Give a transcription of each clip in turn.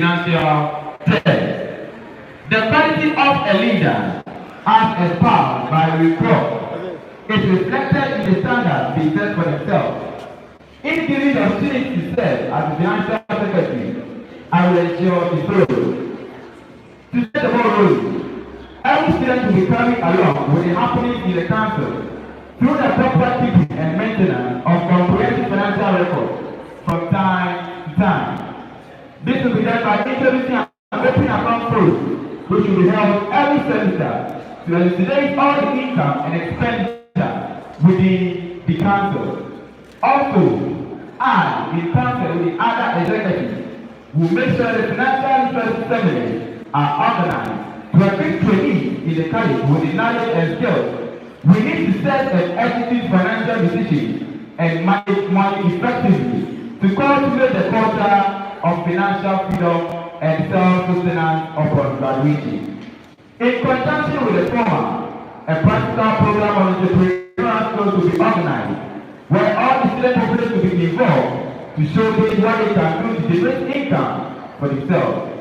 financial threat. The quality of a leader, as espoused by report, is reflected in the standards they set for themselves. In giving the opportunity to serve as the financial secretary, I will ensure the following. To set the whole rules, every student will be carried along with the happenings in the council through the proper keeping and maintenance of comprehensive financial records from time to time. This will be done by introducing an open account process, which will be held every semester to elucidate all the income and expenditure within the council. Also, I, in council with the other executives, will make sure the financial interest seminars are organized to equip trainees in the college with the knowledge and skills we need to set and execute financial decisions and manage money effectively to cultivate the culture of financial freedom and self-sustenance upon graduation. In conjunction with the former, a practical program on entrepreneurial skills will be organized, where all the student population will be involved to showcase what they can do to generate income for themselves.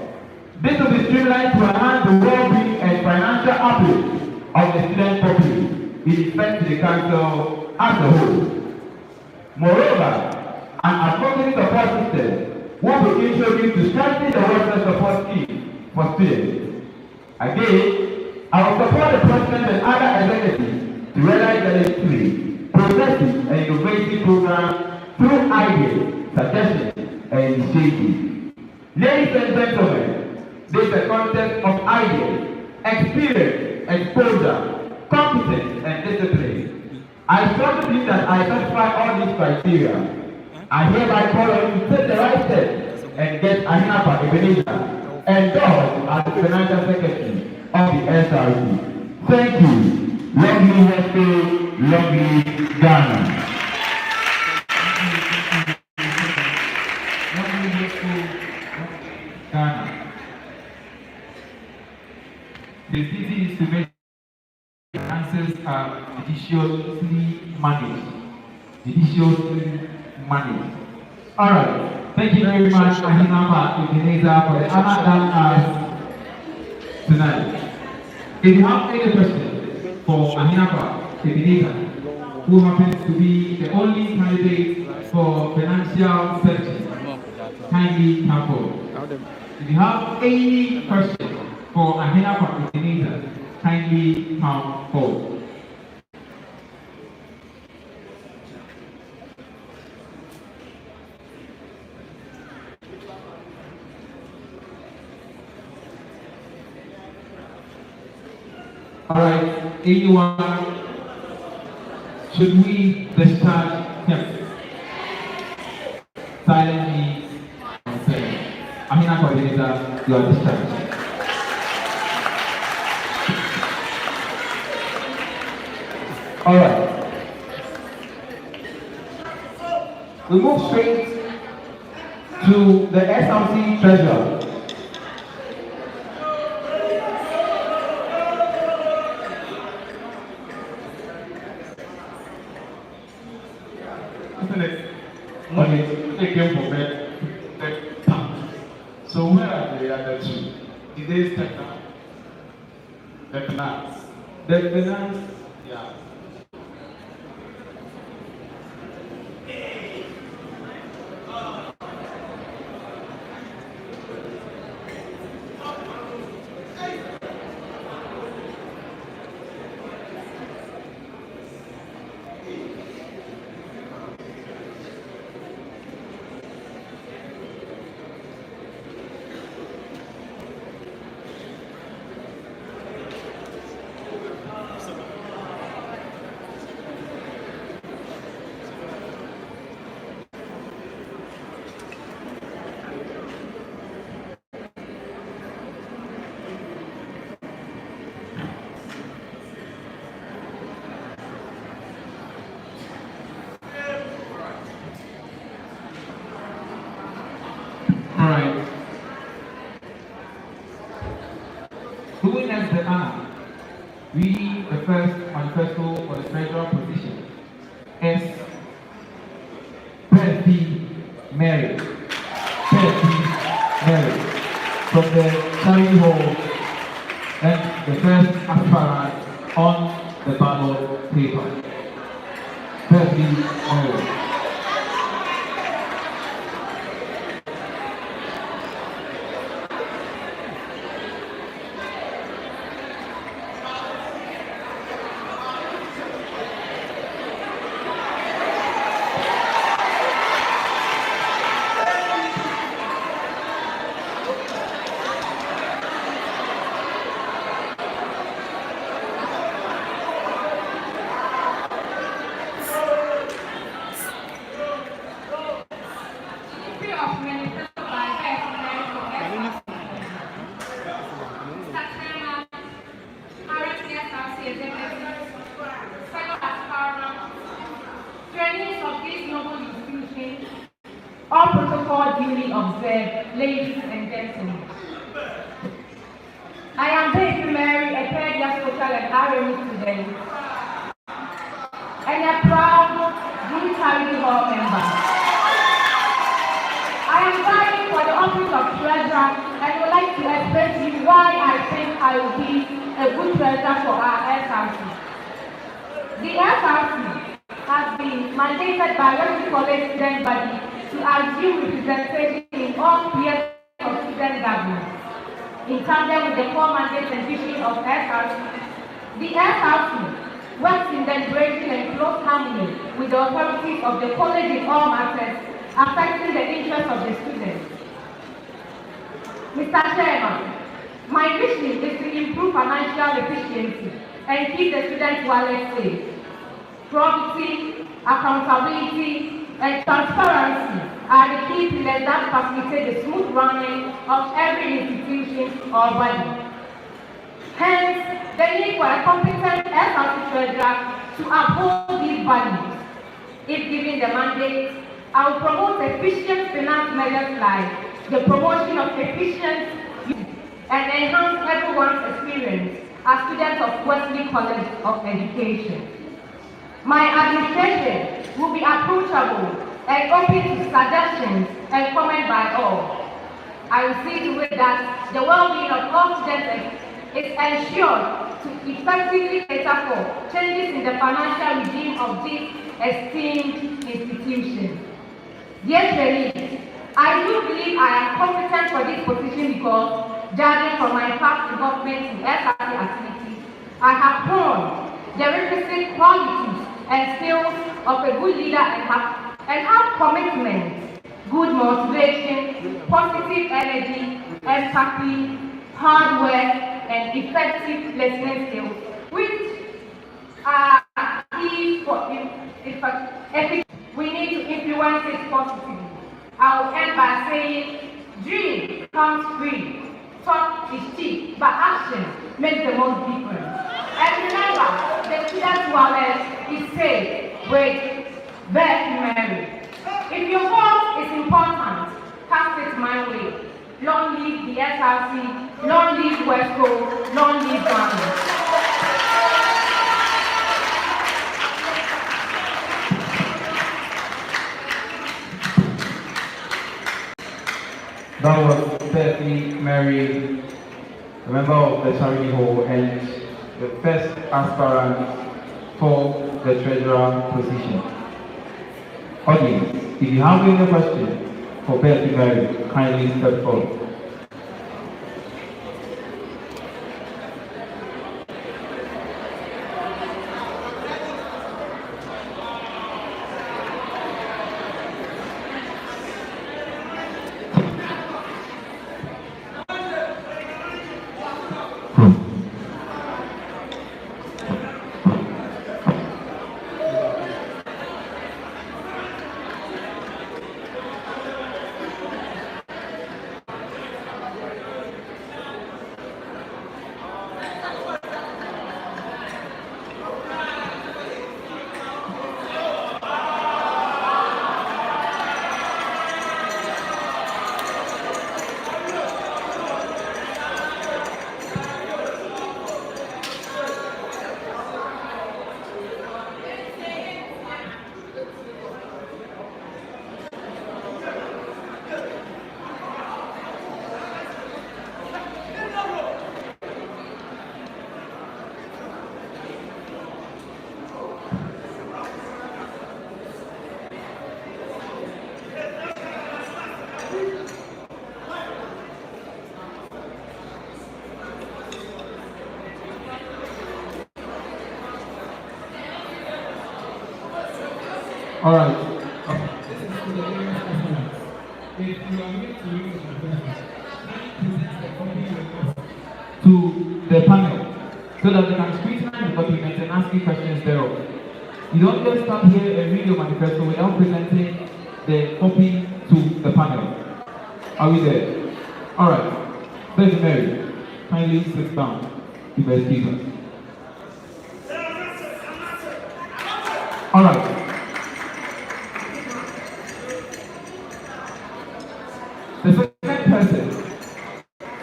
This will be streamlined to enhance the well-being and financial uplift of the student population in respect to the council as a whole. Moreover, an advocacy support system will be introduced to strengthen the welfare support scheme for students. Again, I will support the president and other executives to realize the legislative, progressive, and innovative program through ideas, suggestions, and initiatives. Ladies and gentlemen, this is a contest of ideas, experience, exposure, competence, and discipline. I strongly believe that I satisfy all these criteria. I hereby call on you to take the right steps and get Ahinapa Ebenezer endorsed as the financial secretary of the SRC. Thank you. Long live Wesco, long live Ghana. Long live Wesco, Ghana. The city is to make finances are judiciously managed. All right. Thank you very much, Ahinapa Ebenezer, for the honor done us tonight. If you have any questions for Ahinapa Ebenezer, who happens to be the only candidate for financial searching, kindly come forward. If you have any questions for Ahinapa Ebenezer, kindly come forward. All right, anyone, should we discharge him? Silently say, Ahinapa Ebenezer, you are discharged. All right. We move straight to the SRC treasurer. Money taken from it. So where are the other two? Did they step down? The finance. The finance. Yeah. Alright. Who has the honor? Reading the first manifesto for the treasurer position is Percy Mary. Percy Mary. from the Charity Hall and the first aspirant on the ballot paper. Bertie Mary. Of Manifesto by Manifesto, Satana, current SRC executive, fellow aspirants, trainees of this noble institution, all protocol duly observed, ladies and gentlemen. I am Bertie Mary, a third-year social and RME student, and a proud Blue Charity Hall member. I am vying for the office of treasurer and would like to explain to you why I think I will be a good treasurer for our SRC. The SRC has been mandated by Wesco College student body to assume representation in all spheres of student government. In tandem with the core mandate and vision of SRC, the SRC works in deliberation and close harmony with the authorities of the college in all matters affecting the interests of the students. Mr. Chairman, my vision is to improve financial efficiency and keep the students' wallet safe. Probity, accountability, and transparency are the key pillars that facilitate the smooth running of every institution or body. Hence, the need for a competent SRC treasurer to uphold these values. If given the mandate, I will promote efficient finance measures like the promotion of efficient and enhance everyone's experience as students of Wesco College of Education. My administration will be approachable and open to suggestions and comment by all. I will see to it that the well-being of all students is ensured to effectively cater for changes in the financial regime of this esteemed institution. Dear trainees, I do believe I am competent for this position because, judging from my past involvement in SRC activities, I have honed the requisite qualities and skills of a good leader and have commitment, good motivation, positive energy, empathy, hard work, and effective listening skills, which are key for efficacy. We need to influence it positively. I will end by saying, dream comes free, talk is cheap, but action makes the most difference. And remember, the student's wallet is safe with Bertie Mary. If your vote is important, cast it my way. Long live the SRC, long live Wesco, long live Ghana. That was Bertie Mary, a member of the Charity Hall and the first aspirant for the treasurer position. Audience, if you have any questions for Bertie Mary, kindly step forward. All right. This is to the various customers. If you are going to read the manifesto, please present a copy report To the panel so that they can scrutinize the document and ask you questions thereof. You don't just stand here and read your manifesto without presenting the copy to the panel. Are we there? All right. Lady Mary, kindly sit down to the speaker. All right. The second person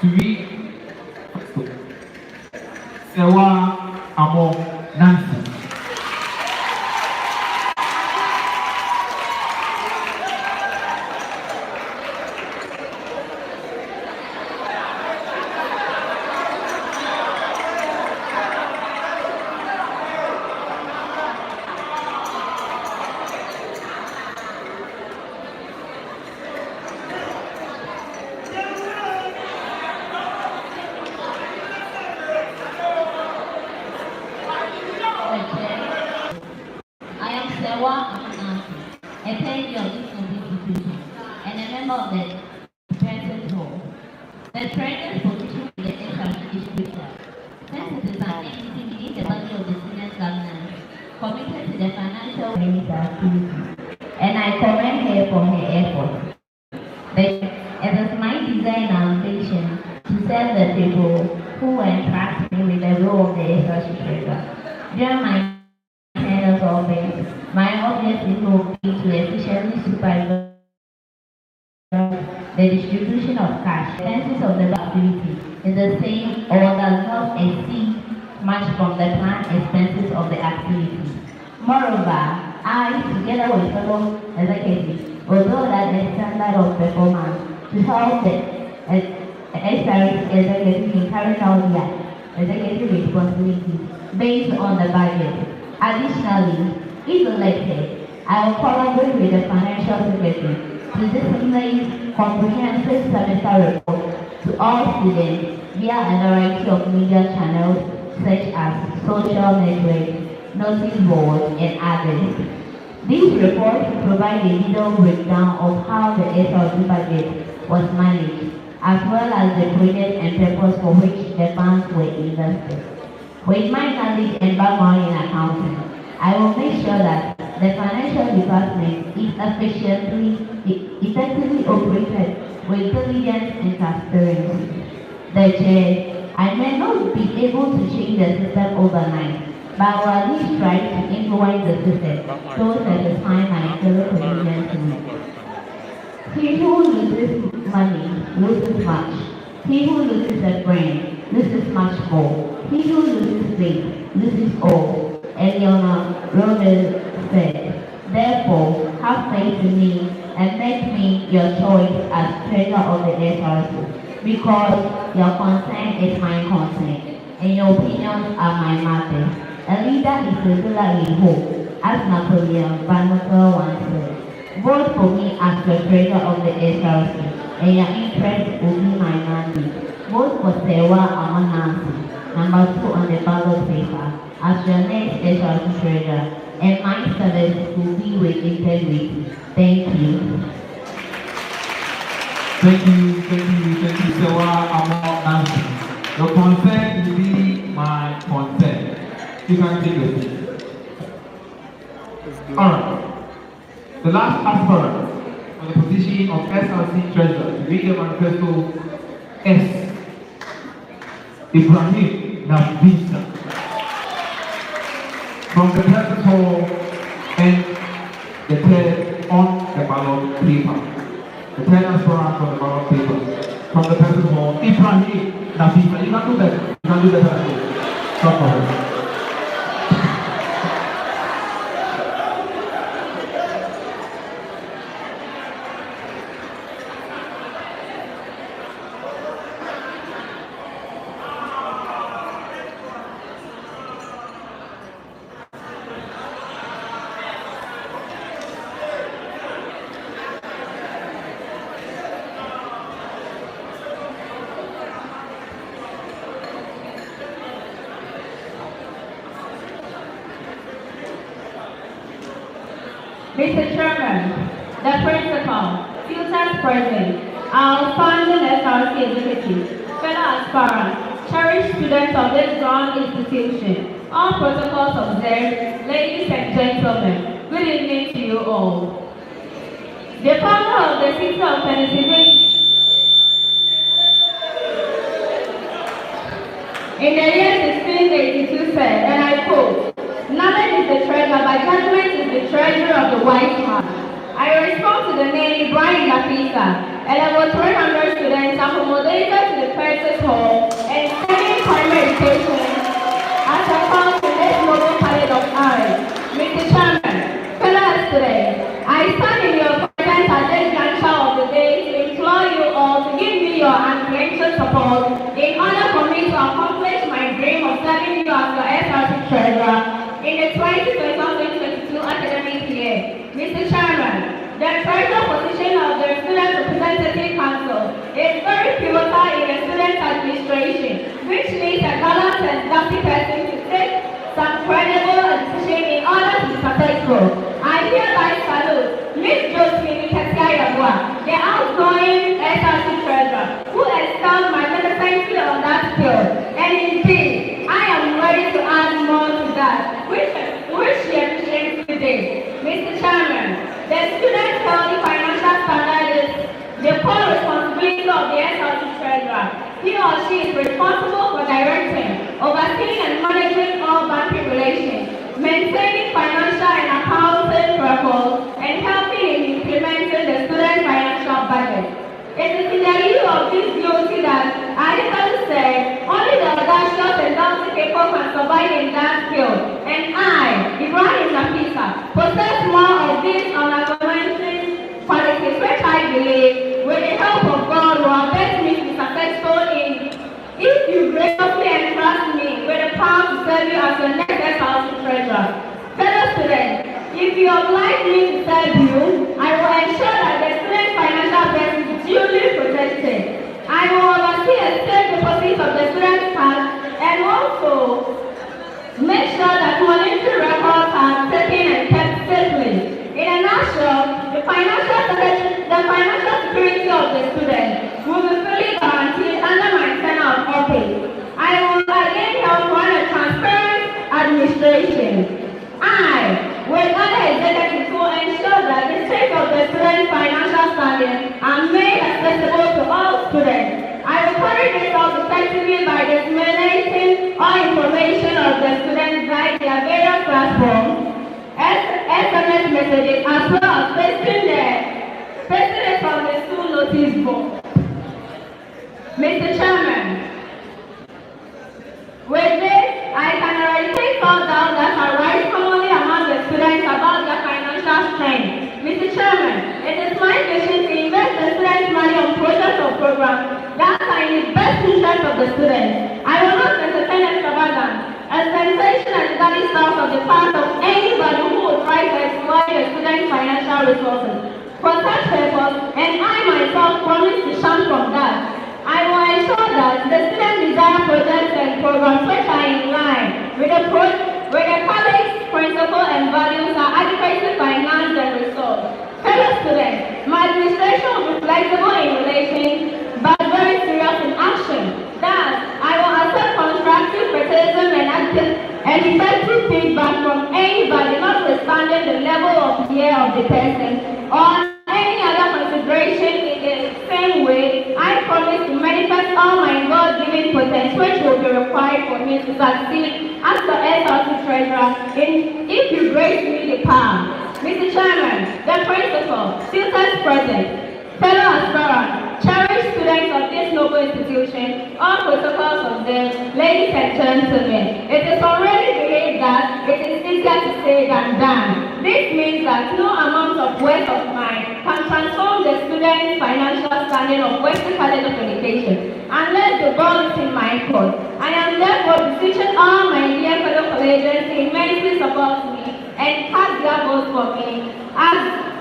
to read Sewa Amo Nancy. I am Sewa Amanasi, a page of this institution, and a member of the President's Hall. The President's position in the SRC is crucial, since it is an entity within the body of the student governance, committed to the financial minister activity, and I commend her for her efforts. But it is my desire and ambition to serve the people who entrust me with the role of the SRC treasurer. During my tenure of office, my objective will be to efficiently supervise the distribution of cash. Expenses of the activity is the same or does not exceed much from the planned expenses of the activity. Moreover, I, together with fellow executives, will build up the standard of performance to help the SRS executives in carrying out their executive responsibilities based on the budget. Additionally, if elected, I will collaborate with the financial secretary to disseminate comprehensive semester reports to all students via a variety of media channels such as social networks, notice boards, and others. These reports provide a detailed breakdown of how the SRC budget was managed, as well as the project and purpose for which the funds were invested. With my knowledge and background in accounting, I will make sure that the financial department is effectively operated with diligence and transparency. The chair, I may not be able to change the system overnight, but will at least try to influence the system to satisfy my fellow Canadians' needs. He who loses money loses much. He who loses a friend loses much more. He who loses faith loses all. Eleanor Roosevelt said, therefore, have faith in me and make me your choice as treasurer of the SRC, because your concern is my concern, and your opinions are my matters. A leader is regularly hope, as Napoleon Bonaparte once said. Vote for me as the treasurer of the SRC, and your interest will be my mandate. Vote for Sewa Amanasi, number 2 on the ballot paper, as your next SRC treasurer, and my service will be with integrity. Thank you. Thank you, Sewa Amo Nancy. Your consent will be my consent. You can take your seat. Alright. The last aspirant on the position of SRC treasurer to read the manifesto is Ibrahim Navisa from the President's Hall and the third on the ballot paper. The third aspirant on the ballot paper from the President's Hall, Ibrahim Navisa. You can do better. You can do better than this. Stop for it. Mr. Chairman, the principal, tutors present, our outstanding SRC executives, fellow aspirants, cherished students of this grand institution, all protocols observed, ladies and gentlemen, good evening to you all. The founder of the city of Pennsylvania in the year 1682 said, and I quote, "Knowledge is the treasure, but judgment is the treasure of the wise man." I respond to the name Brian Lapisa, and about 300 students accommodated to the Persis Hall and studying primary education as a found in this noble college of ours. Mr. Chairman, fellow students, I stand in your presence at this juncture of the day to implore you all to give me your unquenchable support in order for me to accomplish my dream of serving you as your SRC treasurer in the 2021-2022 academic year. Mr. Chairman, the treasurer position of the Student Representative Council is very pivotal in the student administration, which needs a gallant and adaptive person to take some credible decision in order to be successful. I hereby salute Ms. Josephine Kesiayabua, the outgoing SRC treasurer, who excelled magnificently on that field. And indeed, I am ready to add more to that, which she appreciates today. Mr. Chairman, the student healthy financial standard is the core responsibility of the SRC treasurer. He or she is responsible for directing, overseeing and managing all banking relations, maintaining financial and accounting records, and helping in implementing the student financial budget. It is in the lieu of this duty that Aristotle said, only the audacious and doughty people can survive in that field. And I, Ibrahim Nafisa, possess more of these unargumented qualities which I believe, with the help of God, will help me to be successful in. If you graciously entrust me with the power to serve you as your next SRC treasurer. Fellow students, if you oblige me to serve you, I will ensure that the student financial best is duly protected. I will oversee a safe deposit of the student fund and also make sure that monetary records are taken and kept safely. In a nutshell, the financial security of the student will be fully guaranteed under my tenure of office. I will again help run a transparent administration. I, with other executives, will ensure that the state of the student's financial standing are made accessible to all students. I will carry this out effectively by disseminating all information of the students via their various platforms, SMS messages, as well as pasting it on the school notice board. Mr. Chairman, with this, I can already take all down that arise commonly among the students about their financial strength. Mr. Chairman, it is my mission to invest the students' money on projects or programs that are in the best interest of the students. I will not entertain extravagance, a sensation and study styles of the part of anybody who would try to exploit the students' financial resources. For such purpose, and I myself promise to shun from that. I will ensure that the student desire projects and programs which are in line with the college's principles and values are adequately financed and resourced. Fellow students, my administration will be flexible in relation but very serious in action. Thus, I will accept constructive criticism and effective feedback from anybody, notwithstanding the level of year of the person, or any other consideration in the same way. I promise to manifest all my God-given potential which will be required for me to succeed as the SRC treasurer if you grace me the power. Mr. Chairman, the principal, tutors present, fellow aspirants, cherished students of this noble institution, all protocols of them, ladies and gentlemen, it is already believed that it is easier to say than done. This means that no amount of work of mine can transform the student's financial standing of Wesco College of Education unless the ball is in my court. I am therefore beseeching all my dear fellow collegians to immensely support me and cast their votes for me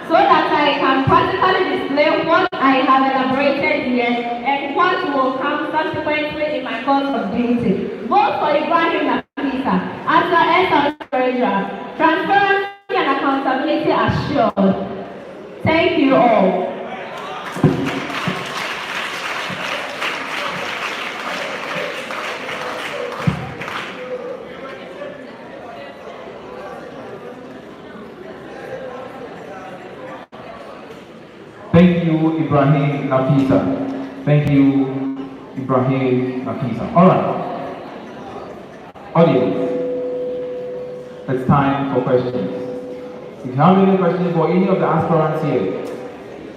so that I can practically display what I have elaborated here and what will come subsequently in my course of duty. Vote for Ibrahim Nafisa as the SRC treasurer. Transparency and accountability accountability assured. Thank you all. Thank you, Ibrahim Nafisa. Thank you, Ibrahim Nafisa. All right. Audience, it's time for questions. If you have any questions for any of the aspirants here,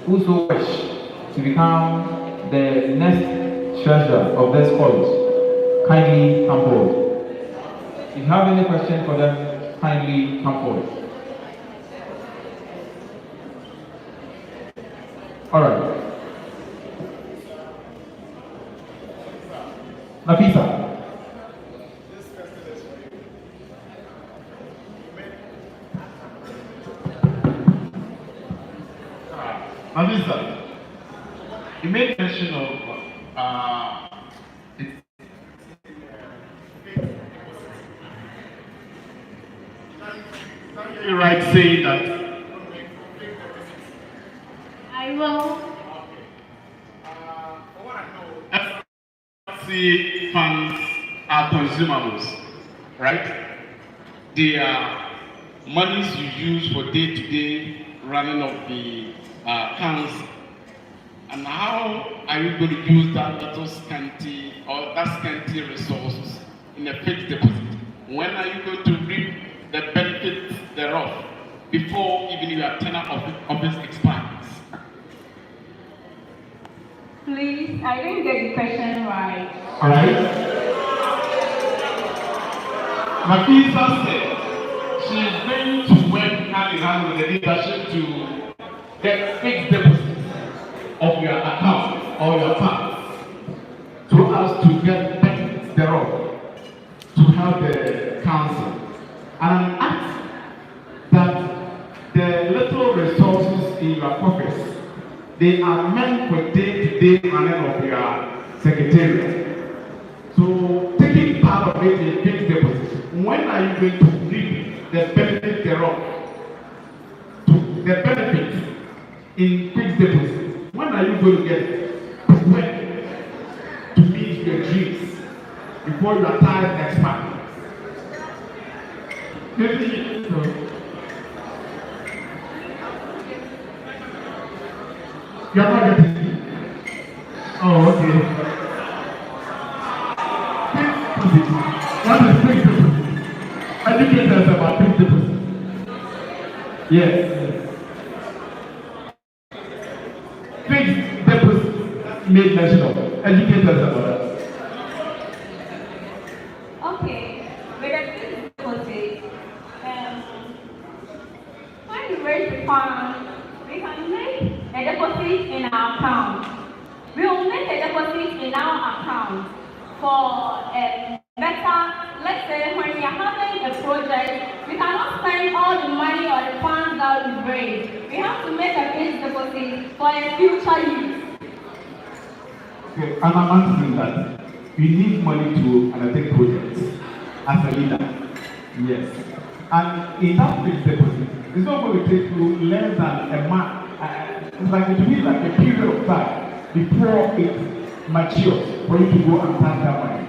who so wish to become the next treasurer of this college, kindly come forward. If you have any question for them, kindly come forward. All right. Nafisa. Nafisa, you made mention of you're right saying that I will. For what I know, FC funds are consumables, right? They are monies you use for day-to-day running of the accounts. And how are you going to use that little scanty or that scanty resources in a fixed deposit? When are you going to reap the benefits thereof before even your tenure of office expires? Please, I didn't get the question right. All right. Nafisa said she is going to work hand in hand with the leadership to get fixed deposits of your account or your funds to us to get benefits thereof to help the council. And I'm asked that the little resources in your pockets, they are meant for day-to-day running of your secretariat. So taking part of it in fixed deposits, when are you going to reap the benefit thereof? The benefits in fixed deposits. When are you going to get it? When? To meet your dreams before your time expires. Maybe you're not getting it. Oh, okay. Fixed deposit. What is fixed deposit? Educate us about fixed deposit. Yes. Fixed deposit made mention of. Educate us about that. Okay, with a fixed deposit, when we raise the fund, we can make a deposit in our account. We will make a deposit in our account for better, let's say when we are having a project, we cannot spend all the money or the funds that we raise. We have to make a fixed deposit for a future use. Okay, and I'm answering that. We need money to undertake projects as a leader. Yes. And in that fixed deposit, it's not going to take you less than a month. It's like it will be like a period of time before it matures for you to go and tap that money.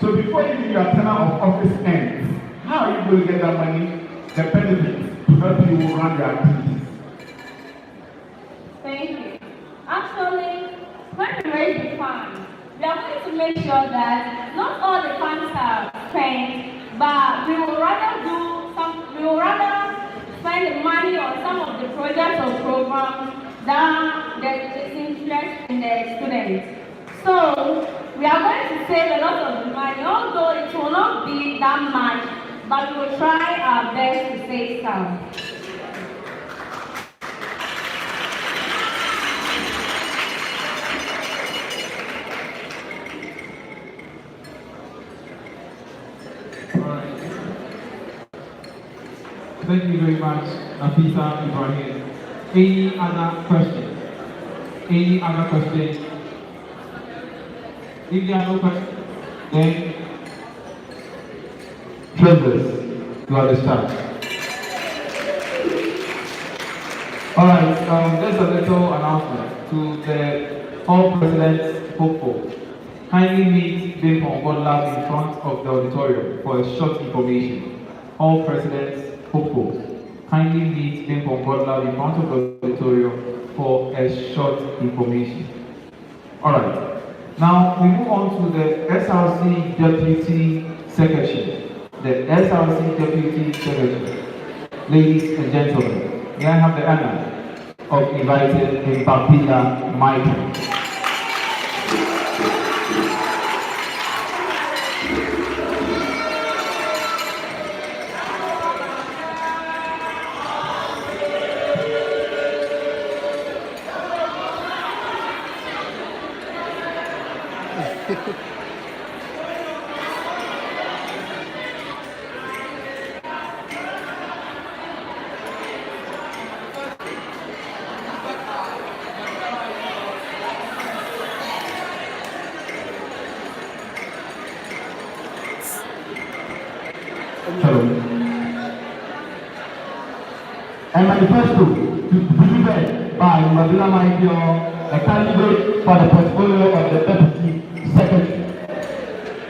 So before even your tenure of office ends, how are you going to get that money, the benefits, to help you run your activities? Thank you. Actually, when we raise the funds, we are going to make sure that not all the funds are spent, but we will rather spend the money on some of the projects or programs that is interest in the students. So we are going to save a lot of the money, although it will not be that much, but we will try our best to save some. Thank you very much, Nafisa Ibrahim. Any other question? Any other question? If there are no questions, then treasurers, you are the start. Alright, just a little announcement to the all presidents hopeful. Kindly meet Bimpon Godlab in front of the auditorium for a short information. All presidents hopeful. Kindly meet Bimpon Godlab in front of the auditorium for a short information. Alright, now we move on to the SRC Deputy Secretary. The SRC Deputy Secretary. Ladies and gentlemen, may I have the honor of inviting Mbapila Michael. Hello. A manifesto to be delivered by Mbapila Michael, a candidate for the portfolio of the Deputy Secretary.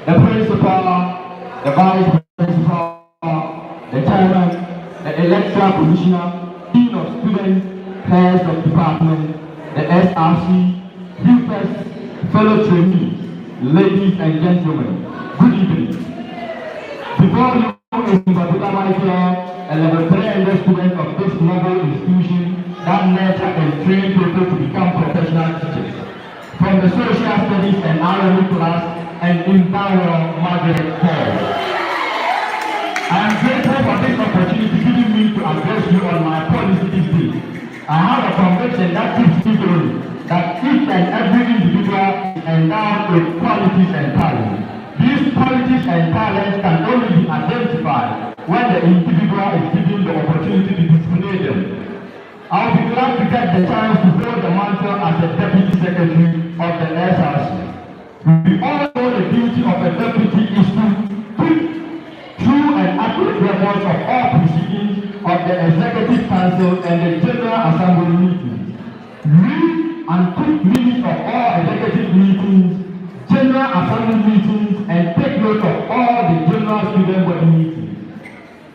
The principal, the vice principal, the chairman, the electoral commissioner, dean of students, heads of department, the SRC, pupils, fellow trainees, ladies and gentlemen, good evening. Before you is Mbapila Michael, a level 300 student of this noble institution that nurture and train people to become professional teachers. From the social studies and RME class and in Margaret Hall. I am grateful for this opportunity given me to address you on my policy this day. I have a conviction that keeps me going, that each and every individual is endowed with qualities and talents. These qualities and talents can only be identified when the individual is given the opportunity to display them. I will be glad to get the chance to hold the mantle as the Deputy Secretary of the SRC. We all know the duty of a deputy is to keep true and accurate records of all proceedings of the Executive Council and the General Assembly meetings. Read and keep minutes of all executive meetings, General Assembly meetings, and take note of all the General Student Body meetings.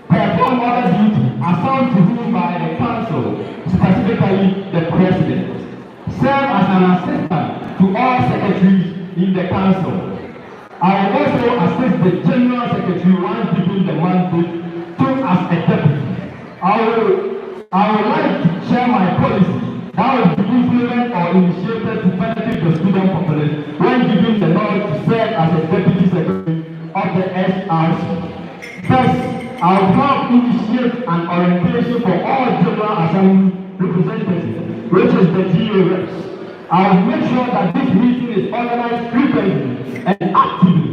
Perform other duties assigned to him by the Council, specifically the President. Serve as an assistant to all secretaries in the Council. I will also assist the General Secretary once given the mandate to as a deputy. I would like to share my policy that will be implemented or initiated to benefit the student population when given the law to serve as a Deputy Secretary of the SRC. First, I will help initiate an orientation for all General Assembly representatives, which is the GA I will make sure that this meeting is organized frequently and actively.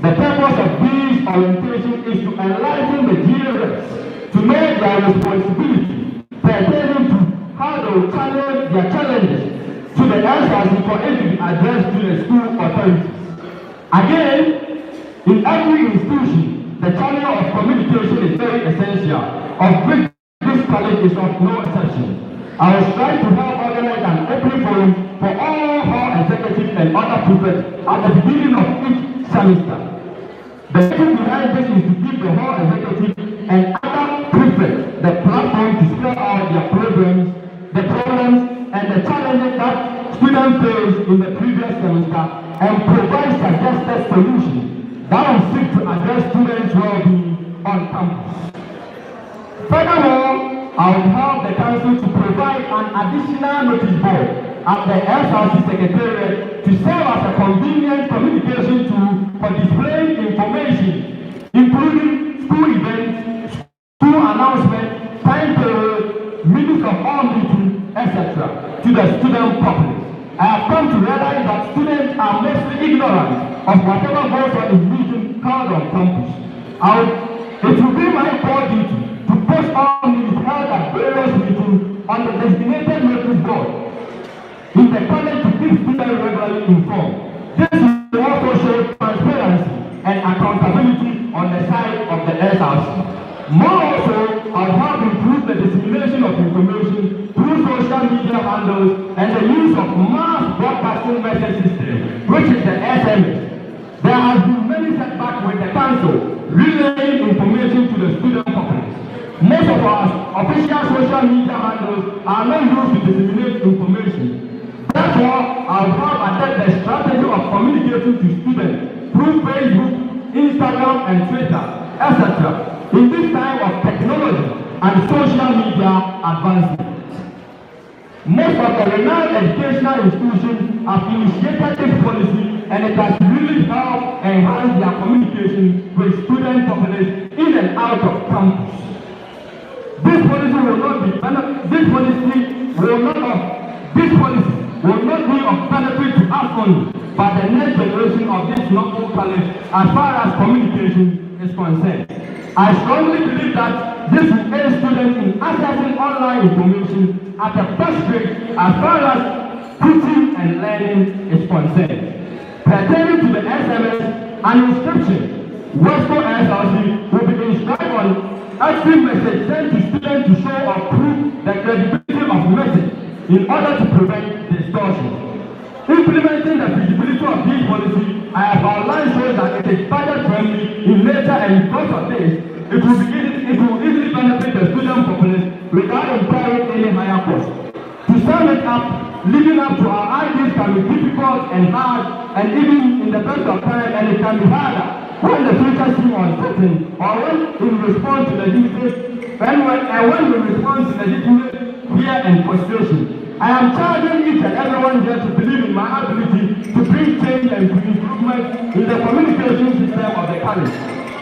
The purpose of this orientation is to enlighten the GA to know their responsibility pertaining to how they will challenge their challenges to the SRC for it to be addressed to the school authorities. Again, in every institution, the channel of communication is very essential, of which this college is of no exception. I will try to help organize an open forum for all hall executives and other prefects at the beginning of each semester. The reason behind this is to give the hall executive and other prefects the platform to spell out their programs, the problems, and the challenges that students face in the previous semester and provide suggested solutions that will seek to address students' well-being on campus. Furthermore, I will help the Council to provide an additional notice board at the SRC Secretariat to serve as a convenient communication tool for displaying information, including school events, school announcements, timetable, minutes of all meetings, etc., to the student populace. I have come to realize that students are mostly ignorant of whatever goes on in meetings held on campus. It will be my core duty to post all meetings held at various meetings on the designated notice board in the college to keep students regularly informed. This will also show transparency and accountability on the side of the SRC. More also, I will help improve the dissemination of information through broadcasting message system, which is the SMS. There has been many setbacks with the council relaying information to the student populace. Most of our official social media handles are not used to disseminate information. Therefore, I have adopted the strategy of communicating to students through Facebook, Instagram, and Twitter, etc. in this time of technology and social media advancement. Most of the renowned educational institutions have initiated this policy, and it has really helped enhance their communication with student populace in and out of campus. This policy will not be of benefit to us only, but the next generation of this noble college as far as communication is concerned. I strongly believe that this will aid students in accessing online information at the first grade as far as teaching and learning is concerned. Pertaining to the SMS and inscription, Wesco SLC will be inscribed on every message sent to students to show or prove the credibility of message in order to prevent distortion. Implementing the feasibility of this policy, I have outlined so that it is budget friendly in nature, and because of this, it will easily benefit the student populace without incurring any higher cost. To sum it up, living up to our ideas can be difficult and hard, and even in the best of times, and it can be harder when the future seems uncertain, or when in response to legitimate fear and frustration. I am charging each and everyone here to believe in my ability to bring change and improvement in the communication system of the college.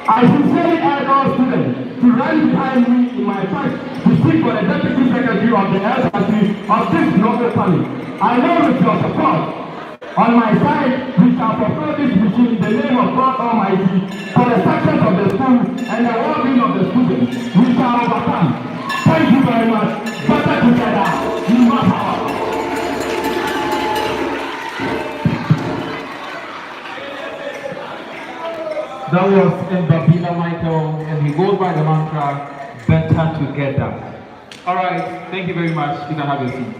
I sincerely urge all students to rally behind me in my fight to seek for the Deputy Secretary of the SRC of this noble college. I know with your support, on my side, we shall fulfill this mission in the name of God Almighty for the success of the school and the well-being of the students. We shall overcome. Thank you very much. Better together, more power. That was Mbabila Michael, and he goes by the mantra, better together. All right, thank you very much. You can have your seat.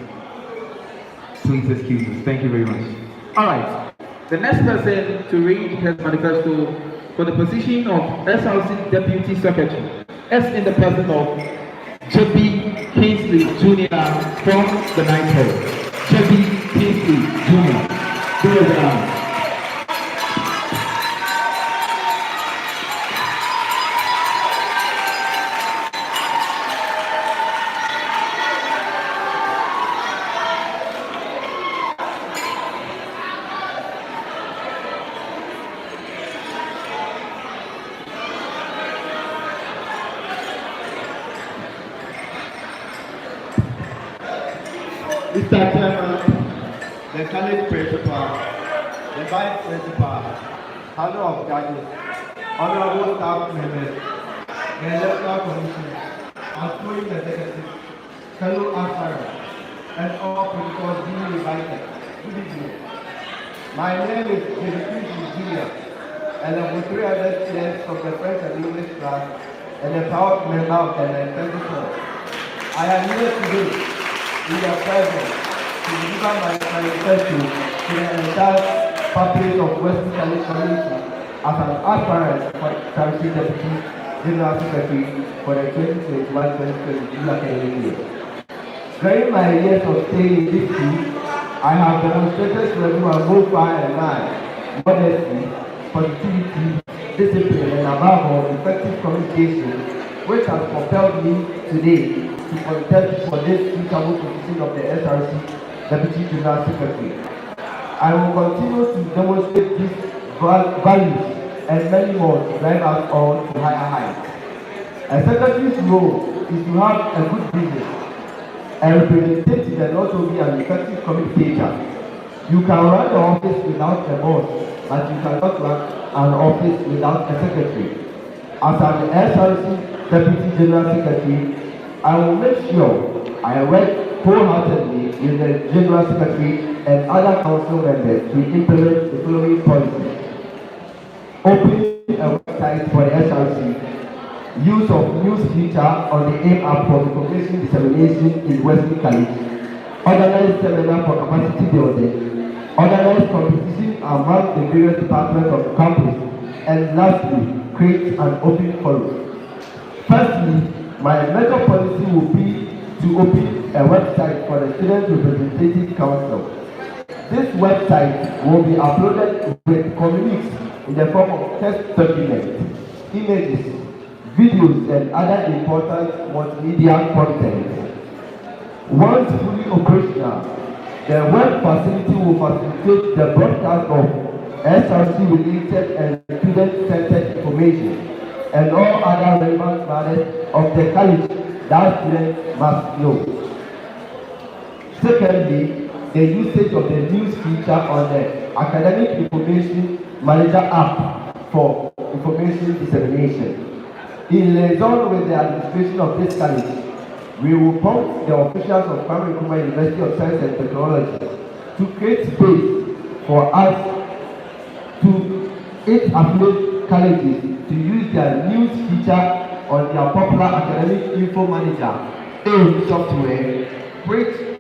Please excuse us. Thank you very much. All right, the next person to read his manifesto for the position of SRC Deputy Secretary is in the person of J.B. Kingsley Jr. from the Ninth Hall. J.B. Kingsley Jr. There we are. Mr. Chairman, the college principal, the vice principal, panel of judges, honorable staff members, the electoral commission, including the secretary, fellow aspirants, and all principals being invited. Good evening. My name is J.B. Jr., and I'm with 300 students from the French and English class, and a proud member of the Manifesto. I am here today in your presence to deliver my manifesto to the entire populace of Western College community as an aspirant for Charity Deputy General Secretary for the 2021-2022 academic year. During my years of stay in this school, I have demonstrated to everyone both far and wide modesty, positivity, discipline, and above all, effective communication, which has propelled me today to contest for this suitable position of the SRC Deputy General Secretary. I will continue to demonstrate these values and many more to drive us on to higher heights. A secretary's role is to have a good business, a representative, and also be an effective communicator. You can run the office without a boss, but you cannot run an office without a secretary. As an SRC Deputy General Secretary, I will make sure I work wholeheartedly with the General Secretary and other council members to implement the following policies. Opening a website for the SRC, use of news feature on the AIM app for information dissemination in Western College, organize seminar for capacity building, organize competition among the various departments of the campus, and lastly, create an open forum. Firstly, my major policy will be to open a website for the Student Representative Council. This website will be uploaded with communiques in the form of text documents, images, videos, and other important multimedia content. Once fully operational, the web facility will facilitate the broadcast of SRC-related and student-centered information and all other relevant matters of the college that students must know. Secondly, the usage of the news feature on the Academic Information Manager app for information dissemination. In liaison with the administration of this college, we will prompt the officials of Kwame Nkrumah University of Science and Technology to create space for us to its affiliate colleges to use their news feature on their popular Academic Info Manager AIM software, which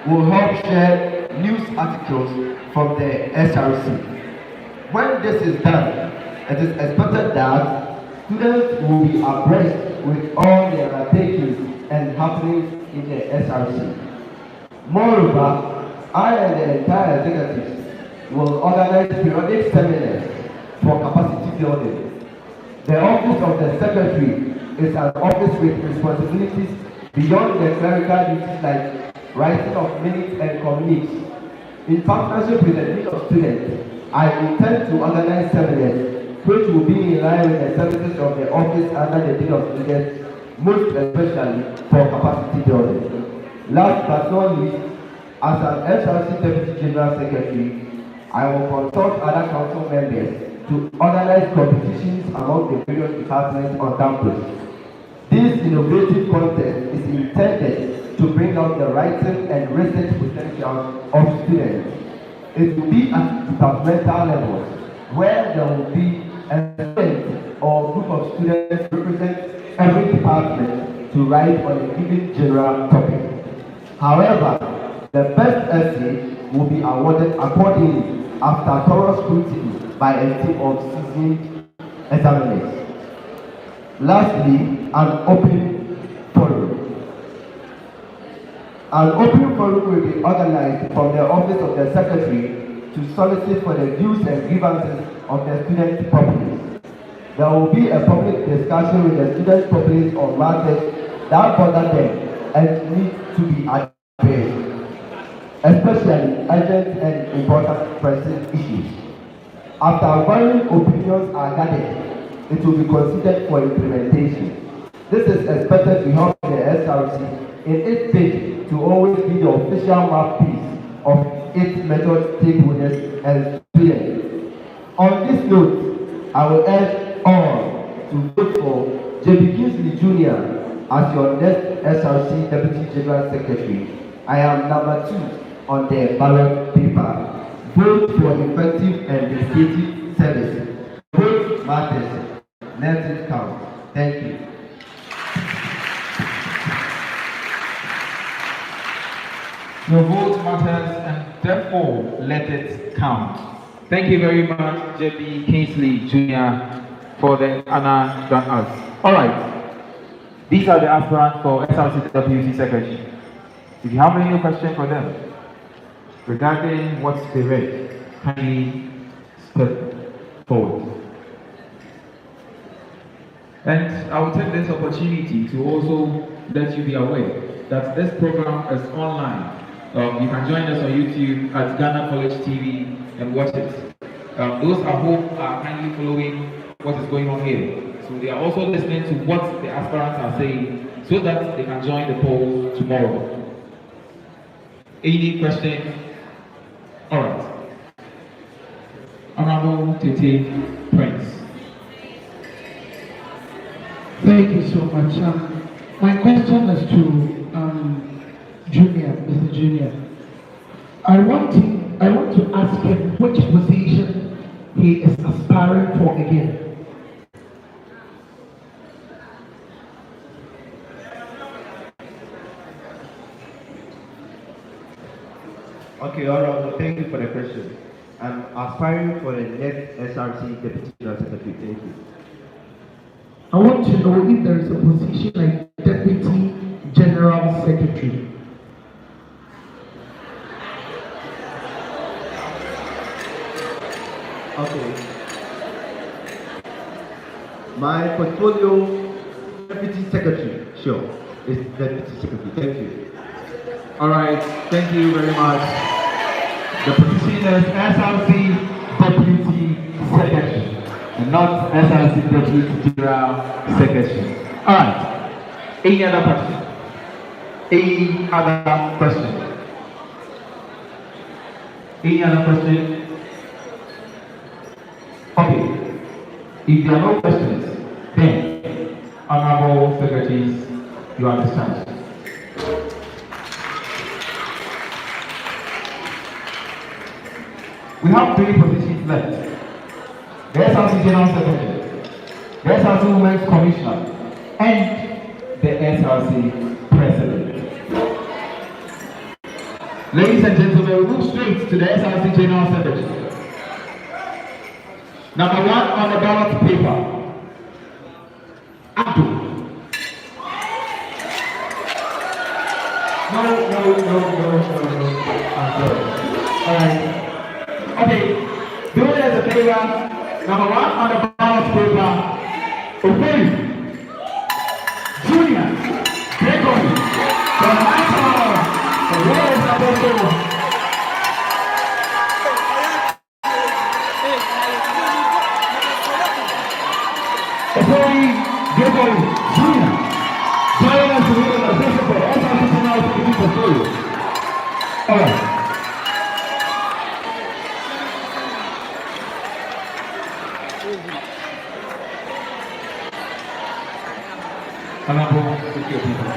will help share news articles from the SRC. When this is done, it is expected that students will be abreast with all the undertakings and happenings in the SRC. Moreover, I and the entire executives will organize periodic seminars for capacity building. The office of the secretary is an office with responsibilities beyond the clerical duties like writing of minutes and communiques. In partnership with the Dean of Students, I intend to organize seminars which will be in line with the services of the office under the Dean of Students, most especially for capacity building. Last but not least, as an SRC Deputy General Secretary, I will consult other council members to organize competitions among the various departments on campus. This innovative contest is intended to bring out the writing and research potential of students. It will be at departmental levels where there will be a student or group of students represent every department to write on a given general topic. However, the best essay will be awarded accordingly after thorough scrutiny by a team of seasoned examiners. Lastly, an open forum. An open forum will be organized from the office of the secretary to solicit for the views and grievances of the student populace. There will be a public discussion with the student populace on matters that bother them and need to be addressed, especially urgent and important pressing issues. After varying opinions are gathered, it will be considered for implementation. This is expected to help the SRC in its bid to always be the official mouthpiece of its method stakeholders and students. On this note, I will urge all to vote for J.B. Kingsley Jr. as your next SRC Deputy General Secretary. I am number 2 on the ballot paper. Vote for effective and dedicated service. Vote matters. Let it count. Thank you. Your vote matters and therefore let it count. Thank you very much, J.B. Kingsley Jr. for the honor done us. All right. These are the aspirants for SRC WC Secretary. If you have any question for them regarding what they read, kindly step forward. And I will take this opportunity to also let you be aware that this program is online. You can join us on YouTube at Ghana College TV and watch it. Those at home are kindly following what is going on here. So they are also listening to what the aspirants are saying so that they can join the poll tomorrow. Any questions? All right. Honorable Tete Prince. Thank you so much. My question is to Mr. Junior. I want to ask him which position he is aspiring for again. Okay, Okay, Honorable, thank you for the question. I'm aspiring for the next SRC Deputy General Secretary. Thank you. I want to know if there is a position like Deputy General Secretary. Okay. My portfolio, Deputy Secretary, sure, is Deputy Secretary. Thank you. All right, thank you very much. The position is SRC Deputy Secretary, and not SRC Deputy General Secretary. All right. Any other question? Any other question? Any other question? Okay. If there are no questions, then Honorable Secretaries, you understand. We have 3 positions left. The SRC General Secretary, the SRC Women's Commissioner, and the SRC President. Ladies and gentlemen, we move straight to the SRC General Secretary. Number 1 on the ballot paper, Abdul. No. I'm sorry. All right. Okay, do it as a favor. Number 1 on the ballot paper, Obey, Junior, Gregory, from National, the world is supposed to. Obey, Gregory, Junior, join us to read the principle of SRC Security Portfolio. All right. Honorable Secretary people.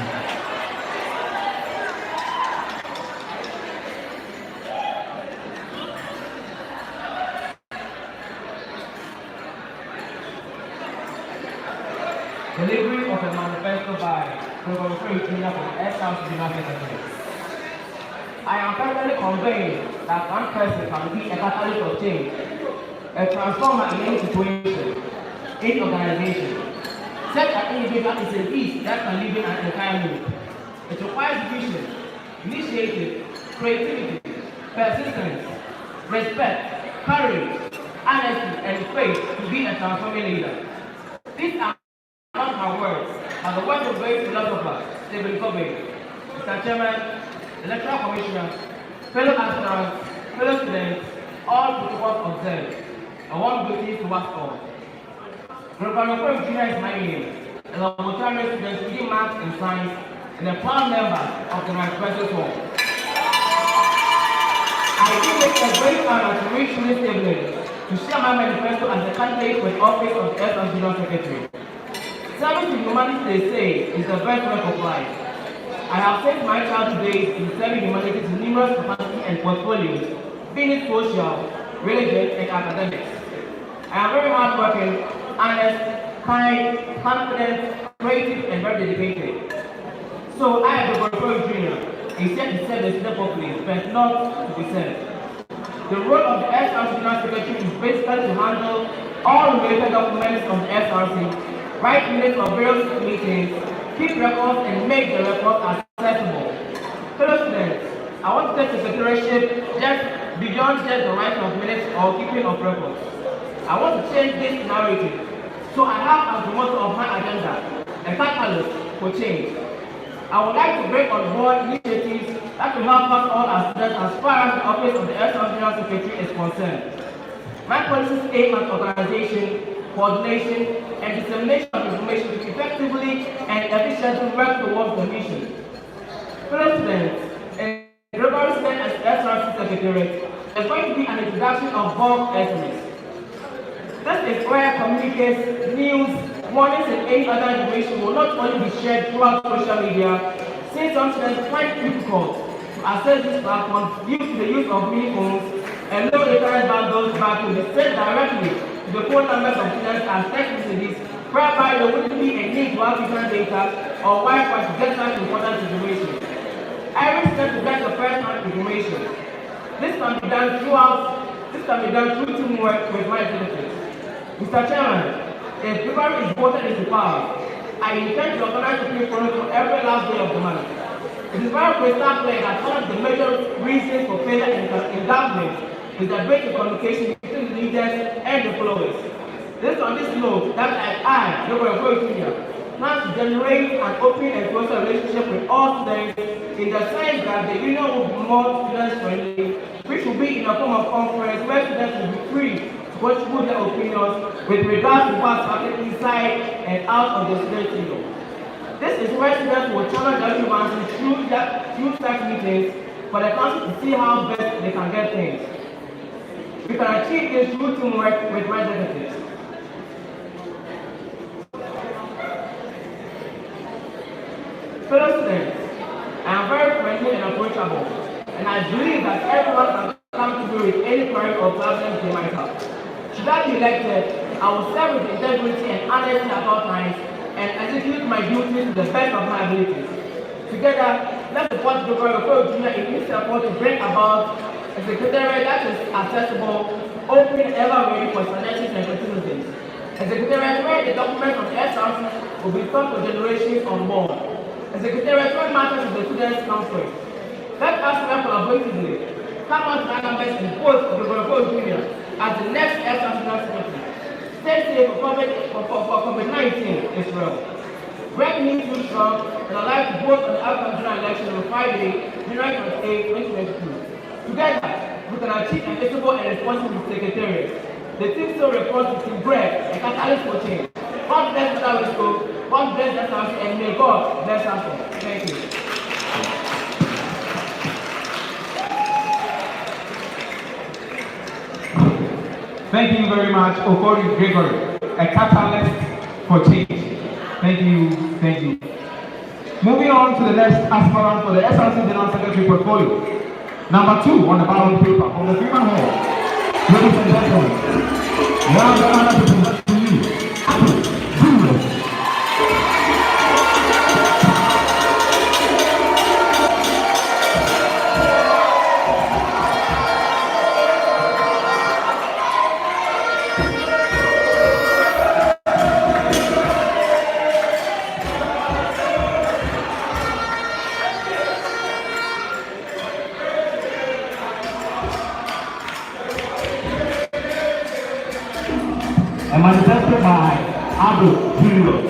Delivery of a manifesto by Professor Virginia from SRC General Secretary. I am personally convinced that one person can be a catalyst of change, a transformer in any situation, any organization. Such an individual is a beast that can live in an entire mood. It requires vision, initiative, creativity, persistence, respect, courage, honesty, and faith to be a transforming leader. These are not my words, but the words of great philosopher Stephen Covey. Mr. Chairman, Electoral Commissioner, fellow aspirants, fellow students, all protocols observed. I want greetings to us all. Professor Virginia is my name, and I'm a retirement student studying maths and science, and a proud member of the Manifesto Hall. I think it's a great honor to reach this evening to share my manifesto as a candidate for the office of the SRC General Secretary. Service to humanity, they say, is the best work of life. I have spent my childhood days in serving humanity to numerous capacities and portfolios, being it social, religious, and academics. I am very hardworking, honest, kind, confident, creative, and very dedicated. So I, as a Professor Junior, is here to serve the student populace, but not to be served. The role of the SRC General Secretary is basically to handle all related documents of the SRC, write minutes of various meetings, keep records, and make the records accessible. Fellow students, I want to take the secretaryship just beyond just the writing of minutes or keeping of records. I want to change this narrative. So I have as the motto of my agenda, a catalyst for change. I would like to bring on board initiatives that will help us all as students as far as the office of the SRC General Secretary is concerned. My policies aim at organization, coordination, and dissemination of information to effectively and efficiently work towards the mission. Fellow students, a global stand as SRC Secretariat is going to be an introduction of bulk estimates. This is where communicates, news, warnings, and any other information will not only be shared throughout social media, since some students find it difficult to access these platforms due to the use of mini phones and low internet bundles, but to be sent directly to the phone numbers of students as text messages, whereby there wouldn't be a need to have different data or Wi-Fi to get such important information. I wish them to get the first-hand information. This can be done through teamwork with my executives. Mr. Chairman, if February is voted into power, I intend to organize a free forum for every last day of the month. It is very crystal clear that one of the major reasons for failure in government is the break in communication between the leaders and the followers. This on this note that I, Dr. Jr., plan to generate an open and closer relationship with all students in the sense that the union will be more student friendly, which will be in a form of conference where students will be free to contribute their opinions with regards to what's happening inside and out of the student union. This is where students will challenge the university through such meetings for the council to see how best they can get things. We can achieve this through teamwork with representatives. Fellow students, I am very friendly and approachable, and I believe that everyone can come to me with any query or problems they might have. Should I be elected, I will serve with integrity and honesty at all times and execute my duties to the best of my abilities. Together, let's support Dr. Jr. in his effort to bring about a secretariat that is accessible, open, and ever ready for suggestions and criticisms. A secretariat where the documents of the SRC will be stored for generations on board. A secretariat where matters of the students come first. Let us work collaboratively. Come on to my numbers and vote for Dr. Jr. as the next SRC secretary. Stay safe for COVID-19 Israel. Greg needs you strong and I'd like to vote on the outcome general election on Friday, January 28, 2022. Together, we can achieve an equitable and responsible secretariat. The team still reports to Team Greg, a catalyst for change. God bless Wesco, God bless us, and may God bless us all. Thank you. Thank you very much, Okori Gregory, a catalyst for change. Thank you, thank you. Moving on to the next aspirant for the SRC General Secretary portfolio. Number 2 on the ballot paper from the Freeman Hall. Ladies and gentlemen, now the honor to present to you, a manifesto by Abdul Period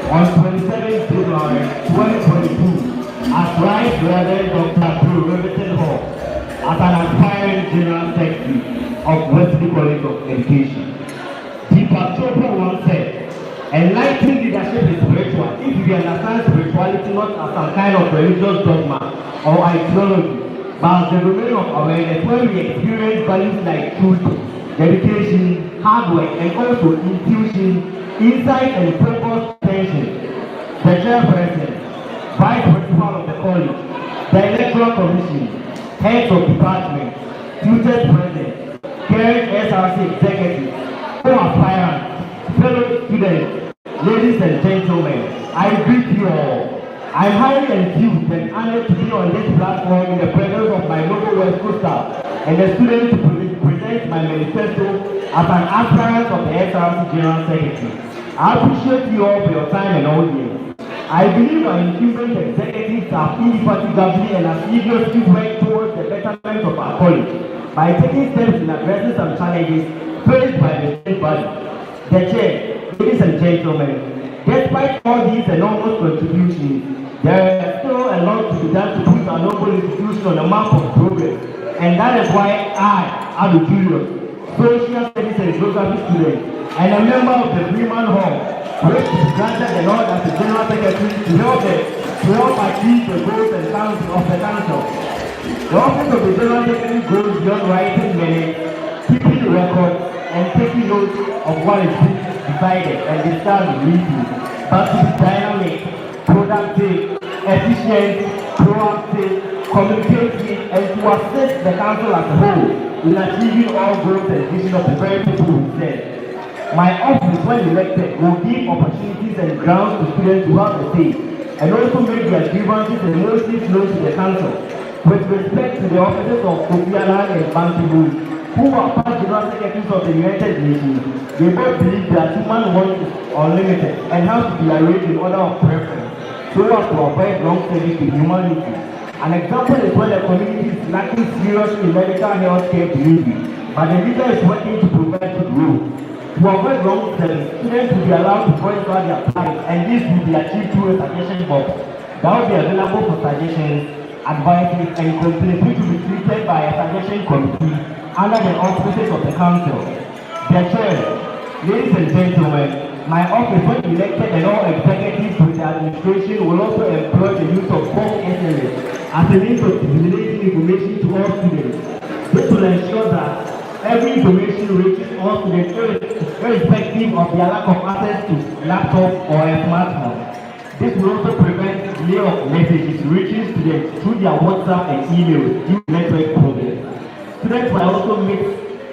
on 27 July 2022 as Right Reverend Dr. Drew Riverton Hall as an aspiring General Secretary of Wesco College of Education. Deepak Chopra once said, enlightened leadership is spiritual if we understand spirituality not as some kind of religious dogma or ideology, but as the domain of awareness where we experience values like truth, dedication, hard work, and also intuition, insight, and purpose attention. The chairperson, vice principal of the college, the electoral commission, heads of departments, future president, current SRC executives, co-aspirants, fellow students, ladies and gentlemen, I greet you all. I'm highly enthused and honored to be on this platform in the presence of my local Wesco staff and the students to present my manifesto as an aspirant of the SRC General Secretary. I appreciate you all for your time and audience. I believe our incumbent executives have indefatigably and assiduously worked towards the betterment of our college by taking steps in addressing some challenges faced by the state body. The chair, ladies and gentlemen, despite all these enormous contributions, there is still a lot to be done to put our local institution on a map of progress, and that is why I, Adu Julius, social studies and geography student, and a member of the Freeman Hall, which is granted the Lord as the General Secretary to help achieve the goals and plans of the Council. The office of the General Secretary goes beyond writing minutes, keeping records, and taking notes of what is being decided and discussed weekly, but to be dynamic, productive, efficient, proactive, communicative, and to assist the Council as a whole in achieving all goals and vision of the very people who serve. My office, when elected, will give opportunities and grounds to students to have a say, and also make their grievances and motives known to the Council. With respect to the officers of Kofi Annan and Ban Ki-moon, who are past general secretaries of the United Nations, they both believe that human rights is unlimited and has to be arranged in order of preference so as to avoid wrong service to humanity. An example is when a community is lacking serious in medical health care delivery, but the leader is working to provide good rules. To avoid wrong service, students will be allowed to voice out their plight, and this will be achieved through a suggestion box that will be available for suggestions, advices, and complaints which will be treated by a suggestion committee under the auspices of the council. Dear Chair, ladies and gentlemen, my office, when elected and all executives with the administration, will also employ the use of bulk SMS as a means of disseminating information to all students. This will ensure that every information reaches all students irrespective of their lack of access to laptop or a smartphone. This will also prevent delay of messages reaching students through their WhatsApp and emails due to network problems. Students will also mix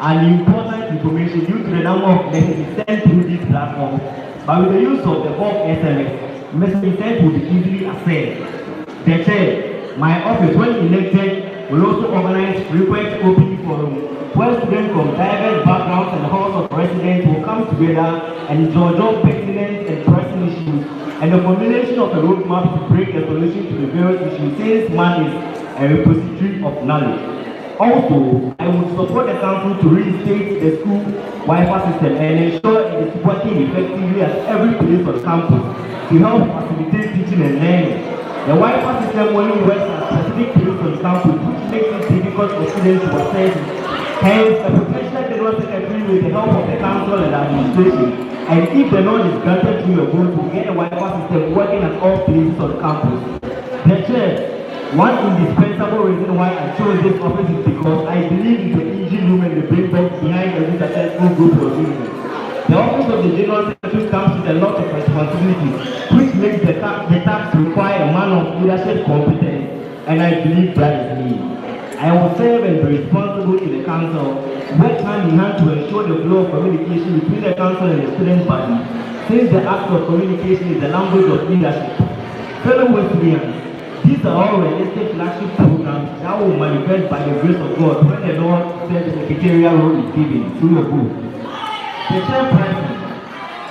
an important information due to the number of messages sent through this platform, but with the use of the bulk SMS, messages sent will be easily accessed. The Chair, my office, when elected, will also organize frequent open forums where students from diverse backgrounds and halls of residence will come together and judge pertinent and pressing issues, and the formulation of a roadmap to bring a solution to the various issues, since man is a repository of knowledge. Also, I would support the council to reinstate the school Wi-Fi system and ensure it is working effectively at every place on campus to help facilitate teaching and learning. The Wi-Fi system only works at specific places on campus, which makes it difficult for students to access it. Hence, the potential general secretary, with the help of the council and administration, and if the loan is granted to your vote, to get a Wi-Fi system working at all places on campus. The Chair, one indispensable reason why I chose this office is because I believe in the engine room and the brainbox behind every successful group of business. The office of the general secretary comes with a lot of responsibilities, which makes the task require a man of leadership competence, and I believe that is me. I will serve and be responsible to the council, work hand in hand to ensure the flow of communication between the council and the student body, since the act of communication is the language of leadership. Fellow Wesleyan, these are all realistic flagship programs that will manifest by the grace of God when the Lord says the secretarial role is given through your book. The chairperson,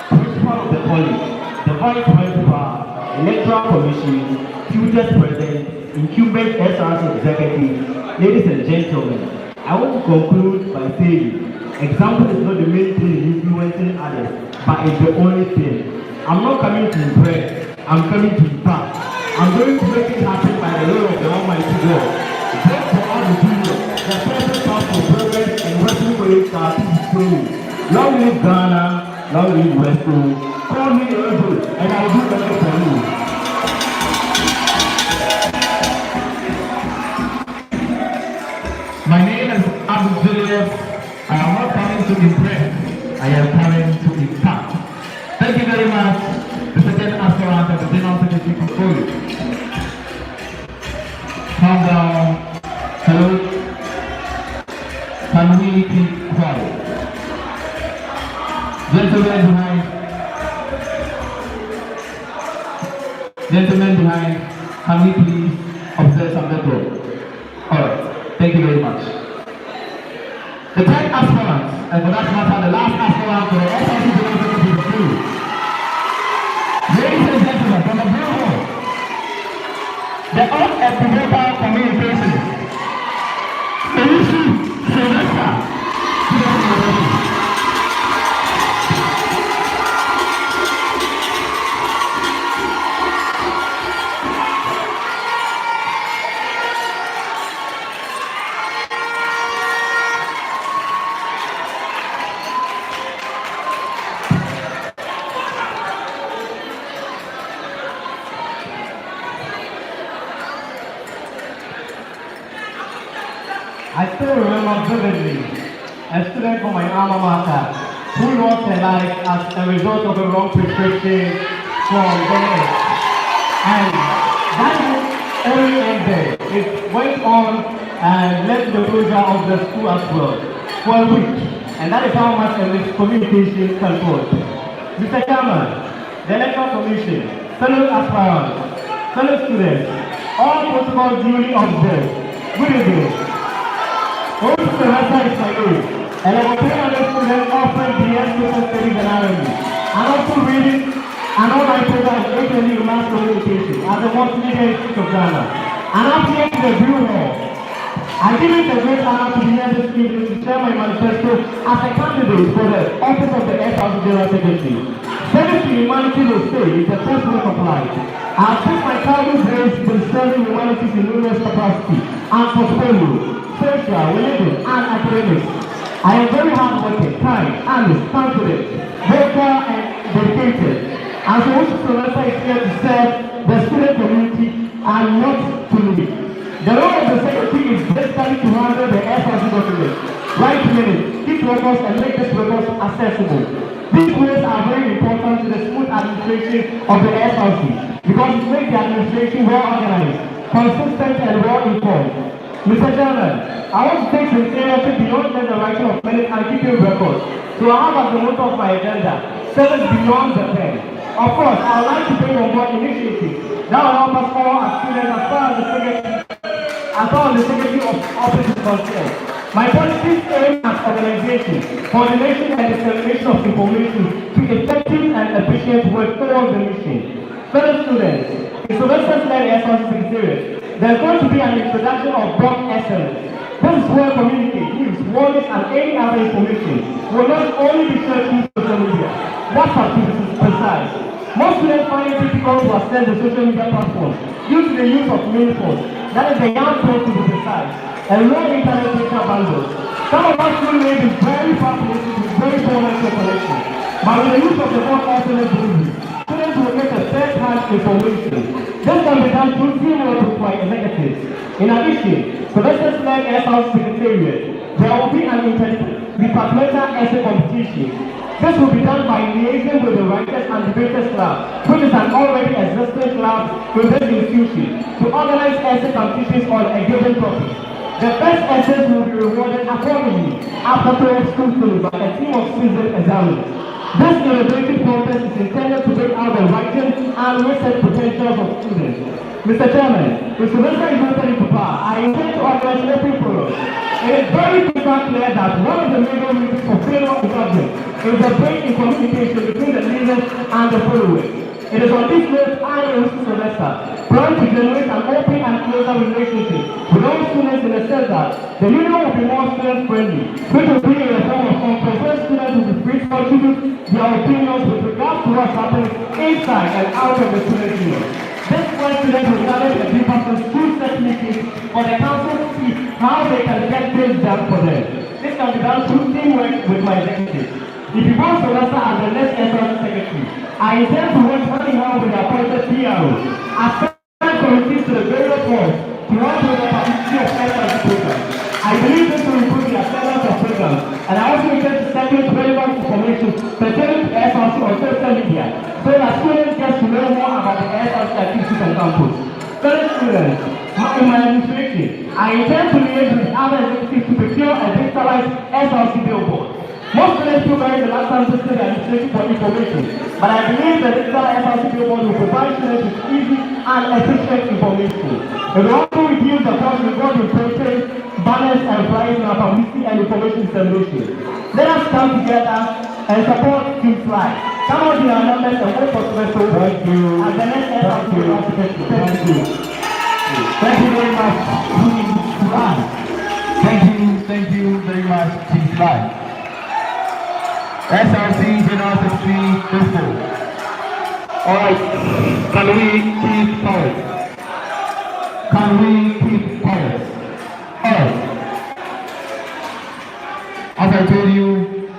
principal of the college, the vice principal, electoral commission, tutors present, incumbent SRC executive, ladies and gentlemen, I want to conclude by saying, example is not the main thing in influencing others, but it's the only thing. I'm not coming to impress, I'm coming to impact. I'm going to make it happen by the will of the Almighty God. Just for all the juniors, the perfect path for progress and working for it are peacefully. Long live Ghana, long live Wesco. Call me Earl, and I'll do better for you. My name is Abu Julius. I am not coming to impress, I am coming to impact. Thank you very much, the second aspirant of the General Secretary portfolio. Calm down. Hello. Can we keep quiet? Gentlemen behind. Gentlemen behind, can we please observe some decorum? Alright, thank you very much. The 10th aspirant, and for that matter, the last aspirant for the SRC General Secretary portfolio. Ladies and gentlemen, from the Blue Hall, the unequivocal communication. Sylvester. I still remember vividly a student from my alma mater who lost her life as a result of a wrong prescription from the nurse. And that only ended. It went on and led to the closure of the school as well for a week. And that is how much a miscommunication can cause. Mr. Chairman, the Electoral Commission, fellow aspirants, fellow students, all protocols duly observed. Good evening. Host Semester is my name, and I will train other students offering BS Social Studies and R&D. I'm also reading an online program in HND Mass Communication at the Multimedia Institute of Ghana. And I'm here to the Blue Hall. I give it a great honor to be here this evening to share my manifesto as a candidate for the office of the SRC General Secretary. Service to humanity will say is the first work of life. I have spent my childhood days in serving humanities in numerous capacity and portfolio, social, religious, and academics. I am very hardworking, kind, honest, confident, vocal, and dedicated. As a worship professor is here to serve the student community and not to lead. The role of the secretary is basically to handle the SRC documents, write minutes, keep records, and make these records accessible. These ways are very important to the smooth administration of the SRC because it makes the administration well organized, consistent, and well informed. Mr. Chairman, I want to take sincerity beyond just the writing of minutes and keeping records. So I have as the motto of my agenda, service beyond the pen. Of course, I would like to bring on board initiatives that will help us all as students as far as the Secretary of Office is concerned. My policies aim at organization, coordination, and dissemination of information to effective and efficient work towards the mission. Fellow students, in Sylvester's-led SRC Secretariat, there is going to be an introduction of block excellence. This is where communicate, news, warnings, and any other information will not only be shared through social media. WhatsApp to be precise. Most students find it difficult to access the social media platforms due to the use of mini phones, that is the young phone to be precise, and low internet data bundles. Some of us still live in very far places with very poor network connection, but with the use of the phone alternate delivery, students will get a third-hand information. This can be done through teamwork with my executives. In addition, Sylvester's-led SRC Secretariat, there will be an interdepartmental essay competition. This will be done by liaising with the Writers and Debaters Club, which is an already existing club with this institution, to organize essay competitions on a given topic. The best essays will be rewarded accordingly after 12 school studies by a team of seasoned examiners. This innovative contest is intended to bring out the writing and research potentials of students. Mr. Chairman, if Sylvester is voted into power, I intend to organize open forums. It is very clear that one of the major reasons for failure of government is the break in communication between the leaders and the followers. It is on this note I urge Sylvester trying to generate an open and closer relationship with all students in the sense that the union will be more student-friendly, which will be in the form of conference students who will be free to contribute their opinions with regards to what's happening inside and out of the student union. This president will gather the people to school set meetings for the council to see how they can get things done for them. This can be done through teamwork with my executives. If you want Sylvester as the next SRC secretary, I intend to work hand in hand with the appointed PRO. Assign committees to the various boards to help with the publicity of SRC programs. I believe this will improve the attendance of programs, and I also intend to circulate relevant information pertaining to SRC on social media, so that students get to know more about the SRC activities on campus. Fellow students, in my administration, I intend to liaise with other executives to procure a digitalized SRC billboard. Most students feel very reluctant to the administration for information, but I believe that digital SRC billboard will provide students with easy and efficient information. It will also reduce the cost involved in printing, banners, and flyers in our publicity and information dissemination. Let us come together and support Team Fly. Come on, dear members, and vote for Wesco as the next SRC secretary. Thank you. Thank you very much, Team Fly. Thank you very much, Team Fly. SRC General Secretary Wesco. Alright, can we keep quiet? Can we keep quiet? Alright. As I told you,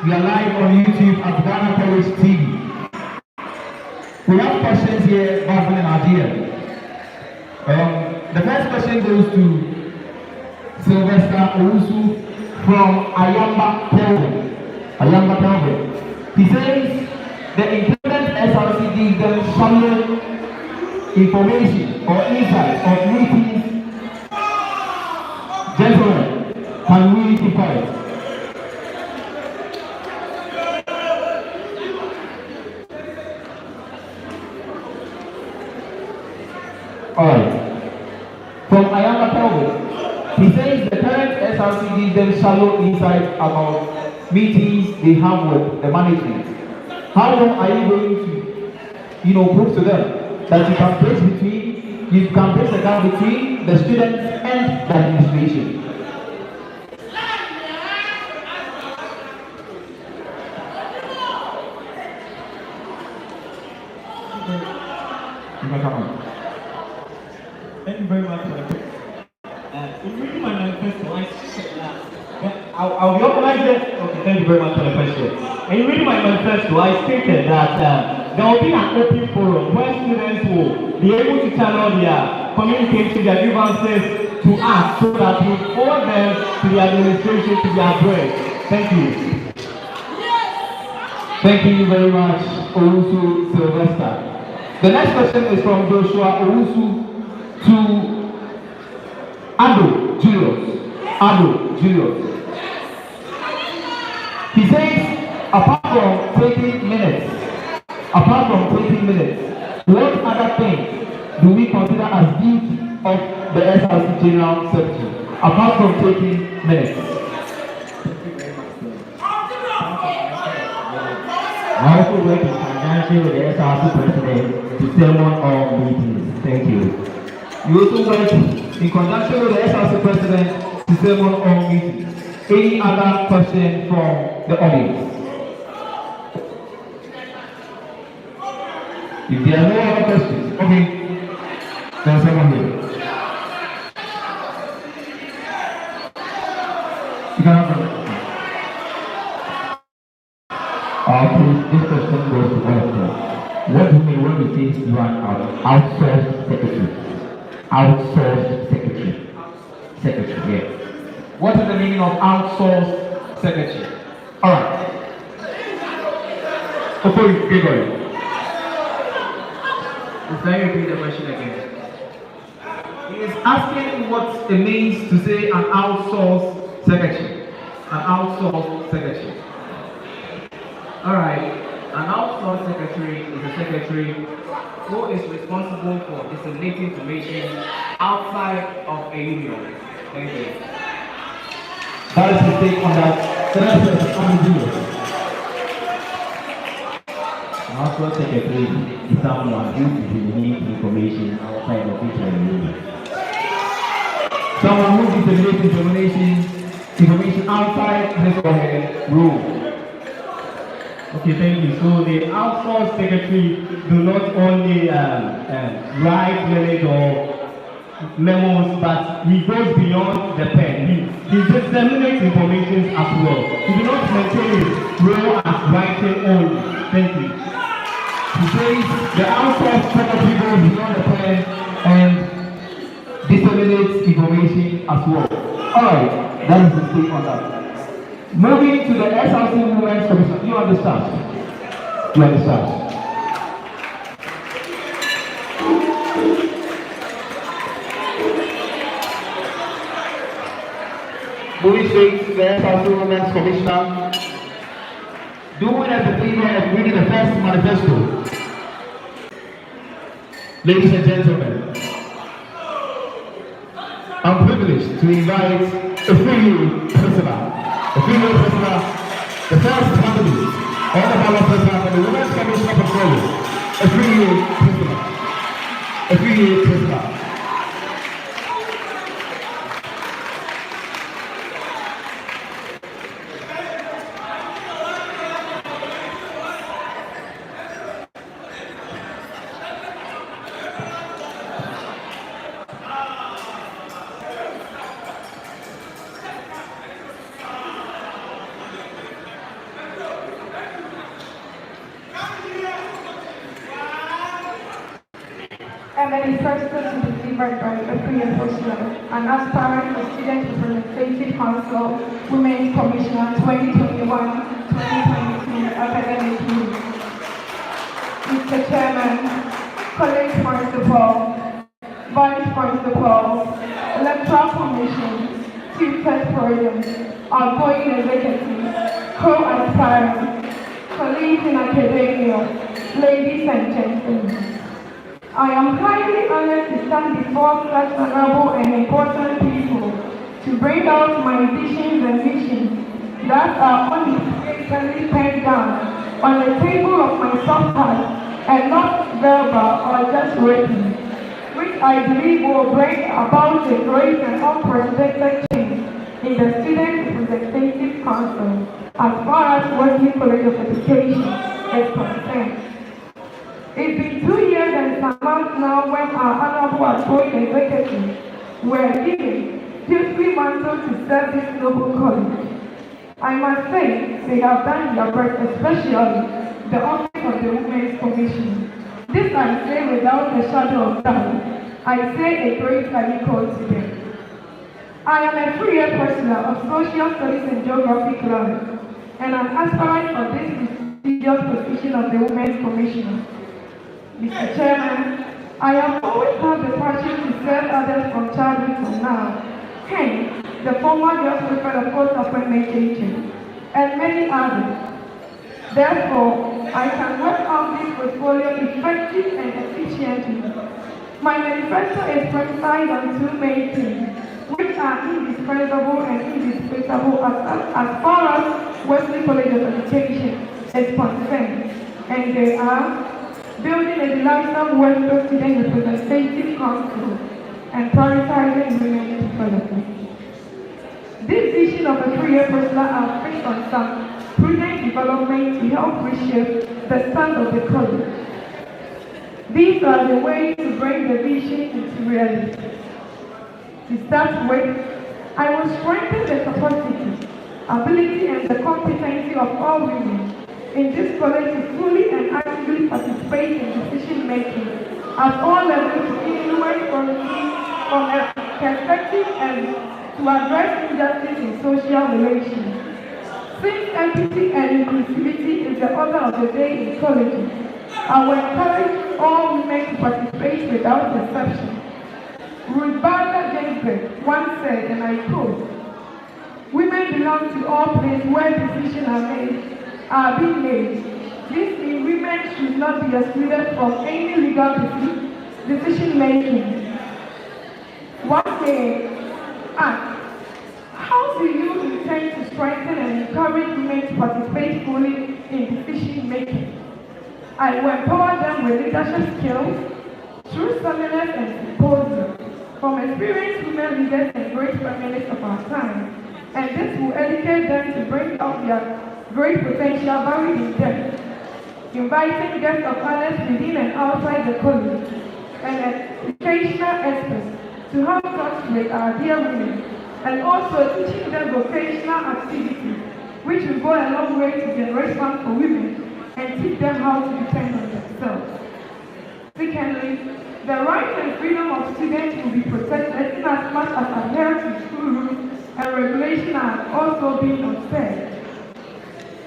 we are live on YouTube at Ghana College TV. We have questions here back in Nigeria. The first question goes to Sylvester Owusu from Ayamba Pelham. He says the independent SRC gives them some information or insight of meetings. Gentlemen, can we keep quiet? Alright. From Ayamba Pelham. He says the current SRC gives them shallow insight about meetings they have with the management. How long are you going to, prove to them that you can bridge the gap between the students and the administration? Thank you very much for the question. In reading my manifesto, I said that I'll be organized. Okay, thank you very much for the question. In reading my manifesto, I stated that there will be an open forum where students will be able to channel their communication, their grievances to us so that we forward them to the administration to be addressed. Thank you. Thank you very much, Owusu Sylvester. The next question is from Joshua Owusu to Ado Julius. He says, apart from taking minutes, what other things do we consider as duty of the SRC General Secretary, apart from taking minutes? I also work in conjunction with the SRC president to sermon all meetings. Thank you. You also work in conjunction with the SRC president to sermon all meetings. Any other question from the audience? If there are no other questions, okay, there's someone here. You can have a this question goes to Wesco. What do you mean when we say you are an outsourced secretary? Outsourced secretary. Secretary, yeah. What is the meaning of outsourced secretary? Alright. Okay, Gregory. Can you repeat the question again? He is asking what it means to say an outsourced secretary. An outsourced secretary. Alright, an outsourced secretary is a secretary who is responsible for disseminating information outside of a union. Thank you. That is the take on that. The next person, Outsourced secretary is someone who disseminates information outside of his union. Someone who disseminates information outside his or her role. Okay, thank you. So the outsourced secretary do not only write minutes or memos, but he goes beyond the pen. He disseminates information as well. He do not maintain his role as writing only. Thank you. He says the outsourced secretary goes beyond the pen and disseminates information as well. Alright, that is the take on that. Moving to the SRC Women's Commission. You understand? You understand? Moving straight to the SRC Women's Commissioner. Doing as the favor of reading the first manifesto. Ladies and gentlemen, I'm privileged to invite a female prisoner. The female prisoner, the first candidate on the ballot prisoner for the Women's Commission portfolio, a female prisoner. A manifesto to be delivered by a free enforcement, an aspirant for Student Representative Council, Women's Commissioner 2021-2022 academic year. Mr. Chairman, College Principal, Vice Principal, Electoral Commission, Tutored Program, outgoing executive, co-aspirants, colleagues in academia, ladies and gentlemen. I am highly honored to stand before such honorable and important people to bring out my visions and missions that are unequivocally penned down on the table of my soft heart and not verbal or just written, which I believe will bring about a great and unprecedented change in the Student Representative Council as far as Wesco College of Education is concerned. It's been 2 years and some months now when our honorable outgoing executives were given 2-3 months to serve this noble college. I must say they have done their best, especially the office of the Women's Commission. This I say without a shadow of doubt. I say a great unequal to them. I am a 3-year pursuer of Social Studies and Geography class, and an aspirant for this prestigious position of the Women's Commissioner. Mr. Chairman, I have always had the passion to serve others from childhood to now. Hence, the former just preferred of course appointment agent, and many others. Therefore, I can work out this portfolio effectively and efficiently. My manifesto is precised on 2 main themes, which are indispensable and indispensable as far as Wesco College of Education is concerned, and they are building a delightsome Wesco Student Representative Council and prioritizing women's development. This vision of a 3-year program are based on some prudent development to help reshape the stand of the college. These are the ways to bring the vision into reality. To start with, I will strengthen the capacity, ability, and the competency of all women in this college to fully and actively participate in decision making at all levels to influence policy from a perspective and to address injustice in social relations. Since empathy and inclusivity is the order of the day in colleges, I will encourage all women to participate without exception. Ruth Bader Ginsburg once said, and I quote, "Women belong to all places where decisions are being made. This means women should not be excluded from any legal decision making." One may ask, how do you intend to strengthen and encourage women to participate fully in decision making? I will empower them with leadership skills through seminars and symposiums from experienced women leaders and great feminists of our time, and this will educate them to bring out their great potential buried in them, inviting guests of honors within and outside the college, and educational experts to have talks with our dear women, and also teaching them vocational activities, which will go a long way to generate funds for women and teach them how to depend on themselves. Secondly, the rights and freedom of students will be protected in as much as adherence to school rules and regulations are also being observed.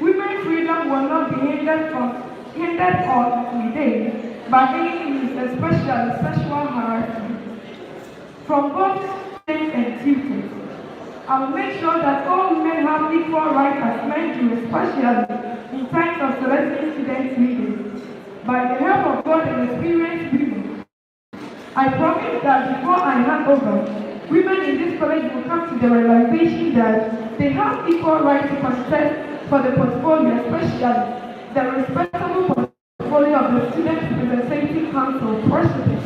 Women's freedom will not be hindered or intimidated by any means, especially sexual harassment. From both students and tutors, I will make sure that all women have equal rights as men do, especially in times of selecting student leaders. By the help of God and experienced women, I promise that before I hand over, women in this college will come to the realization that they have equal rights to contest for the portfolio, especially the respectable portfolio of the Student Representative Council President.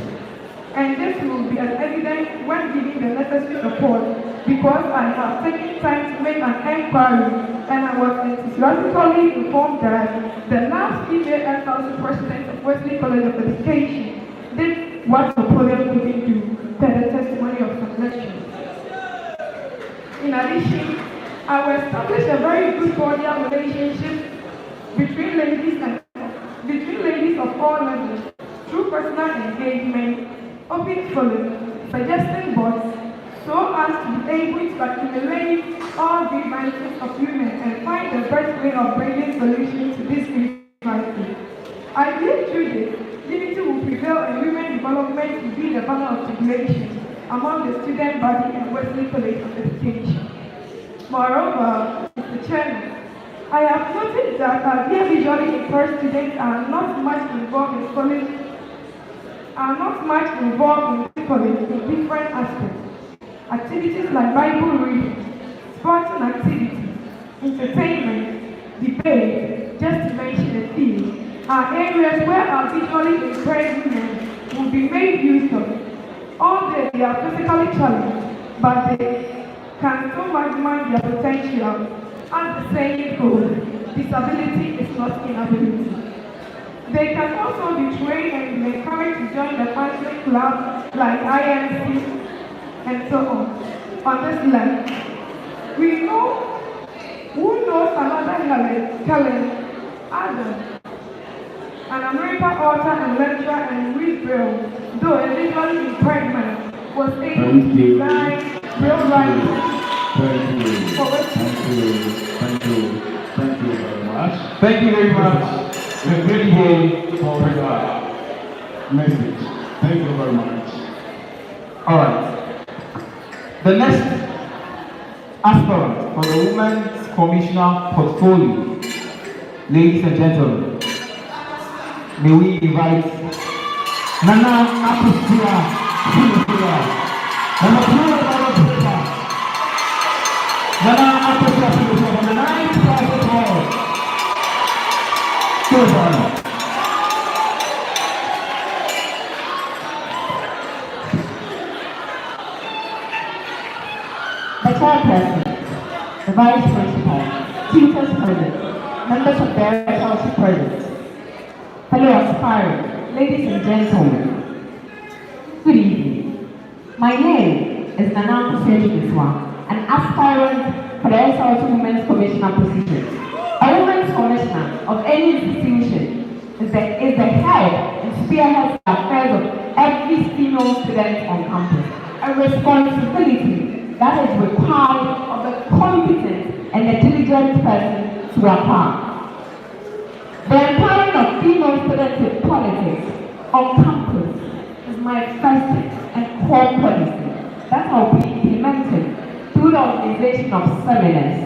And this will be as evident when giving the necessary support because I have taken time to make an inquiry and I was enthusiastically informed that the last female council president of Wesco College of Education did what the podium couldn't do per the testimony of some lecturers. In addition, I will establish a very good cordial relationship between ladies of all levels through personal engagement, open forum, suggesting boards, so as to be able to accumulate all grievances of women and find the best way of bringing solutions to this crisis. I believe through this, unity will prevail and women development will be the banner of jubilation among the student body and Wesco College of Education. Moreover, Mr. Chairman, I have noticed that our dear visually impaired students are not much involved in college in different aspects. Activities like Bible reading, sporting activities, entertainment, debate, just to mention a few, are areas where our visually impaired women will be made use of. Although they are physically challenged, but they can so maximize their potential. As the saying goes, disability is not inability. They can also be trained and be encouraged to join the fancy clubs like IMC and so on. On this left, we know who knows another Helen Adam, an American author and lecturer and read Braille, though a visually impaired man, was able to design Braille writing. Thank you very much. Thank you very much. A great day for the message. Thank you very much. All right. The next aspirant for the Women's Commissioner portfolio, ladies and gentlemen, may we invite Nana Akusua. Nana Akusua from the 9th Private Hall. The chairperson, the vice principal, tutors present, members of various council present, fellow aspirants, ladies and gentlemen, good evening. My name is Nana Akusua, an aspirant for the SRT Women's Commissioner position. A women's commissioner of any institution is the head and spearheads the affairs of every female student on campus. A responsibility that is required of a competent and a diligent person to acquire. The empowering of female students in politics on campus is my first and core policy that will be implemented through the organization of seminars.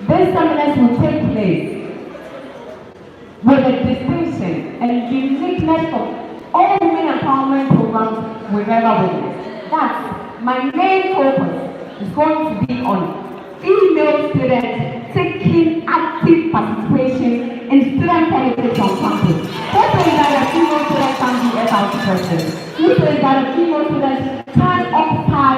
These seminars will take place with a distinction and uniqueness of all women empowerment programs we've ever witnessed. That's my main focus is going to be on female students taking active participation in student politics on campus. Who says that a female student can be SRT president? Who says that a female student can occupy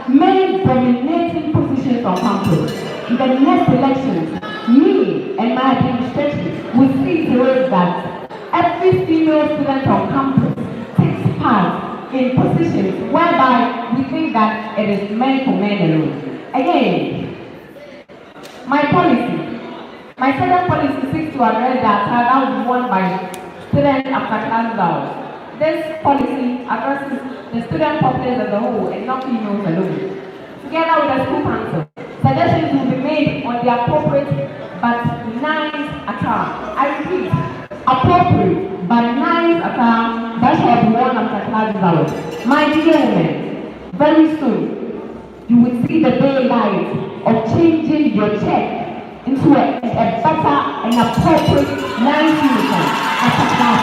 many dominating positions on campus? In the next elections, me and my administration will see to it that every female student on campus takes part in positions whereby we think that it is meant for men alone. Again, my second policy seeks to address that that was won by students after class hours. This policy addresses the student populace as a whole and not females alone. Together with the school council, suggestions will be made on the appropriate but nice attire. I repeat, appropriate but nice attire that shall be worn after class hours. My dear women, very soon you will see the daylight of changing your check into a better and appropriate nice uniform after class.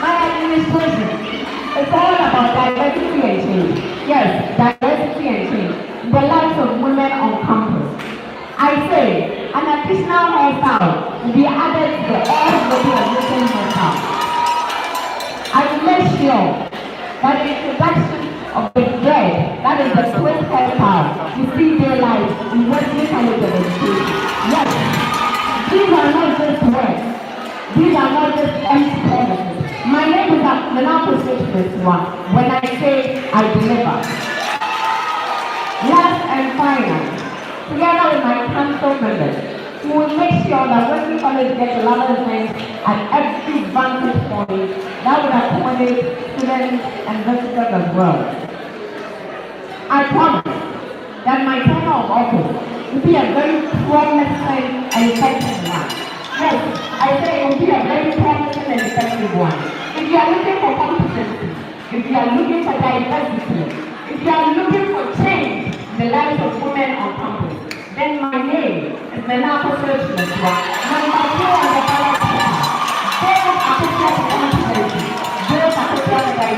My administration, it's all about diversity and change. Yes, diversity and change in the lives of women on campus. I say an additional hairstyle will be added to the everybody admission hairstyle. I will make sure that the introduction of the dread, that is the twist hairstyle, will see their lives in Wesley College of Education. Yes, these are not just words. These are not just empty promises. My name is Manifesto when I say I deliver. Last and final, together with my council members, we will make sure that Wesley College gets a lot of things at every vantage point that would accommodate students and visitors as well. I promise that my tenure of office will be a very promising and effective one. Yes, I say it will be a very promising and effective one. If you are looking for competency, if you are looking for diversity, if you are looking for change in the lives of women on campus, then my name is Manifesto. Number 2 on the ballot paper. Those are people for competency. Those are people for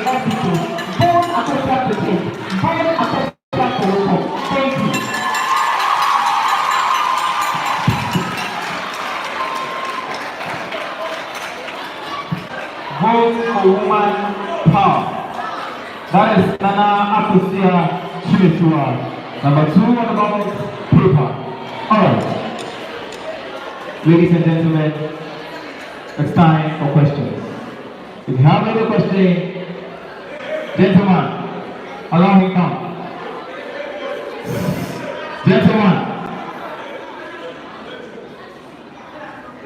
Vote for woman power. That is Nana Akusia Chimitua. Number 2 on the ballot paper. Alright. Ladies and gentlemen, it's time for questions. If you have any question, gentlemen, allow him come. Gentlemen,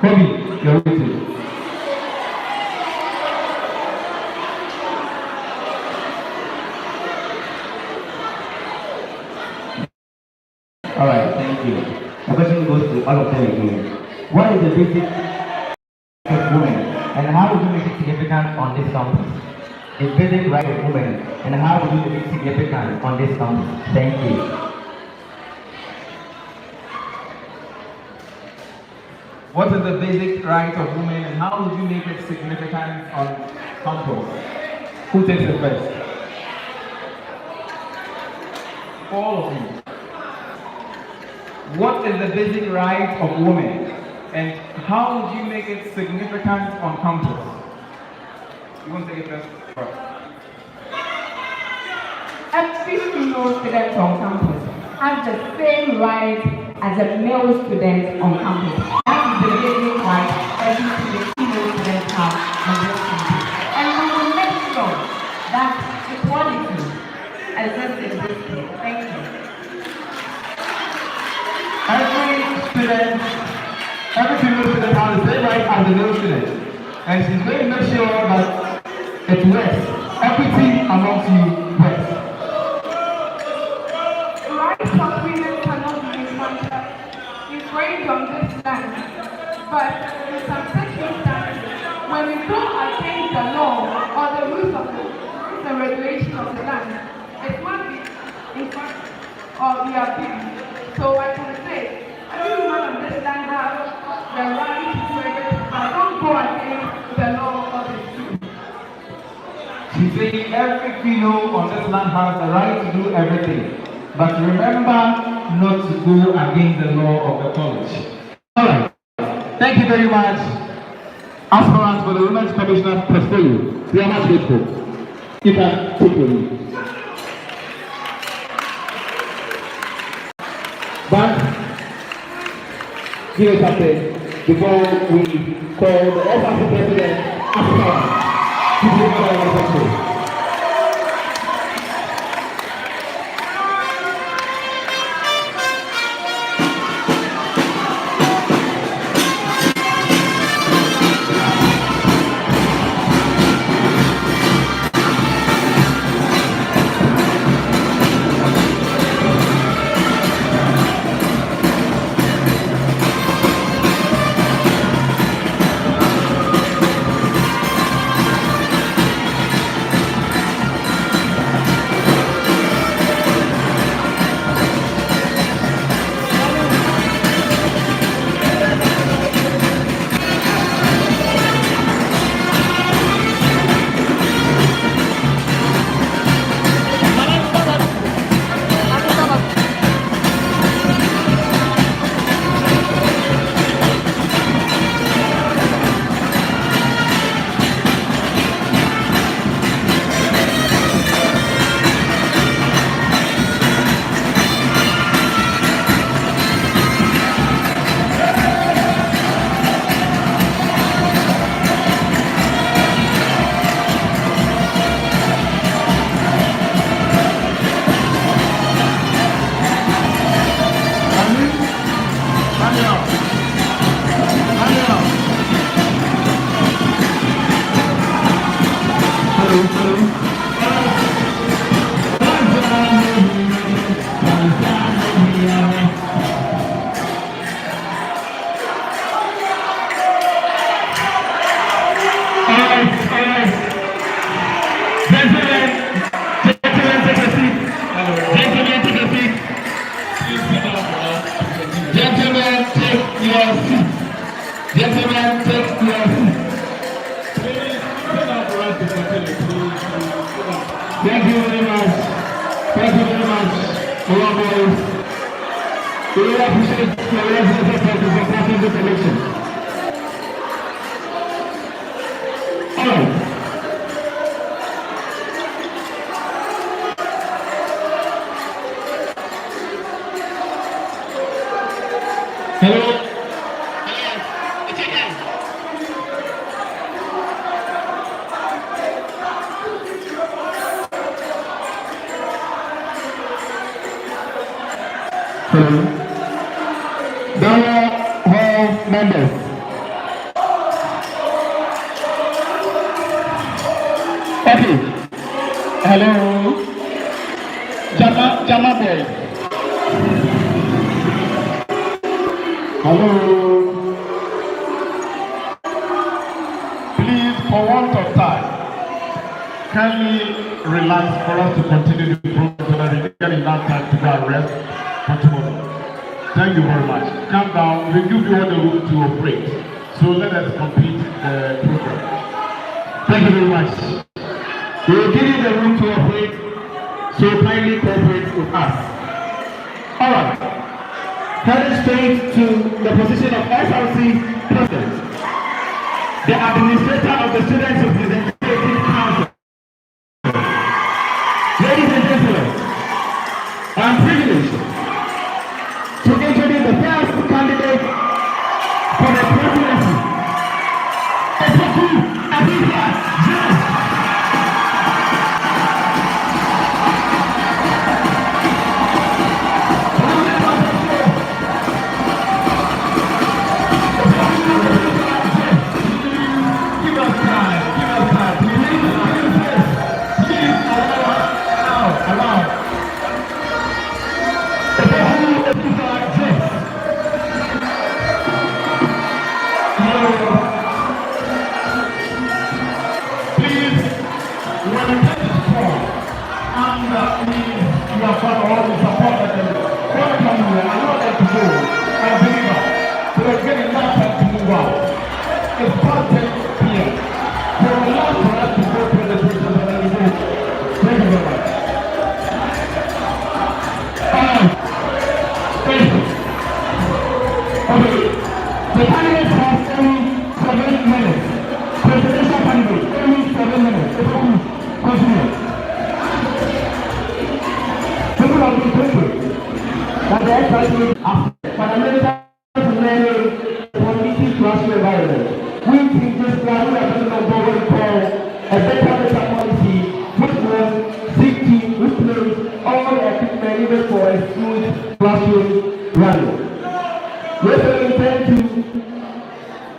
Kobe, you're waiting. All right, thank you. The question goes to all of them again. What is the basic of women, and how would you make it significant on this campus? The basic right of women, and how would you make it significant on this campus? Thank you. What is the basic right of women and how would you make it significant on campus? Who takes it first? All of you. What is the basic right of women and how would you make it significant on campus? You want to take it first? Every female student on campus has the same right as a male student on campus. That is the basic right every female student has on this campus. And we will make sure that equality exists in this place. Thank you. Every female student has the same right as the male student. And she's going to make sure that it works. Equity amongst you works. Rights of women cannot be mismanaged. It's going on this land. But in some circumstances, when we go against the law or the rules of the regulation of the land, it must be in fact or we are being. So I can say, every woman on this land has the right to do everything, but don't go against the law of the truth. She's saying every female on this land has the right to do everything. But remember not to go against the law of the college. Alright. Thank you very much. Aspirants for the Women's Commissioner portfolio. We are much grateful. You can take your lead. But give us something before we call the SRC President aspirant to be the portfolio. Thank you very much. Thank you very much. Hello, boys. We really appreciate your residents for supporting this election. All right. members. Okay. Hello. Jama boy. Hello. Please, for want of time, kindly relax for us to continue the program so that we get enough time to go and rest for tomorrow. Thank you very much. Calm down. We give you all the room to operate. So let us complete the program. Thank you very much. We will give you the room to operate, so kindly cooperate with us. Alright. Heading straight to the position of SRC President, the Administrator of the Students Representative Council. Ladies and gentlemen, I am privileged to introduce the first candidate for the presidency.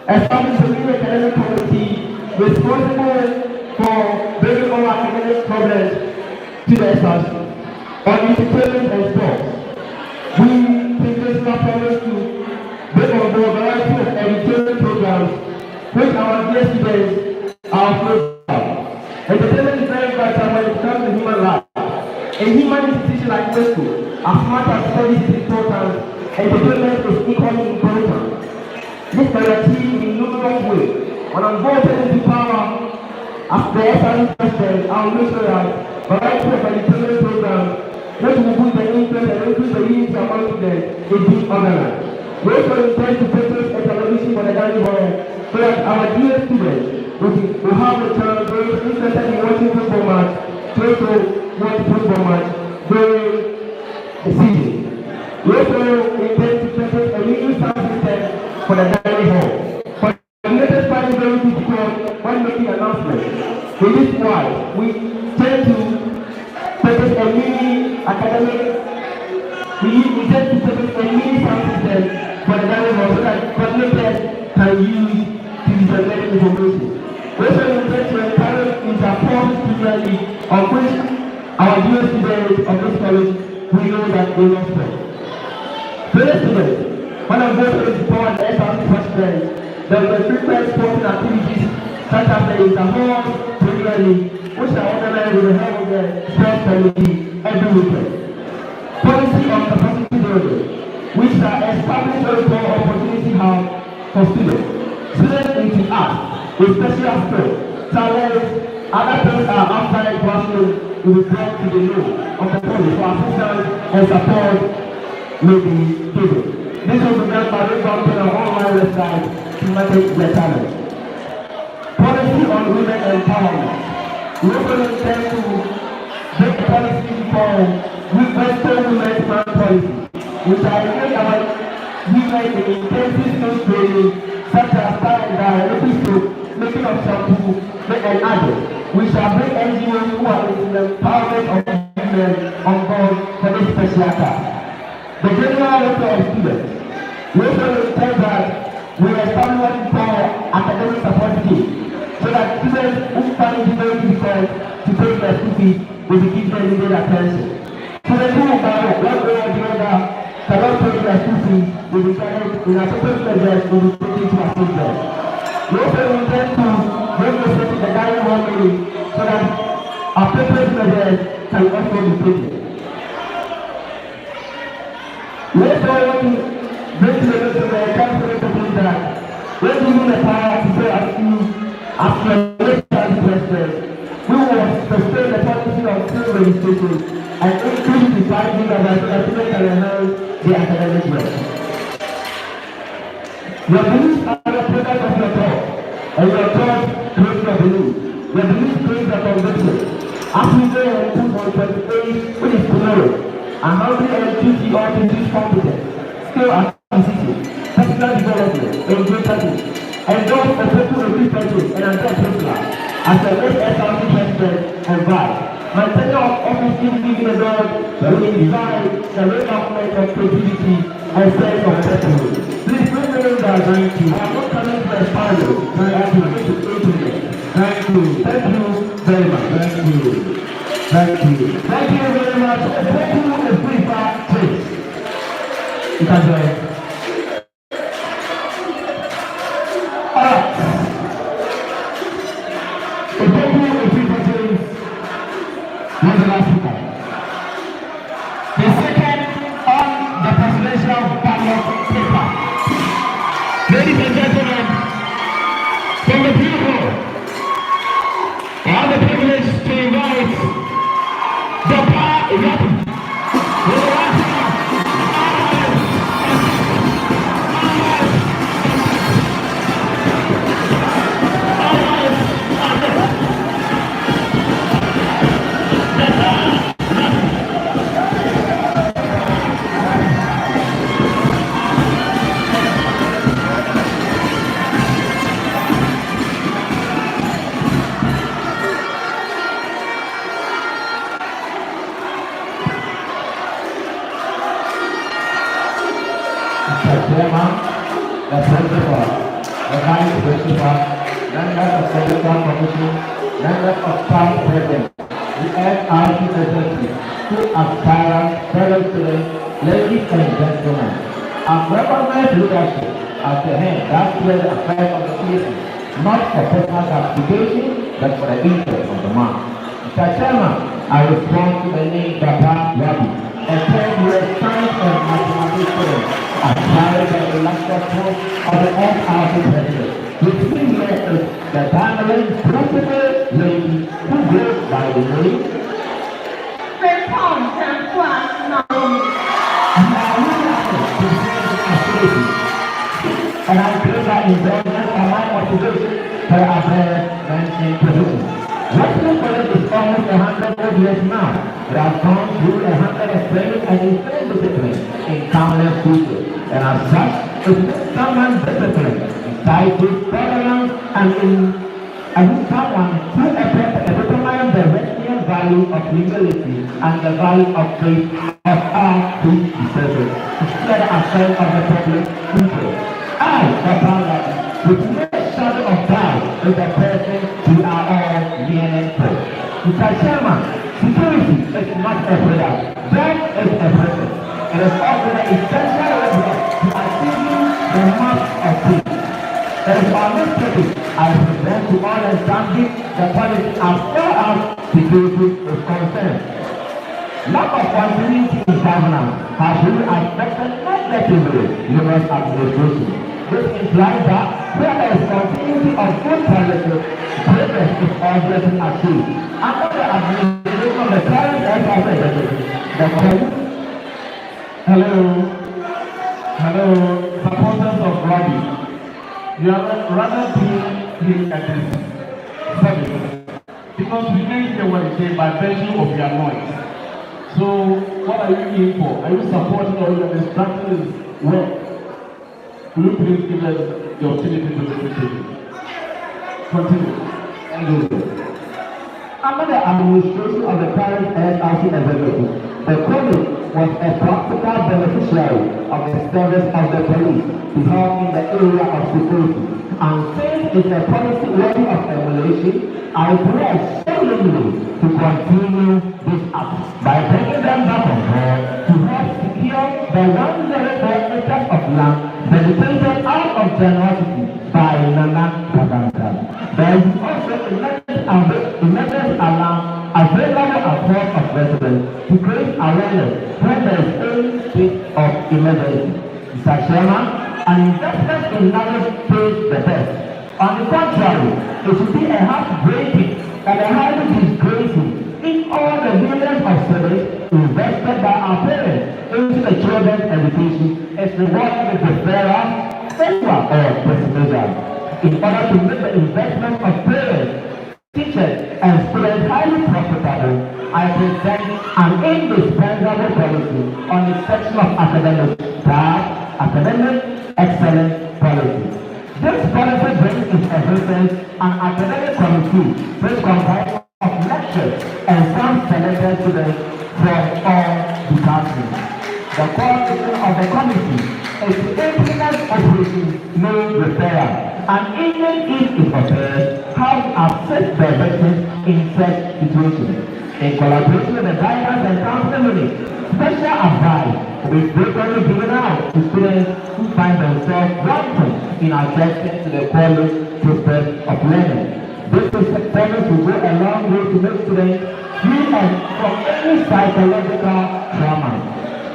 Establish a new academic committee responsible for bringing all academic problems to the SRC on entertainment and sports. We think this is our promise to bring on board a variety of educational programs which our dear students are afraid of. Entertainment is very vital when it comes to human life. A human institution like Wesco, as much as studies is important, entertainment is equally important. This can be achieved in numerous ways. When I'm voted into power as the SRC president, I will make sure that variety of educational programs which will boost the interest and increase the unity among students is being organized. We also intend to purchase a television for the dining hall so that our dear students will have the chance, those interested in watching football match, to also watch football match during the season. We also intend to purchase a new sound system for the dining hall. For the latest party very difficult when making announcements. In this wise, we tend to purchase a mini academic, we intend to purchase a mini sound system for the dining hall so that coordinators can use to disseminate information. We also intend to encourage intercourse students on which our dear students of this college we know that they will spend. Fellow students, when I'm voting to power the SRC president, there will be frequent sporting activities such as the Interhall Premier League, which are organized with the help of the sports committee every weekend. Policy on capacity building, which are established for opportunity hub for students. Students into arts, with special skills, talents, other things are outside classroom will be brought to the know of the police for assistance and support may be given. This will be done by revamping an online website to manage their talent. Policy on women empowerment. We also intend to make policy for Wesco women's plan policy, which are making our women in intensive skills training such as style and dye, making of shampoo, and others. We shall bring NGOs who are in the empowerment of women on board for this special task. The general welfare of students. We also intend that We established what we call academic support team, so that students who find it very difficult to pay their school fees will be given immediate attention. Students who one way or the other cannot pay their school fees will be guided in appropriate measures will be taken to assist them. We also intend to make the state the guiding money so that appropriate measures can also be taken. We also want to bring to the council that when given the power to say as your president, we will sustain the policy of school registration and increase the pricing of our students and enhance their academic work. Your beliefs are the product of your thought, and your thought creates your belief. Your belief creates your conviction. As we go on 2.28, which is tomorrow, and how we electricity or to teach competence, skill and acquisition, personal development, engagement, and those for people with differences and entrepreneurs as the next SRC president and vice. My tenure of office is giving a Lord will invite the development of creativity and sense of destiny. Please remember that thank you. I am not coming to expand you. I am coming to implement. Thank you. Thank you very much. Thank you. Thank you. Thank you very much. Thank you for the free practice. You can join. The second on the presidential ballot paper. Ladies and gentlemen, from the people, I have the privilege to invite the power Chairman, the Principal, the Vice Principal, Members of Central Commission, Members of Past President, the SRC Secretary, two aspirant fellow students, ladies and gentlemen, I've recognized leadership as the hand that clears the affairs of the citizen, not for personal gratification, but for the interest of the man. Mr. Chairman, I respond to the name Baba Rabi, a 10-year science and mathematics student, acquired by the last post of the SRC president. With 3 years, the family principal lady who goes by the name and I'm greater enjoyment and my motivation for our parents and production. Wesco College is almost 100 years now. It has gone through 100 of training and insane discipline in countless schools. And as such, it makes someone disciplined, entitled, tolerant, and someone who determines the real value of humility and the value of faith of our two service, instead of affairs of the public interest. I, Papa, with no shadow of doubt, is the person we are all yearning for. Mr. Chairman, security is not a prayer, that is a person. It is also the essential element to achieving the mark of peace. It is on this topic I present to all understanding the policy as far as security is concerned. Lack of continuity in governance has really affected negatively U.S. administration. This implies that where there is continuity of good policy, progress is obviously achieved. Under the administration of the current SRC, Hello, supporters of Robbie. You are rather being at this service because we made here what they say by virtue of your noise. So, what are you in for? Are you supporting or your instruction is work? Will you please give us the opportunity to listen to you? Continue. Thank you. Under the administration of the current SRC executive, the college was a practical beneficiary of the service of the police to help in the area of security. And since it's a policy worthy of emulation, I pledge solemnly to continue this act by bringing them back on board to help secure the 104 acres of land dedicated out of generosity by Nana Baganta. There is also emergency alarm available across of residents to create awareness when there is any state of emergency. Mr. Chairman, an investment in knowledge pays the best. On the contrary, it should be a heartbreaking and a highly disgracing if all the millions of service invested by our parents into the children's education is rewarded with referral, failure, or dismissal. In order to make the investment of parents, teachers, and students highly profitable, I present an indispensable policy on the section of academic staff, academic excellence policy. This policy brings into existence an academic committee which comprises of lectures and some selected students from all departments. The core mission of the committee is to implement operations no referral, and even if it occurs, how to assist the victims in such situations. In collaboration with the guidance and counseling unit, special advice will be frequently given out to students who find themselves wanting in adjusting to the college process of learning. This service will go a long way to make students free and from any psychological trauma.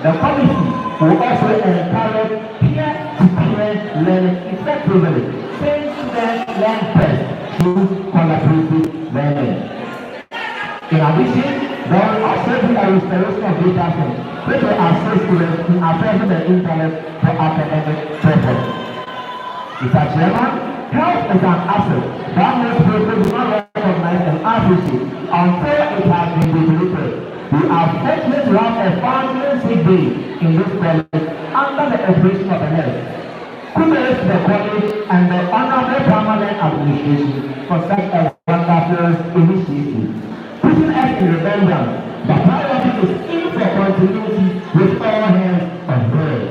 The committee will also encourage peer-to-peer learning effectively, since students learn best through collaborative learning. In addition, there will also be a restoration of data sets which will assist students in accessing the internet for academic purposes. Mr. Chairman, health is an asset that most people do not recognize and appreciate until it has been depleted. We are fortunate to have a functioning sick day in this college under the operation of the health. Kudos to the college and the honorable permanent administration for such a wonderful initiative. Putting us in remembrance, the priority is in for continuity with all hands on board.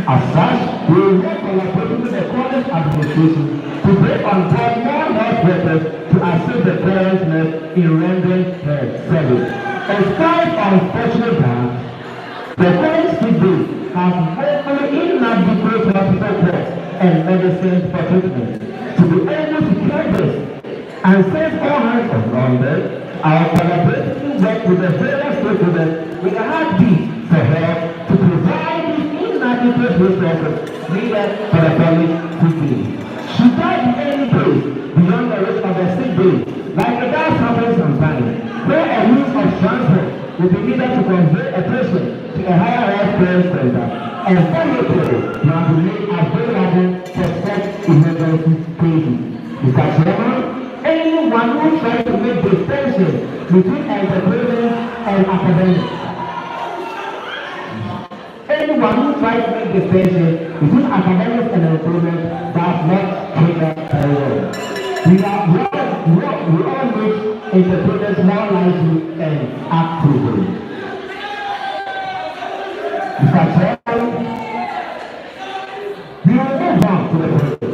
As such, we will work collaborating with the college administration to bring on board more health workers to assist the parents in rendering health service. In spite of unfortunate that, the college today has woefully inadequate hospital beds and medicines for treatment. To be able to cure this and save all hands on London, our collaborative work with the various stakeholders with a heartbeat for help to provide these inadequate resources needed for the college today. Should there be any place beyond the reach of the sick day, like it does happen sometimes, where a means of transport will be needed to convey a patient to a higher health care center, and fortunately, you have to make available for such emergency cases. Mr. Chairman, anyone who tries to make distinction between entertainment and academics, anyone who tries to make distinction between academics and entertainment does not cater very well. We all make entertainers more lively and active. Mr. Chairman, we will move on to the project.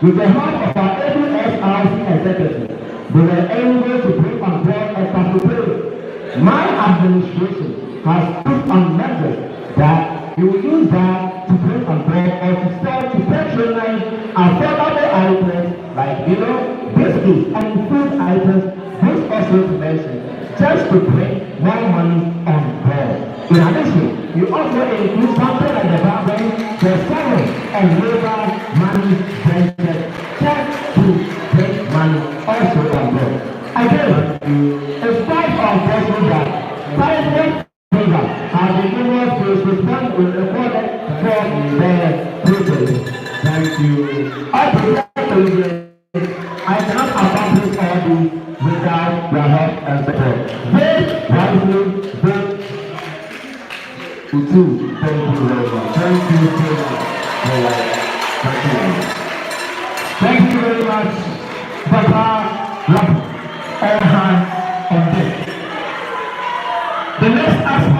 With the help of our SRC executive, we were able to bring on board a facilitator. My administration has put on measures that we will use that to bring on board or to start to patronize affordable items like biscuits and food items, which also to mention, just to bring more money on board. In addition, you also include something like the bargain, the salary and labor money benefit, just to bring money also on board. Again, it's quite unfortunate that private figures have been able to respond with the recorded from their papers. Thank you. I cannot accomplish all this without your help and support. Vote wisely, vote to two. Thank you very much. Thank you so much. Thank you very much, Papa. All hands on deck. The next aspect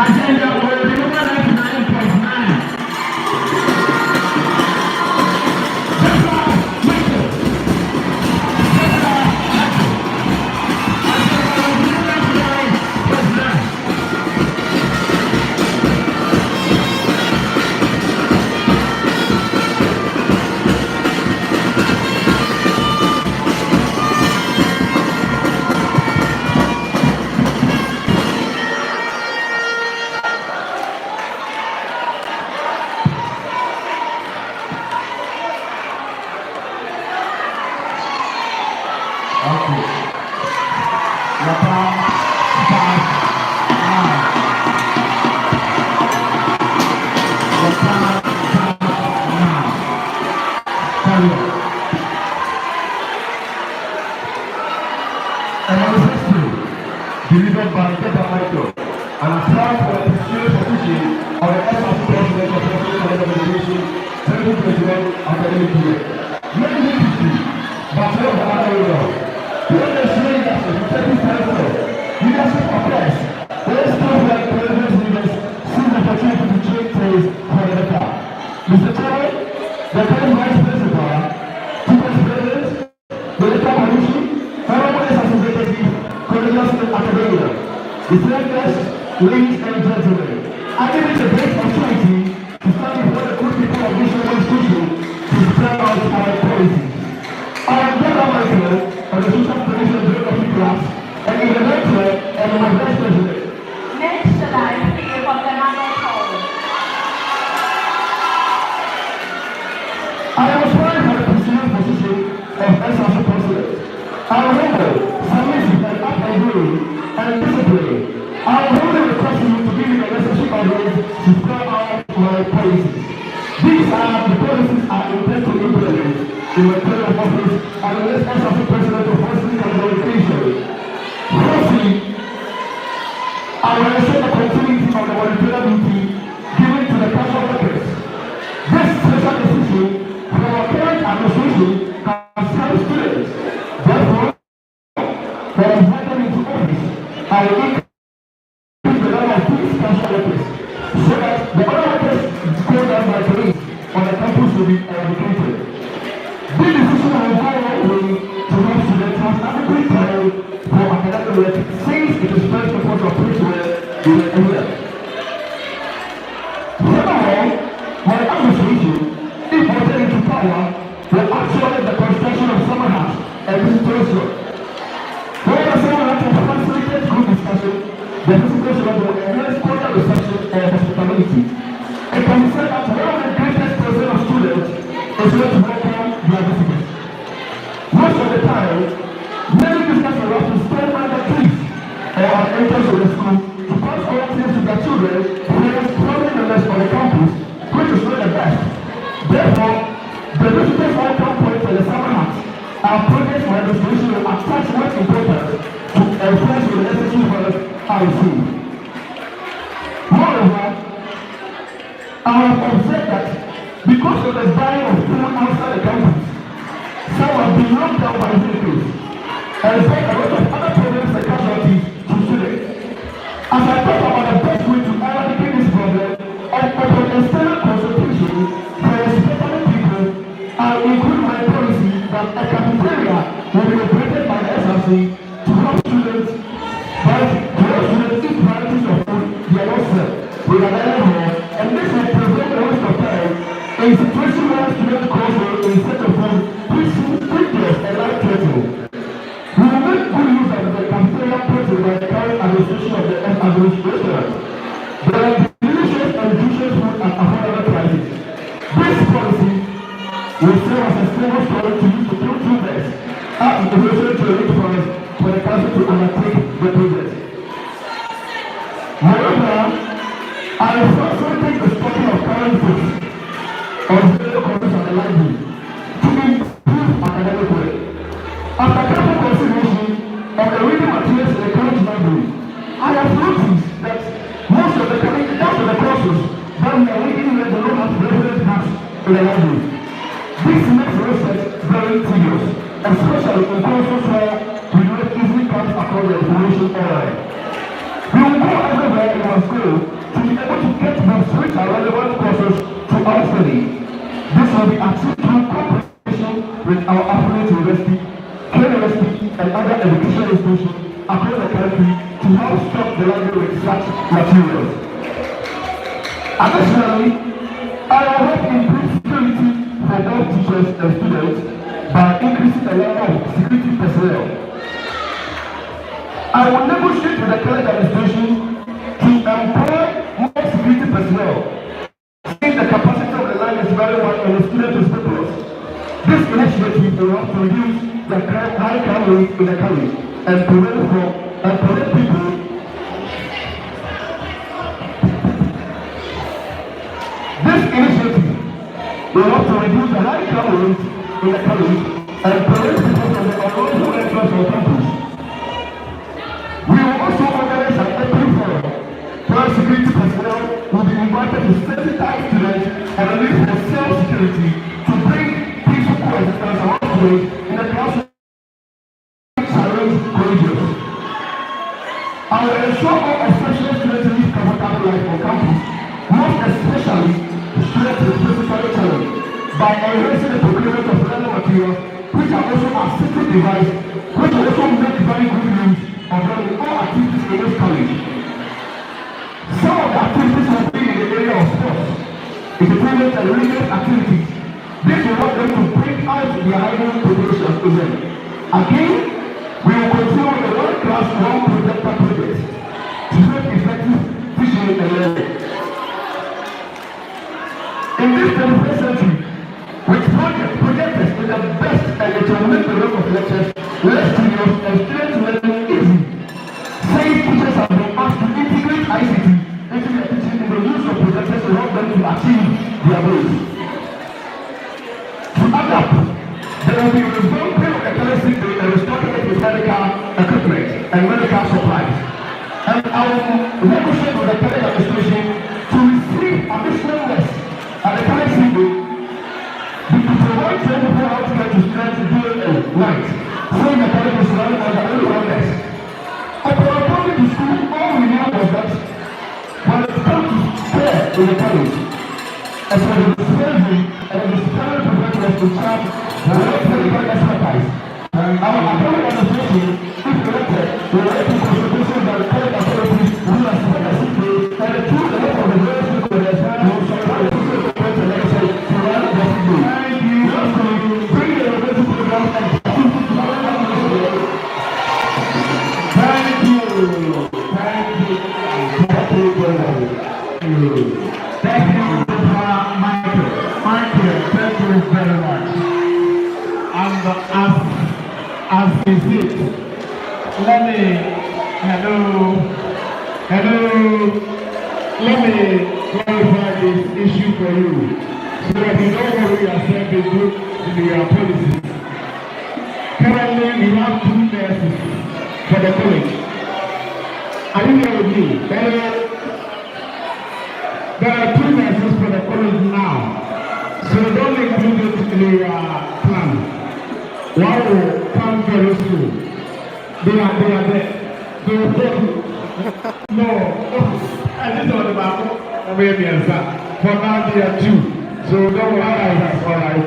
Agenda will be number 99.9. Delivered by Manifesto, and applied for the prestigious position of the SRC President of the College of Education 2021 academic year. Many history, but not the other way around. When they say that the executive council, leadership affairs, they still like president leaders see the opportunity to change things for the better. Mr. Chairman, the current Vice Principal, Chief President, the Electoral Commission, Honorable Executive, Collegial Academia, distinguished ladies and gentlemen, I give it a great opportunity to stand before the good people of this institution to spell out our policies. I am Dr. Michael of the Social Protection of Geography class and in the lecture and my vice president. Next, shall I speak from the National Hall? I am aspiring for the prestigious position of SRC President. I am humble, submissive, and up-and-doing, and disciplined. I am humbly requesting you to give me the necessary advice to spell out my policies. These are the policies I intend to implement in my term of office and the next SRC President of Wesco College of Education. Firstly, I will ensure the continuity of the volunteer duty given to the casual workers. This special decision from our current administration has helped students. Therefore, when invited into office, I will increase the number of these casual workers so that the other workers go down by police on the campus will be eradicated. This decision will go a long way to help students have adequate time for academic work since it is first of all to approach where they were earlier. Furthermore, my administration, if voted into power, will actualize the construction of summer house and visitors road. Wherever someone has to facilitate group discussion, the visitation of the enhanced cordial reception and hospitality. It can be said that one of the greatest percent of students is going to welcome their visitors. Most of the time, many visitors will have to stand under trees or at the entrance of the school to pass all things to their children who are probably the rest of the campus, which is not the best. Therefore, the visitors welcome point for the summer house. Our project for administration will attach much importance to enforce the necessary funds I receive. Moreover, I have observed that because of the buying of food outside the campus, some have been knocked down by vehicles and brought a lot of other problems and casualties to students. As I talk about the best way to eradicate this problem, and upon external consultation for respectable people, I include my policy that a cafeteria will be operated by the SRC to help students eat varieties of food they are not served with an early home, and this will prevent the waste of time in situation where students cross in search of food which seems dangerous and life-threatening. We will make good use of the cafeteria purchased by the current administration of the administration. There are delicious and nutritious food at affordable prices. This policy will serve as a stable story to use to kill two birds as the relation to the rich forest for the council to undertake the project. Moreover, I will also take the stocking of current books of the courses at the library to improve academic work. After careful consideration of the reading materials in the current library, I have noticed that most of the courses that we are reading do not have reference books in the library. This makes research very tedious, especially in courses where we don't easily come across the information online. We will go everywhere in our school able to get most which are relevant courses to our study. This will be achieved through cooperation with our affiliate university, university, and other educational institutions across the country to help stock the library with such materials. Additionally, I will help improve security for both teachers and students by increasing the level of security personnel. I will negotiate with the college administration to employ more security personnel, since the capacity of the line is very wide and the student is surplus. This initiative will help to reduce the high crime rate in the college and prevent people. This initiative will help to reduce the high crime rate in the college and prevent people from the unlawful entrance of campus. We will also organize an open forum where security personnel will be invited to sensitize students on the need for self-security to bring peaceful coexistence around students in the classroom challenge courageous. I will ensure all especially students live comfortable life on campus, most especially students with physical challenge, by enhancing the procurement of learning materials which are also assistive devices which will also make very good use of running all activities in this college. Some of the activities will be in the area of sports, entertainment and religious activities. This will help them to bring out their higher potential to them. Again, we will continue with the one class, one projector project to make effective teaching and learning. In this 21st century, with projectors is the best and it will make the work of lectures less tedious and students learning easy. Science teachers have been asked to integrate ICT into their teaching in the use of projectors to help them to achieve their goals. To add up, there will be revamping of the chemistry and restocking it with medical equipment and medical supplies. And I will negotiate with the college administration to receive additional less at the college single to provide training for how to get to students during the night, so the college is running on the only one less. Upon coming to school, all we knew was that when it comes to care in the college, as for the disciplinary and the disciplinary professionals to charge the right medical expertise, our academic administration, if elected, will make a consultation that the college authorities will respect the city and the truth and of the various stakeholders will supply the social support and legacy to run the city. Thank you. Lastly, bring the university program and activities to our administration. Thank you. Thank you. Thank you. Thank you, Michael. Michael, thank you very much. And as is it, let me clarify this issue for you, so that you know what we are saying is good in your policies. Currently, we have 2 nurses for the college. Are you here with me? There are 2 nurses for the college now, so don't include it in your plan. One will come very soon. They are there. They will go. No. I just want to back maybe answer. For now, they are 2. So don't worry. All right.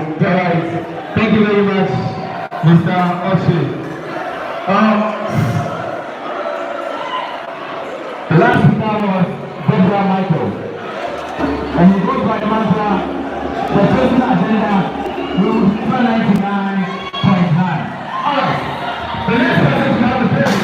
Thank you very much, Mr. Oshie. The last speaker was Dr. Michael. And he goes by the mantra, the personal agenda will 99.9. Alright, the next person to have the table.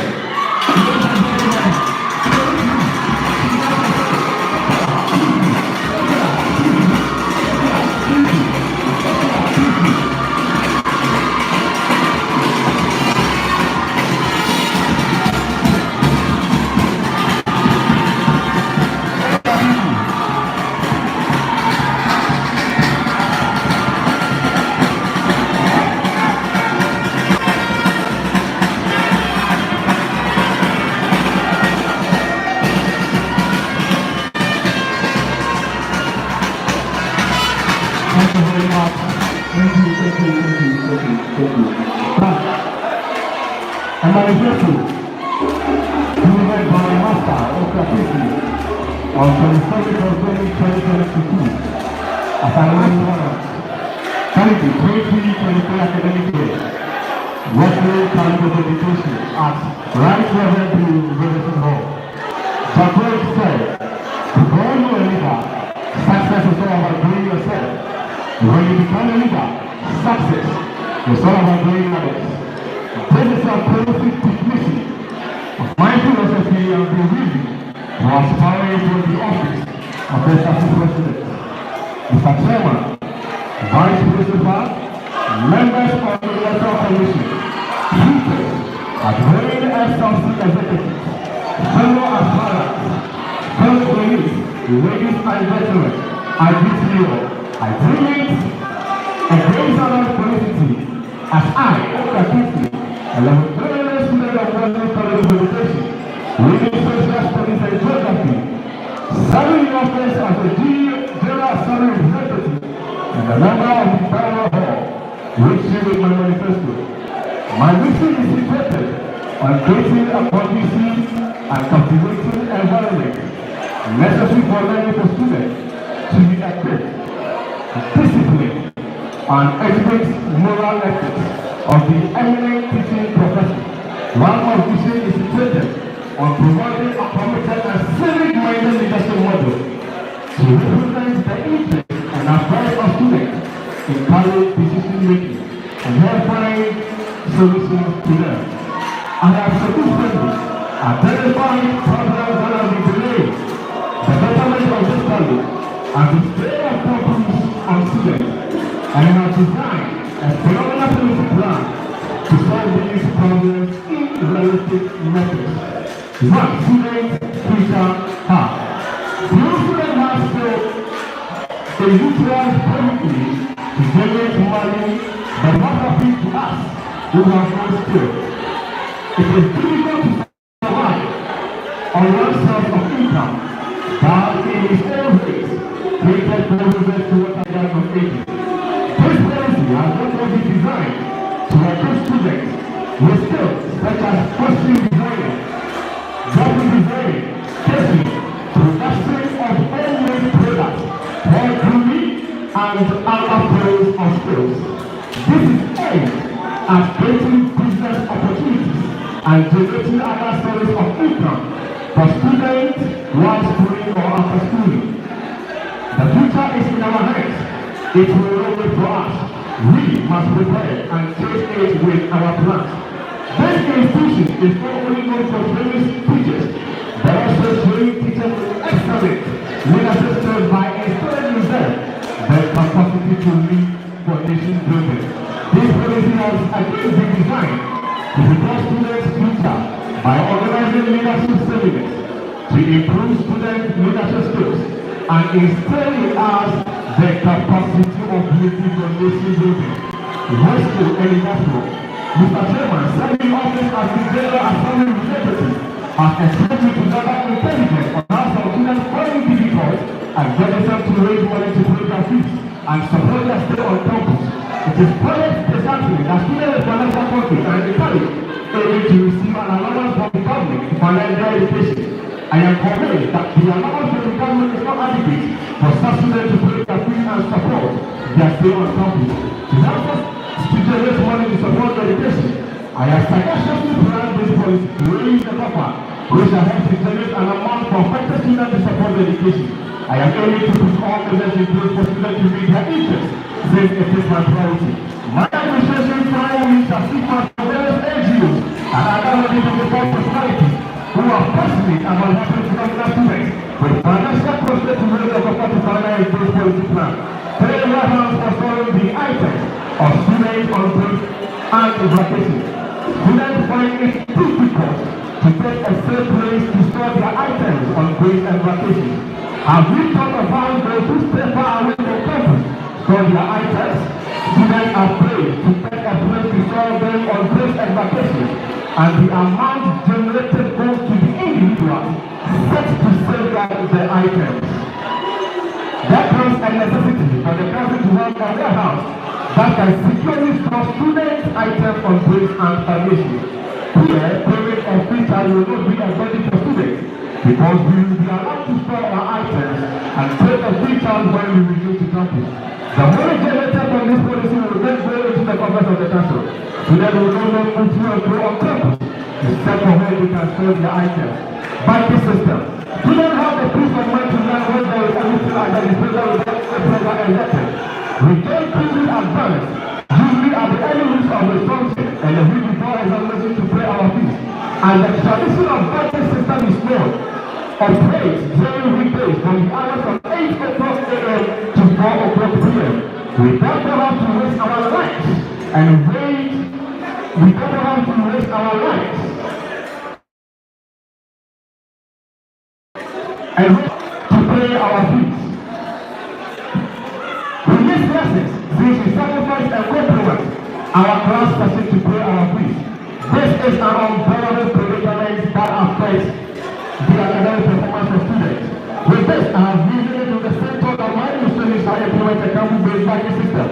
A Manifesto, delivered by Master of Capacity, on 27th of January 2022 as an one carried the 2023 academic year. Wesco Campus Education at Right Reverend University Hall. Jacob said, to go to a leader, success is all about doing yourself. When you become a leader, success is all about doing others. This is a prolific definition of my philosophy and belief to aspire to the office of the Assistant President. Mr. Chairman, Vice Principal, members of the Electoral Commission, teachers, adjoining SLC executives, fellow aspirants, fellow colleagues, ladies and gentlemen, I greet you all. I bring it a great honor and felicity as I, Dr. Kinsley, a level student of Wesco College of Education, reading social studies and geography, serving in office as a General Assembly Representative, and a member of the Federal Hall, which you with my manifesto. My mission is situated on creating a conducive and cultivating environment necessary for learning for students to be equipped, disciplined, and educate moral ethics of the eminent teaching profession. One of vision is situated on providing a competent and civic-minded leadership model to represent the interests and affairs of students in college decision-making and help find solutions to them. I have successfully identified problems that have been delayed the betterment of this college and the spread of focus on students, and I have designed a phenomenal policy plan to solve these problems in realistic methods. One student, future, half. The student has built a utilized publicly to generate money, but what happens to us who have no skill? It is difficult to survive on one source of income, but in its own ways, created provisions to what I got from ages. This policy has also been designed to equip students with skills such as costume designing, graphic designing, testing, production of homemade products, hair grooming, and other forms of skills. This is aimed at creating business opportunities and generating other sources of income for students while schooling or after schooling. The future is in our hands. It will not wait for us. We must prepare and chase it with our plans. This institution is not only known for training teachers, but also training teachers with excellent leadership skills by instilling in them their capacity to lead for nation building. This policy has again been designed to prepare students' future by organizing leadership seminars to improve student leadership skills and instill in us the capacity of leading for nation building. Wesco and Manifesto, Mr. Chairman, serving office as the General Assembly Representative, has expected to gather intelligence on how some students find it difficult and get themselves to raise money to pay their fees and support their stay on campus. It is private exactly that students with financial conflict are encouraged to receive an allowance from the government to finance their education. I am convinced that the allowance from the government is not adequate for such students to pay their fees and support their stay on campus. To help us to generate money to support their education, I have sagaciously planned this policy to raise the buffer, which shall help to generate an amount for affected students to support their education. I am aiming to put all measures in place for students to meet their interests, since it is my priority. My administration primarily shall seek for various NGOs and other reputable personalities who are passionate about helping phenomenal students with financial prospects to raise the buffer to finance this policy plan. Pay reference for solving the items of students on break and vacation. Students find it difficult to get a safe place to store their items on break and vacation. Have we thought about those who stay far away from campus, store their items? Students are afraid to get a place to store them on break and vacation, and the amount generated goes to the individual set to safeguard their items. That becomes a necessity for the council to have a warehouse that can securely store students' items on break and vacation. Here, payment of free charge will not be a burden for students, because we will be allowed to store our reach out when we resume to campus. The money generated from this policy will then go into the coffers of the council. So that we will no longer continue to go on campus to set for where they can store their items. Banking system. Students have the peace of mind to learn when there is anything like that is better without the program elected. We gain credit advance, usually at the early weeks of the sunset and the week before examination to pay our fees. And the tradition of banking system is known. Operates during weekdays from the hours of 8 o'clock a.m. to 4 o'clock p.m. We therefore have to waste our lives and wait. We therefore have to waste our lives and wait to pay our fees. We miss lessons, which we sacrifice and compromise our class session to pay our fees. This is an unbearable predicament that affects the academic performance of students. With this, I have reasoned to the center that my students are implement a campus-based banking system,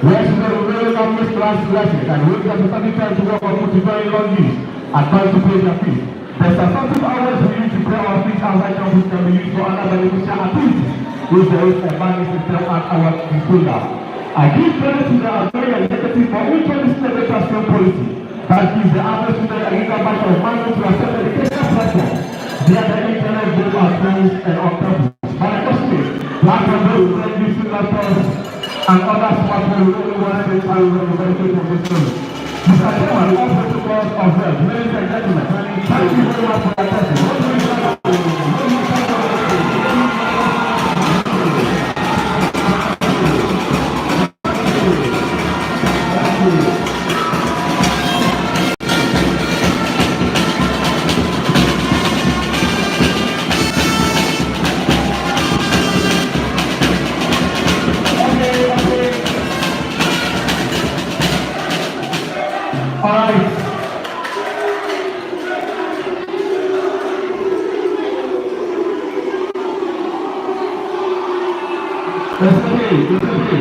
where students will no longer miss class lessons and will get the study time to work on multi-very long use and time to pay their fees. The substantive hours we use to pay our fees outside campus can be used for other beneficial activities, if there is a banking system at our disposal. I give credit to the authority executive for introducing the education policy that gives the average student a gigabyte of money to access educational platform via the internet, both at schools and on campus. My question is, why can those students using laptops and other smartphones only want to try to benefit from this service? Mr. Chairman, all protocols of health, ladies and gentlemen, thank you very much for your attention. It's okay.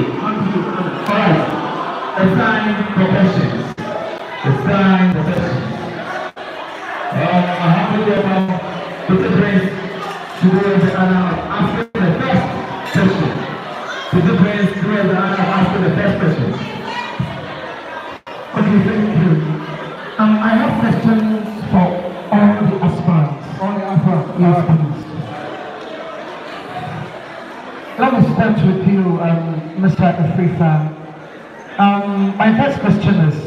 Alright. It's time for questions. It's time for questions. I have to get about the difference to do the honor of asking the first question. The difference to do the honor of asking the first question. Okay, thank you. I have questions for all the aspirants. All the aspirants, yes, please. Let me start with you, Mr. Afrifa. My first question is,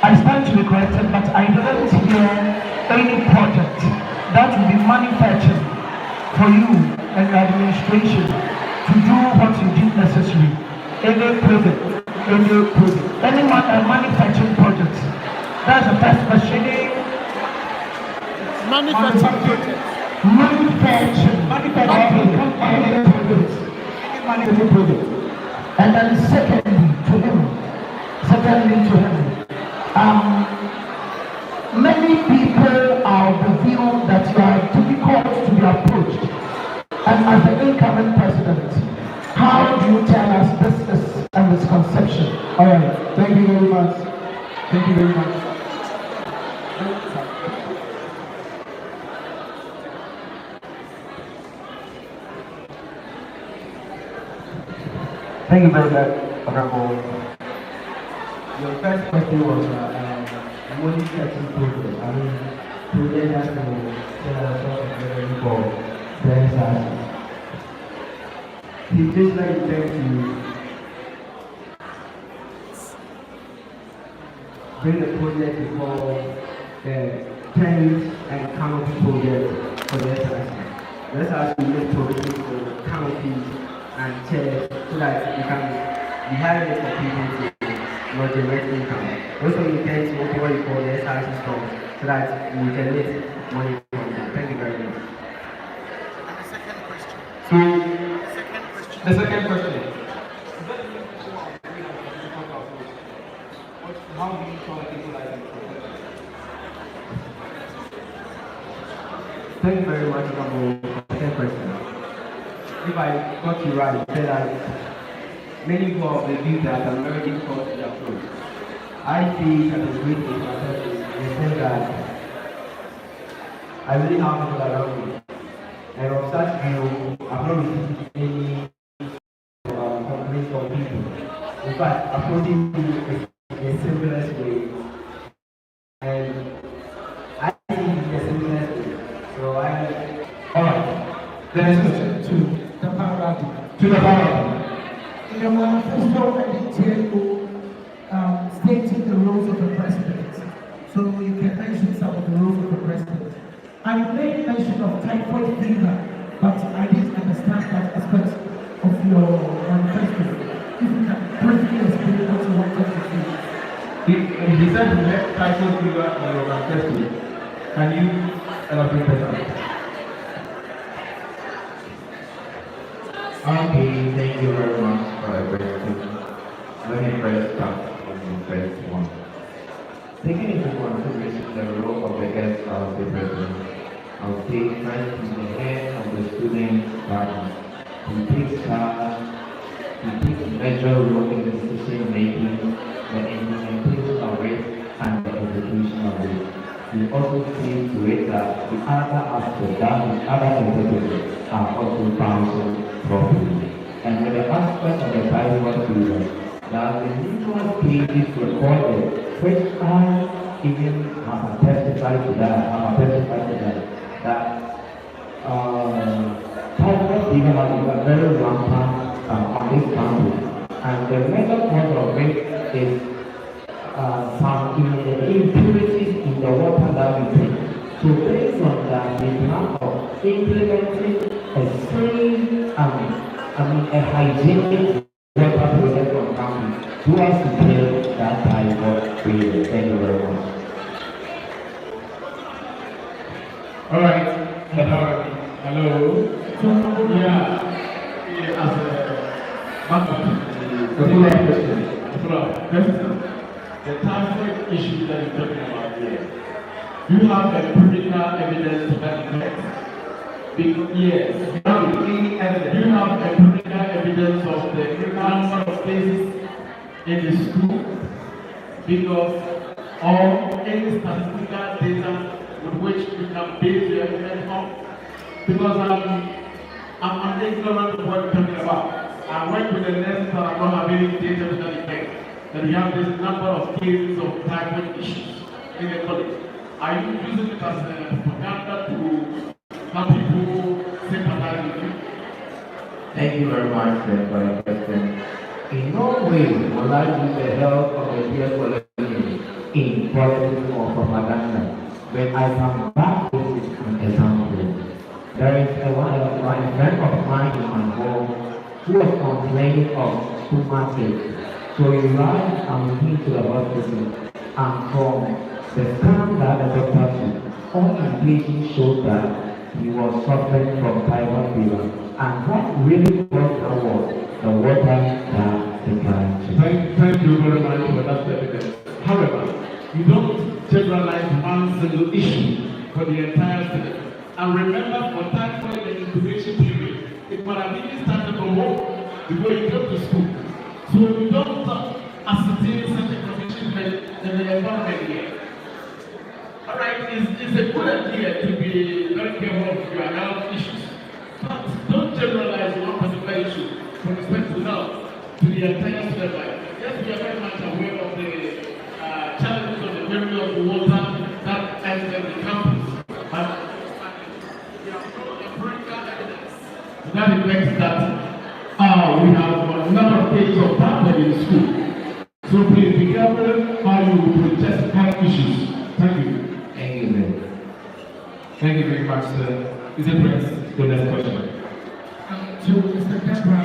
I stand to be corrected, but I didn't hear any project that will be manufactured for you and your administration to do what you deem necessary. Any manufacturing project. That's the first question. Manufacturing. And then secondly to him, many people are of the view that you are difficult to be approached. And as the incoming president, how do you tell us this is a misconception? All right, thank you very much. Thank you very much. Thank you very much, Honorable. Your first question was money catching program. I mean, today that will tell us what is very for the he just like trying to bring the project before the tents and canopy project for the SRC. The SRC make provision for canopies and chairs so that you can be having it for people to not generate income. Also intend to open what you call the SRC store so that you generate money from it. Thank you very much. The second question. How do you try to utilize it? Thank you very much, Honorable. Second question. If I got you right, you said that many people have the view that I'm very difficult to approach. I see it as a great advantage in the sense that I really have people around me. And of such view, I've not received any complaints from people. In fact, approaching you is a simplest way. And I think it's the simplest way. So alright. The next question. To the party. To the power. In your manifesto, I did tell you stating the roles of the president. So you can mention some of the roles of the president. I made mention of typhoid fever, but I didn't understand that aspect of your manifesto. If you can briefly explain what you wanted to do. He said he met typhoid fever in your manifesto. Can you elaborate on that? Okay, thank you very much for the question. Let me first start from the first one. Taking into consideration the role of the head of the president, I would say first is the head of the student body. He takes charge, he takes major role in the decision making, the implementation of it, and the execution of it. He also sees to it that the other aspects, that is other executives, are also functioning properly. And with the aspect of the typhoid fever, that the usual cases recorded, which I even have testified to that, that typhoid fever has been very rampant on this campus. And the major cause of it is some impurities in the water that we drink. So based on that, we plan of implementing a safe, a hygienic water project on campus to us to kill that typhoid fever. Thank you very much. All right. Hello. Yeah. As a question. The typhoid issue that you're talking about here. You have empirical evidence to that effect. Yes. You have empirical evidence of the number of cases in the school, because or any statistical data with which you can base your evidence on. Because I'm ignorant of what you're talking about. I went with the lessons that I'm not having data to that effect. That we have this number of cases of typhoid issues in the college. Are you using it as a propaganda to have people sympathize with you? Thank you very much for the question. In no way will I use the help of the dear colleague in politics or propaganda. When I come back with an example, there is a friend of mine in my home who was complaining of stomachache. So he ran and went to the hospital, and from the scan that the doctor took, all indications showed that he was suffering from typhoid fever, and what really caused that was the water that the guy took. Thank you very much for that evidence. However, you don't generalize one single issue for the entire student. And remember, for typhoid, the incubation period, it might have even started from home before you go to school. So you don't ascertain such a condition in the environment here. Alright, it's a good idea to be very careful of your health issues. But don't generalize one particular issue from respect to health to the entire student life. Yes, we are very much aware of the challenges of the area of water that enter the campus. But we have no empirical evidence to that effect that we have a number of cases of typhoid in school. So please be careful how you protest health issues. Thank you. Thank you, man. Thank you very much, sir. Is it Prince? The next question. To Mr. Deborah,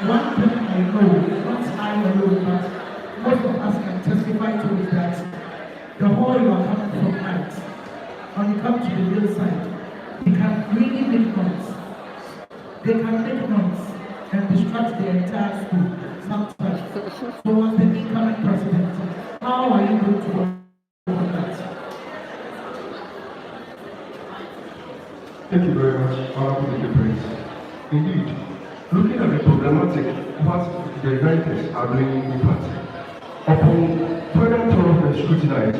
one thing I know, not I alone, but most of us can testify to is that the whole you are coming from night, when you come to the hillside, they can really make noise. They can make noise and distract the entire school sometimes. So as the incoming president, how are you going to work on that? Thank you very much, Honorable the Prince. Indeed, looking at the problematic, what the inventors are doing in part, upon further thorough scrutinize,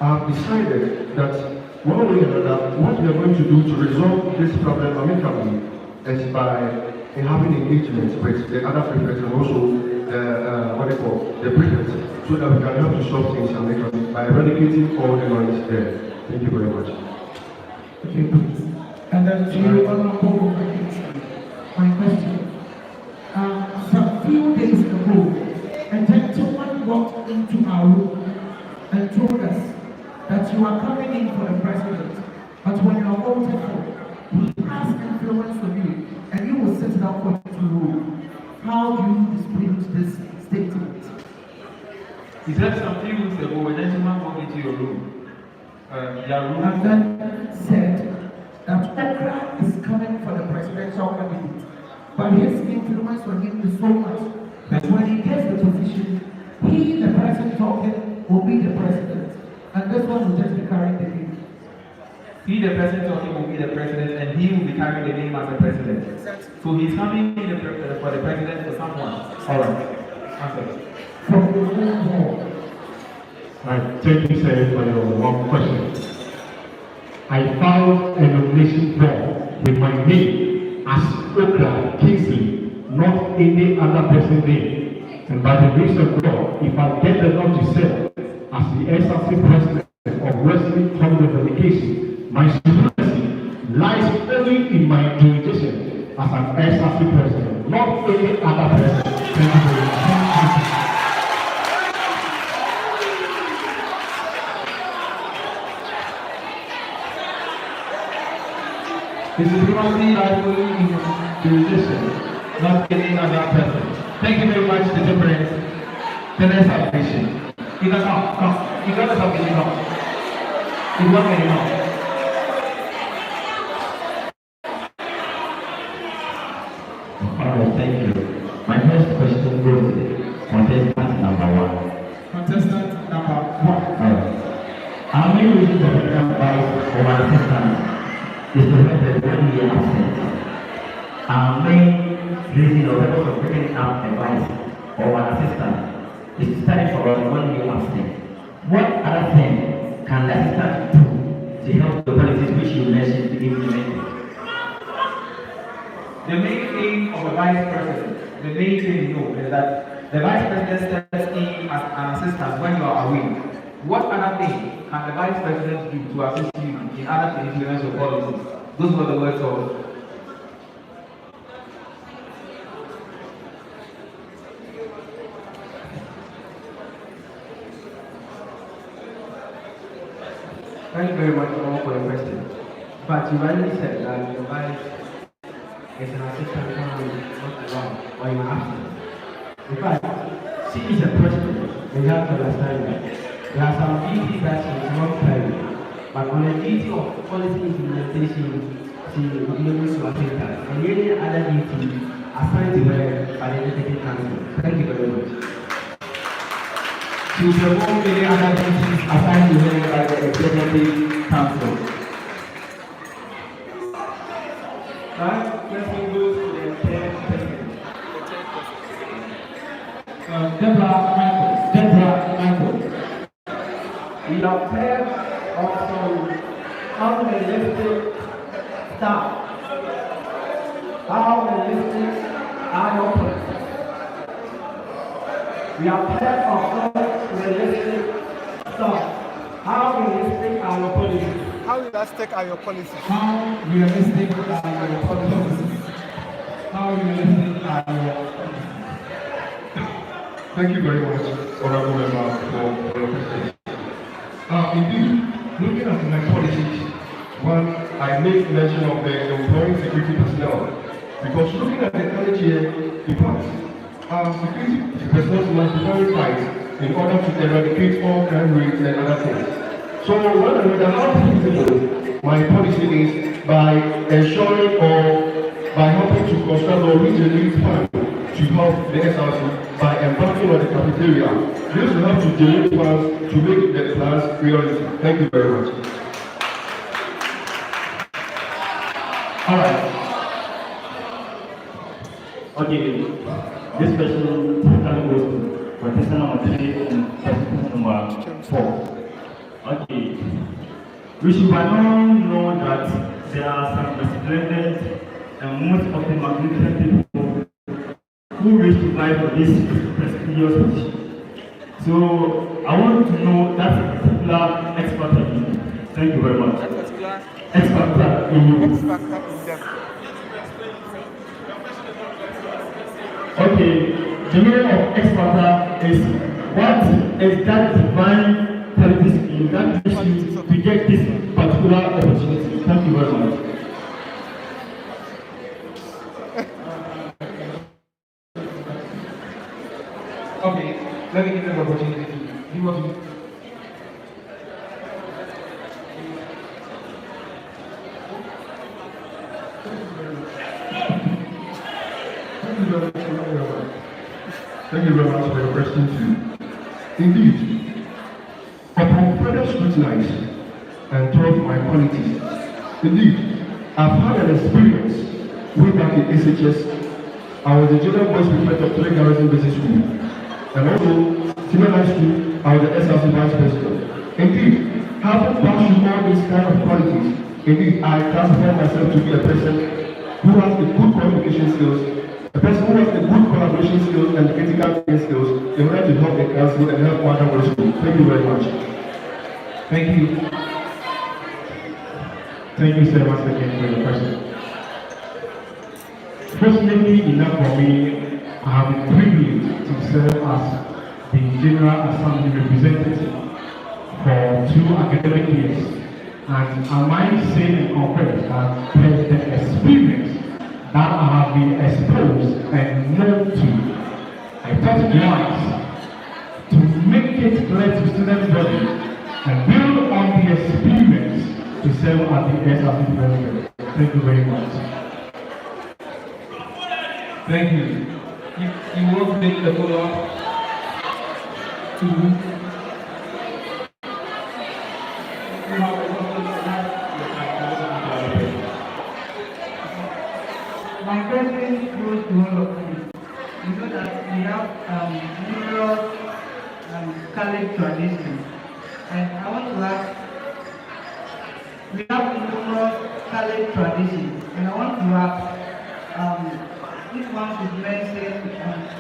I have decided that one way or another, what we are going to do to resolve this problem amicably is by having engagement with the other prefects and also the prefects, so that we can help to solve things amicably by eradicating all the noise there. Thank you very much. Okay, please. And then to you, Honorable my question. Some few days ago, a gentleman walked into our room and told us that you are coming in for the president, but when you are voted for, he has influence on you, and you will sit down for him to rule. How do you dispute this statement? He said some few weeks ago, a gentleman walked into your room. And then said that Okra is coming for the presidential candidate, but his influence on him is so much that when he gets the position, he, the person talking, will be the president, and this one will just be carrying the name. He, the person talking, will be the president, and he will be carrying the name as the president. So he's coming in for the president for someone. All right. Answer. From the own hall. Right, thank you, sir, for your one question. I filed a nomination form with my name as Okra Kingsley, not any other person's name. And by the grace of God, if I get the law to serve as the SRC president of Wesco Common Delegation, my supremacy lies only in my jurisdiction as an SRC president, not any other person. Thank you very much. His supremacy lies only in jurisdiction, not any other person. Thank you very much, Mr. Prince. The next application. You can come. You got the application come. You want me to know? Alright, thank you. My first question goes to contestant number 1. Contestant number 1. Our main reason for the advice for my assistant is to have the 1 year absence. Our main reason or purpose of bringing up advice for our assistant is to study for 1 year absence. What other thing can the assistant do to help the policies which you mentioned to be implemented? The main aim of a vice president, the main thing you know is that the vice president steps in as an assistant when you are away. What other thing can the vice president do to assist you in order to implement your policies? Those were the words of Thank you very much for your question. But you rightly said that your vice is an assistant not around or in absence. In fact, she is a president, and you have to understand that. There are some duties that she is not carrying, but on the duty of policy implementation, she will be able to attend that. And any other duty assigned to her by the Deputy Council. Thank you very much. to perform any other duties assigned to her by the Executive Council. Right? Let's move to the 10th person. Deborah Michael. We have heard of some unrealistic stuff. How realistic are your plans? We have heard of unrealistic stuff. How realistic are your policies? How realistic are your policies? How realistic are your policies? How realistic are your policies? Thank you very much, Honorable Member, for your question. Indeed, looking at my policies, one, I make mention of the employing security personnel, because looking at the current year, in fact, security personnel must be very tight in order to eradicate all crime rates and other things. So when I read how feasible my policy is by ensuring or by helping to construct or regenerate funds to help the SRC by embarking on the cafeteria. This will help to generate funds to make the plans reality. Thank you very much. All right. Okay. This question goes to contestant number 3 and contestant number 4. Okay. We should by now know that there are some resplendent and most often magnificent people who wish to vie for this prestigious position. So I want to know that particular expert in you. Thank you very much. Expert in you. Okay, the meaning of expert is what is that divine purpose in that makes you to get this particular opportunity. Thank you very much. Okay, let me give them the opportunity to do what you. Thank you very much for your question too. Indeed, upon further scrutinize and thought my qualities, indeed, I've had an experience way back in SHS. I was the general voice prefect of Three Garrison Business School, and also senior high school, I was the SLC vice president. Indeed, having passed through all these kind of qualities, indeed, I classify myself to be a person who has a good communication skills, a person who has a good collaboration skills and critical thinking skills in order to help the council and help other ways. Thank you very much. Thank you. Thank you so much again for your question. Fortunately enough for me, I have been privileged to serve as the General Assembly representative for 2 academic years. And I might say and confess that the experience that I have been exposed and known to, I thought it wise to make it clear to student body and build on the experience to serve as the SRC president. Thank you very much. Thank you. You want to make the follow-up? My question goes to all of you. You know that we have numerous college traditions, and I want to ask, we have numerous college traditions, and I want to ask, if one should mention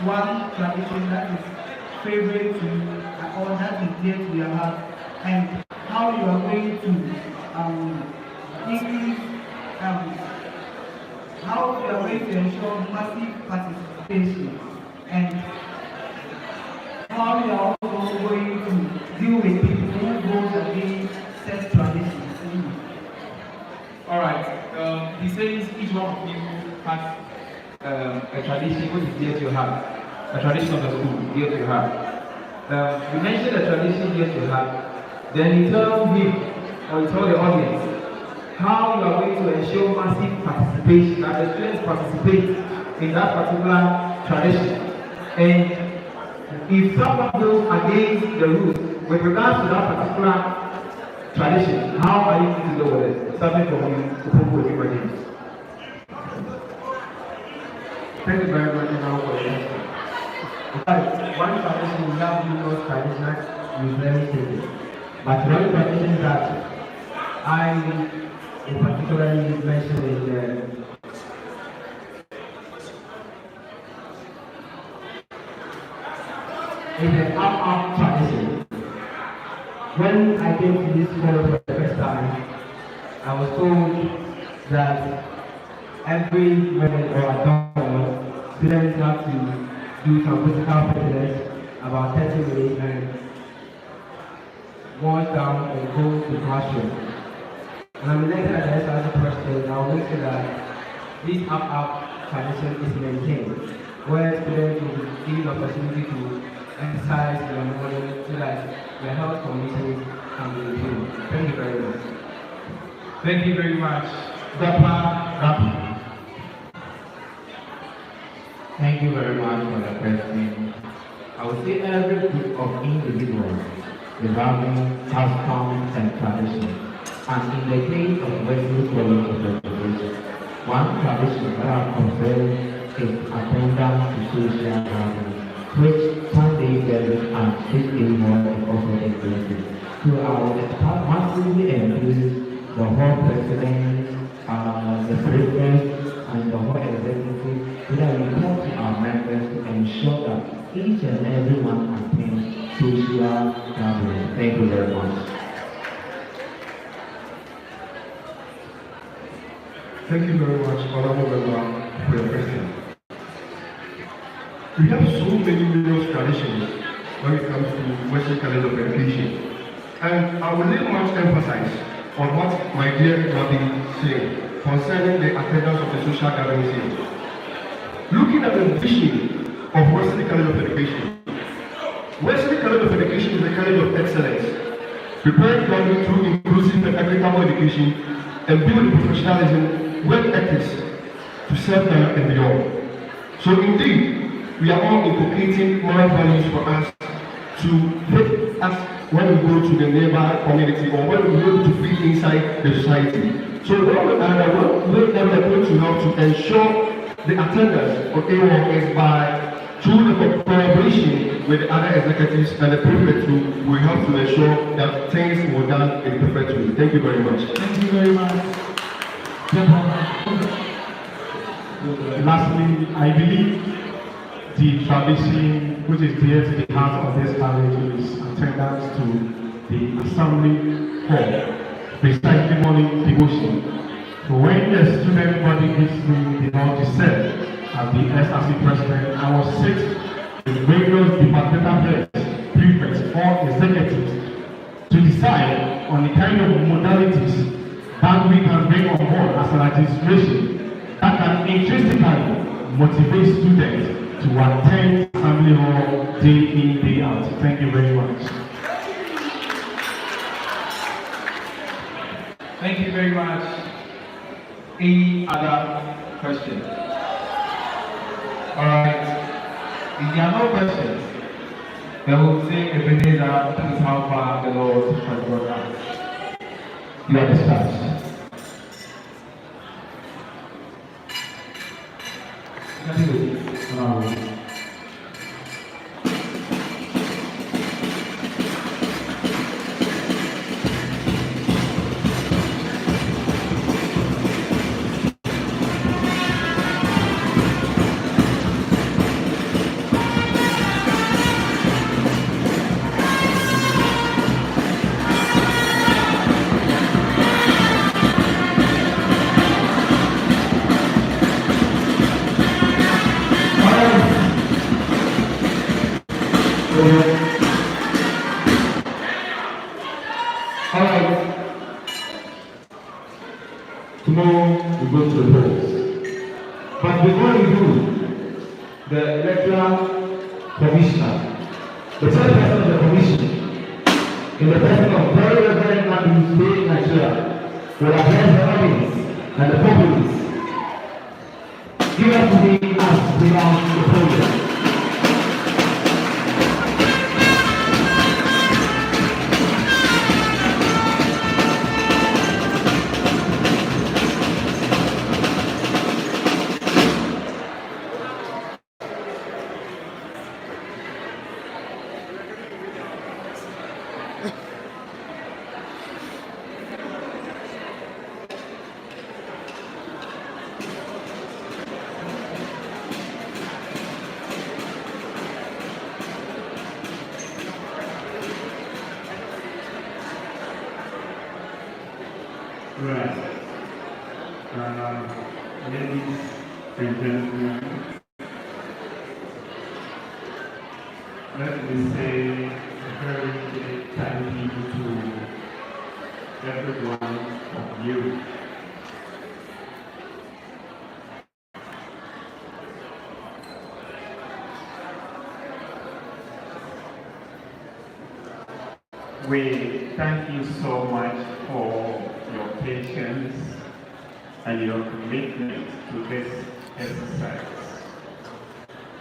one tradition that is favorite to you or that is dear to your heart, and how you are going to increase, how you are going to ensure massive participation, and how you are also going to deal with people who goes against set traditions. All right. He says each one of you has a tradition which is dear to your heart, a tradition of the school dear to your heart. You mentioned a tradition dear to your heart, then you tell him or you tell the audience how you are going to ensure massive participation, that the students participate in that particular tradition. And if someone goes against the rules with regards to that particular tradition, how are you going to deal with it? Starting from you to people with your names. Thank you very much for your question. In fact, one tradition we have numerous traditions we very simple. But one tradition that I in particularly mention is an up tradition. When I came to this school for the first time, I was told that every minute or adult students have to do some physical fitness about 30 minutes and wash down and go to the classroom. And I'm elected as the SRC president, I will make sure that this up tradition is maintained, where students will be given the opportunity to exercise their morning so that their health conditions can be improved. Thank you very much. Thank you very much. Thank you very much for the question. I would say every group of individuals developing customs and traditions. And in the case of Wesco College of Education, one tradition that I observed is attendance to social gatherings, which Sunday service and 6 day more is also included. So I will start massively engage the whole president, the president, and the whole executive so that we talk to our members to ensure that each and every one attains social gathering. Thank you very much. Thank you very much, Honorable Member, for your question. We have so many various traditions when it comes to Western calendar of education. And I will lay much emphasis on what my dear Rabbi said concerning the attendance of the social gatherings here. Looking at the vision of Western calendar of education, Western calendar of education is a calendar of excellence, preparing learning through inclusive and equitable education and building professionalism, work ethics to serve them and beyond. So indeed, we are all inculcating moral values for us to help us when we go to the neighbor community or when we go to be inside the society. So one way that we are going to help to ensure the attendance of AWOL is by through the collaboration with the other executives and the prefect who will help to ensure that things were done in the perfect way. Thank you very much. Thank you very much. Lastly, I believe the tradition which is dear to the heart of this college is attendance to the assembly hall, precisely morning devotion. So when the student body gives me the honor to serve as the SRC president, I was sit with various departmental heads, prefects, or executives to decide on the kind of modalities that we can bring on board as an administration that can intrinsically motivate students to attend assembly hall day in, day out. Thank you very much. Thank you very much. Any other questions? Alright. If there are no questions, then we'll say Ebenezer, that is how far the Lord has brought us. You are discharged. Tomorrow we go to the polls. But before we do, the electoral commissioner, the chairperson of the commission, in the person of very Reverend Matthew State Nigeria, will address the audience and the populace. Give us to me as we launch the program. Right. Ladies and gentlemen, let me say a very big thank you to every one of you. We thank you so much for your patience and your commitment to this exercise.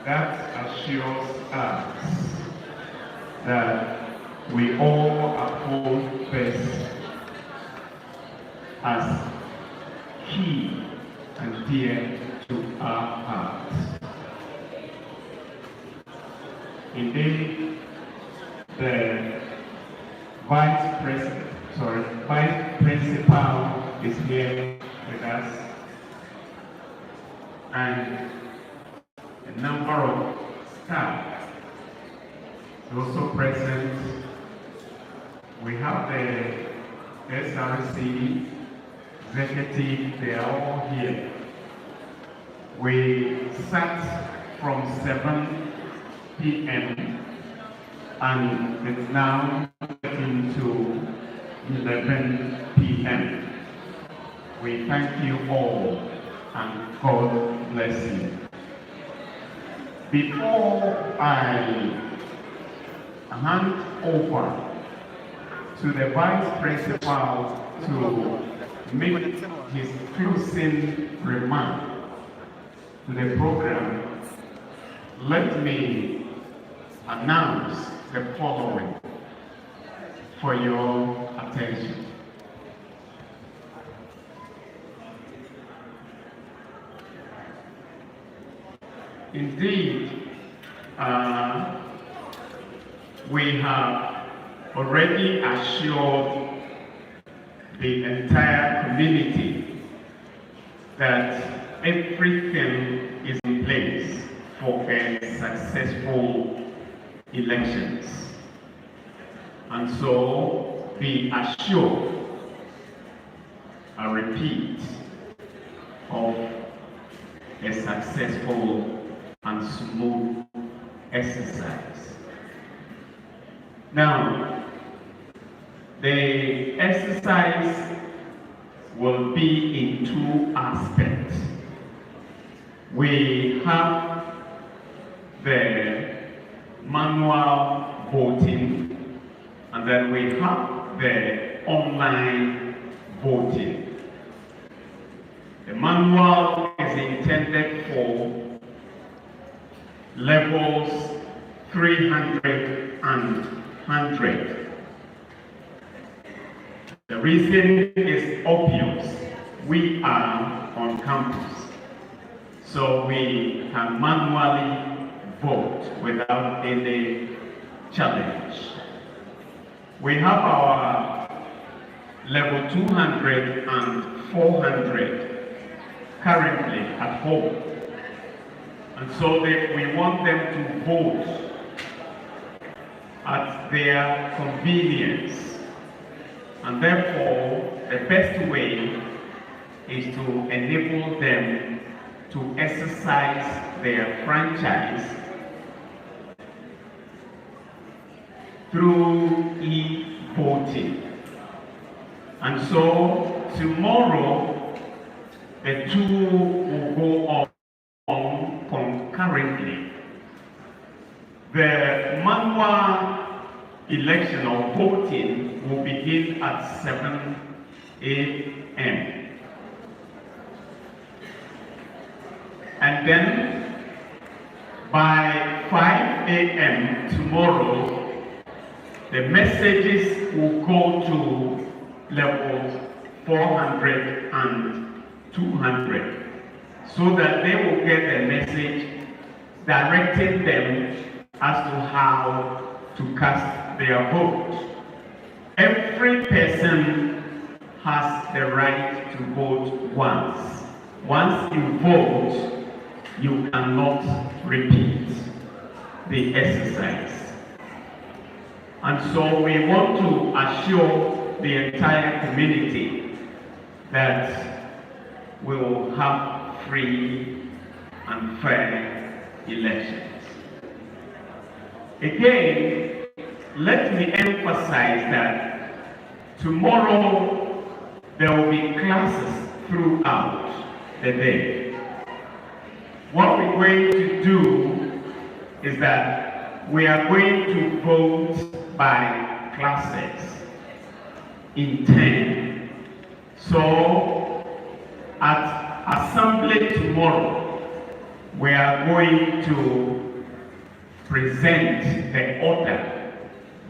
That assures us that we all uphold this as key and dear to our hearts. Indeed, the Vice Vice Principal is here with us, and a number of staff is also present. We have the SRC executive, they are all here. We sat from 7 p.m. and it's now getting to 11 p.m. We thank you all and God bless you. Before I hand over to the Vice Principal to make his closing remark to the program, let me announce the following for your attention. Indeed, we have already assured the entire community that everything is in place for a successful elections. And so be assured, I repeat, of a successful and smooth exercise. Now, the exercise will be in 2 aspects. We have the manual voting, and then we have the online voting. The manual is intended for levels 300 and 100. The reason is obvious. We are on campus, so we can manually vote without any challenge. We have our level 200 and 400 currently at home, and so we want them to vote at their convenience. And therefore, the best way is to enable them to exercise their franchise through e-voting. And so, tomorrow, the 2 will go on concurrently. The manual election or voting will begin at 7 a.m. And then by 5 a.m. tomorrow, the messages will go to levels 400 and 200 so that they will get a message directing them as to how to cast their vote. Every person has the right to vote once. Once you vote, you cannot repeat the exercise. And so we want to assure the entire community that we will have free and fair elections. Again, let me emphasize that tomorrow there will be classes throughout the day. What we're going to do is that we are going to vote by classes in 10. So at assembly tomorrow, we are going to present the order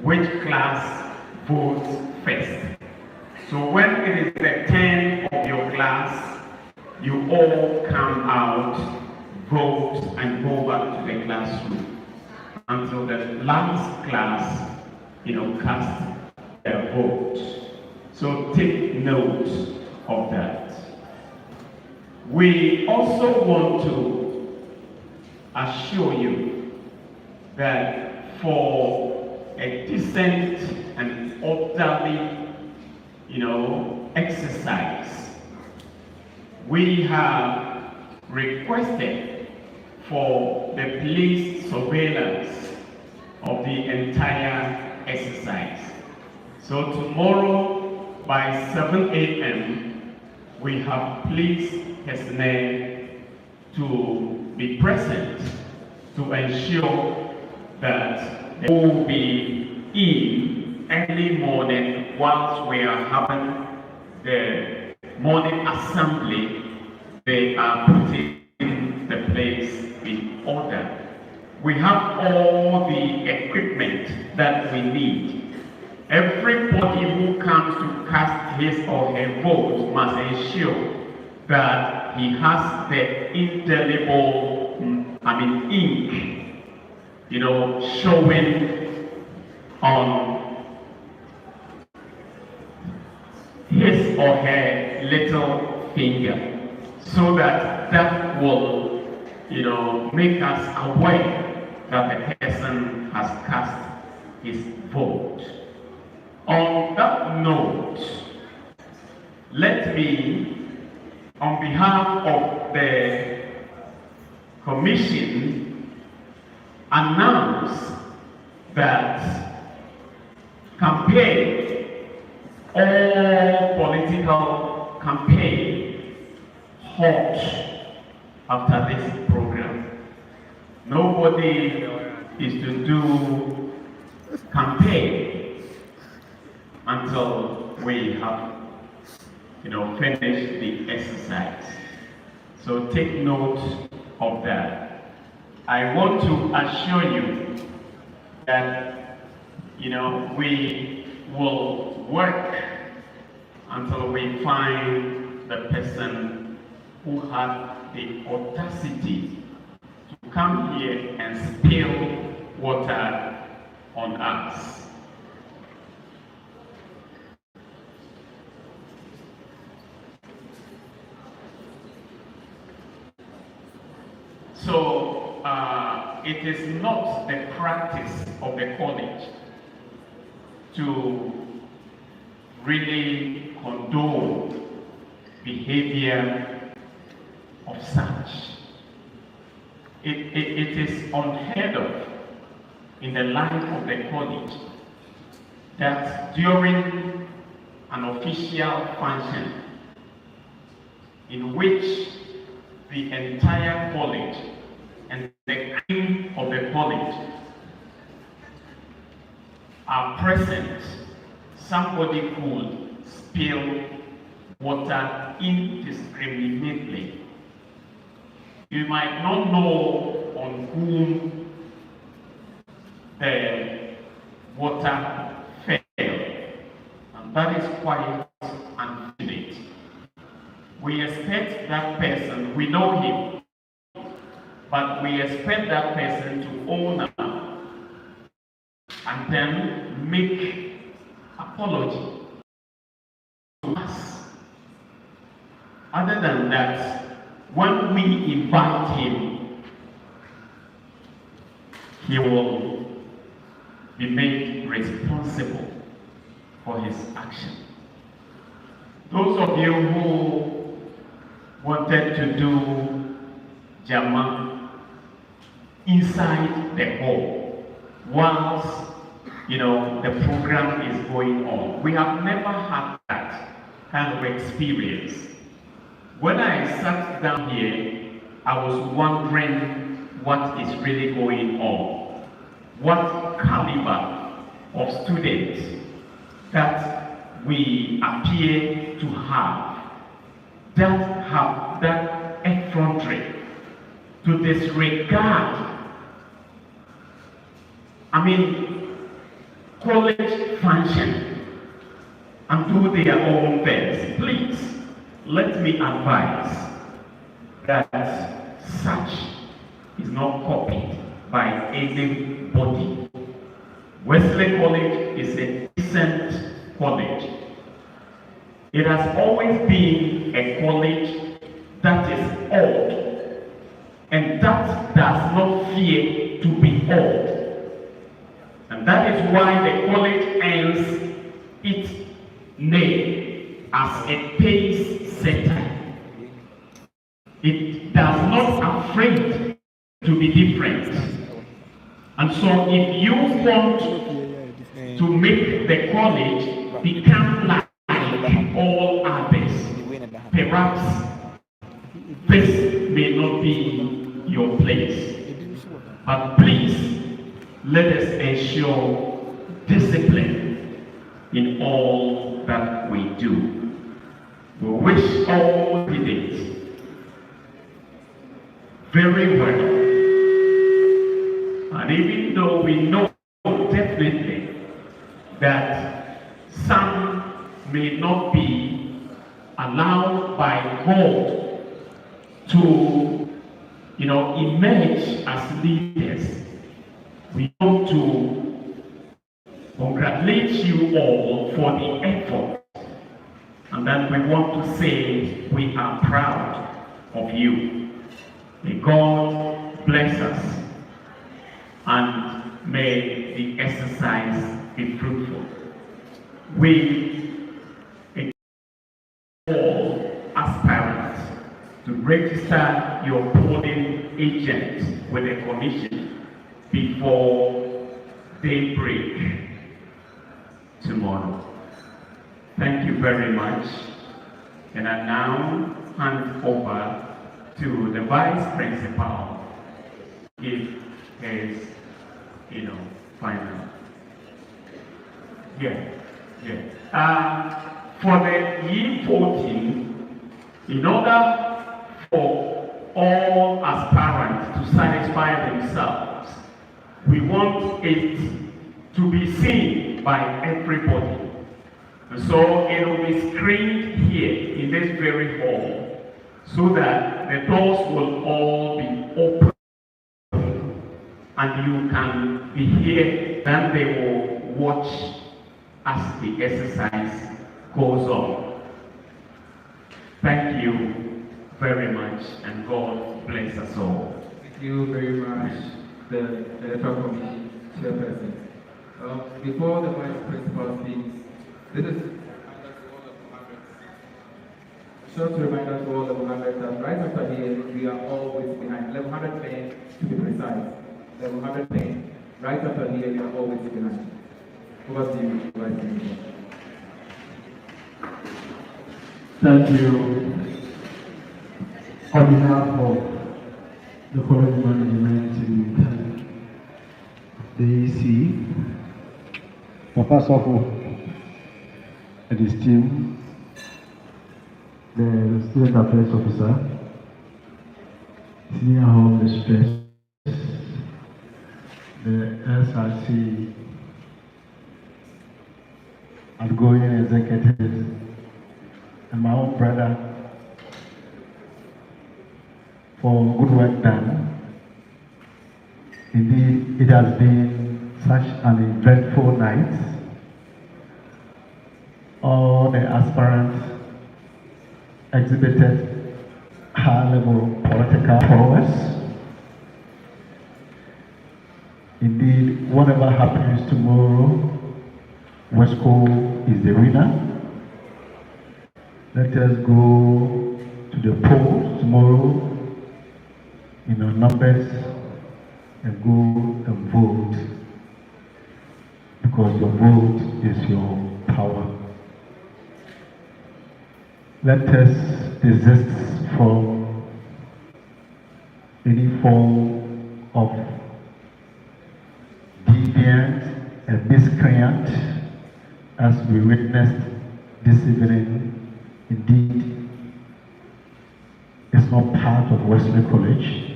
which class votes first. So when it is the turn of your class, you all come out, vote, and go back to the classroom until the last class, cast their vote. So take note of that. We also want to assure you that for a decent and orderly, exercise, we have requested for the police surveillance of the entire exercise. So tomorrow by 7 a.m. we have police personnel to be present to ensure that they will be in early morning whilst we are having the morning assembly. They are putting the place in order. We have all the equipment that we need. Everybody who comes to cast his or her vote must ensure that he has the indelible, ink, showing on his or her little finger, so that will, make us aware that the person has cast his vote. On that note, let me, on behalf of the Commission, announce that all political campaign halt after this program. Nobody is to do campaign until we have finished the exercise. So take note of that. I want to assure you that we will work until we find the person who had the audacity to come here and spill water on us. So it is not the practice of the college to really condone behavior of such. It is unheard of in the life of the college that during an official function in which the entire college and the cream of the college are present, somebody could spill water indiscriminately. You might not know on whom the water fell, and that is quite unfortunate. We expect that person, we know him, but we expect that person to own up and then make apology to us. Other than that, when we invite him, he will be made responsible for his action. Those of you who wanted to do Jama inside the hall whilst the program is going on, we have never had that kind of experience. When I sat down here, I was wondering what is really going on, what caliber of students that we appear to have that effrontery to disregard college function and do their own things. Please, let me advise that such is not copied by anybody. Wesley College is a decent college. It has always been a college that is old, and that does not fear to be old. And that is why the college earns its name as a pace setter. It does not afraid to be different. And so if you want to make the college become like all others, perhaps this may not be your place. But please, let us ensure discipline in all that we do. We wish all candidates very well. And even though we know definitely that some may not be allowed by God to, emerge as leaders, we want to congratulate you all for the effort. And then we want to say we are proud of you. May God bless us, and may the exercise be fruitful. We all aspirants to register your polling agents with the commission before daybreak tomorrow. Thank you very much. And I now hand over to the vice principal if his final. For the year 14, in order for all aspirants to satisfy themselves, we want it to be seen by everybody. And so it will be screened here in this very hall so that the doors will all be open and you can be here. Then they will watch as the exercise goes on. Thank you very much, and God bless us all. Thank you very much, the Electoral Committee Chairperson. Before the Vice Principal speaks, this is a short reminder to all the Mohammed that right after here, we are always behind. 1,100 men to be precise. 1,100 men. Right after here, we are always behind. Over to you, Vice Principal. Thank you. On behalf of the college management, to thank the EC, Papa Sofo, and his team, the student affairs officer, senior home mistress, the SRC outgoing executives, and my own brother for good work done. Indeed, it has been such an eventful night. All the aspirants exhibited high-level political prowess. Indeed, whatever happens tomorrow, Wesco is the winner. Let us go to the polls tomorrow in our numbers and go and vote, because your vote is your power. Let us desist from any form of deviant and miscreant as we witnessed this evening. Indeed, it's not part of Wesley College.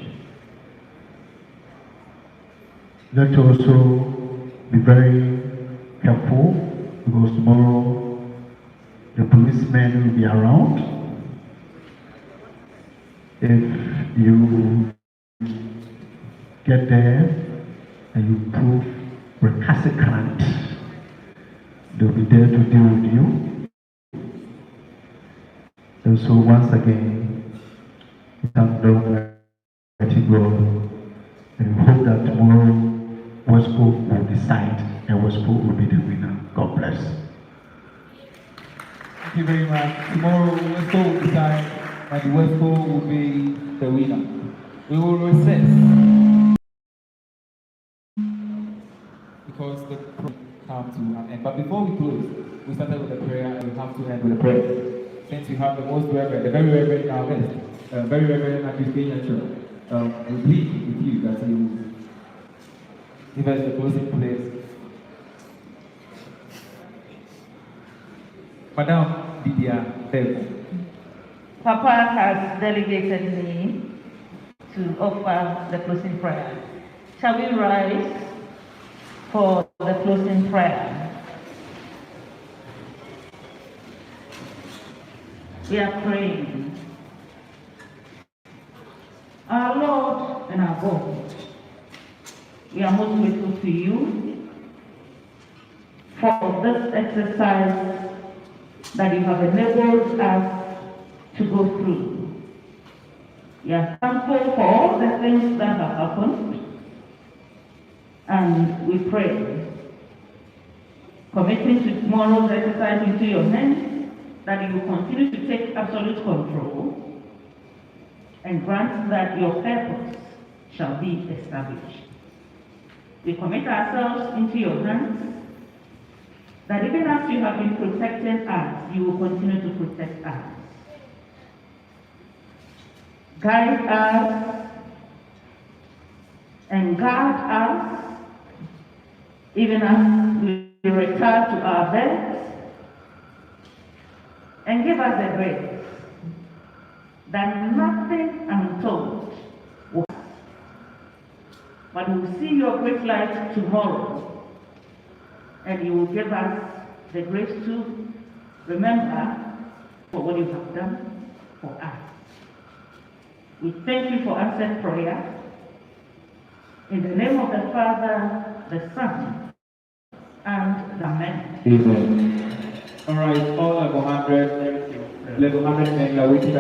Let's also be very careful, because tomorrow the policemen will be around. If you get there and you prove recalcitrant, They'll be there to deal with you. And so once again, we thank the Almighty God, and we hope that tomorrow Wesco will decide and Wesco will be the winner. God bless. Thank you very much. Tomorrow Wesco will decide and Wesco will be the winner. We will recess because the program comes to an end. But before we close, we started with a prayer and we have to end with a prayer. Since we have the most reverend, the very reverend in our midst, very reverend Manifesto, we plead with you that you give us the closing prayer. Madam Didia Bell. Papa has delegated me to offer the closing prayer. Shall we rise for the closing prayer? We are praying. Our Lord and our God, we are most grateful to you for this exercise that you have enabled us to go through. We are thankful for all the things that have happened, and we pray, committing to tomorrow's exercise into your hands, that you will continue to take absolute control and grant that your purpose shall be established. We commit ourselves into your hands, that even as you have been protecting us, you will continue to protect us. Guide us and guard us, even as we return to our beds, and give us the grace that nothing untold will happen. But we will see your great light tomorrow, and you will give us the grace to remember for what you have done for us. We thank you for answered prayer. In the name of the Father, the Son, and the Amen. Amen. All right, all level 100 men are waiting.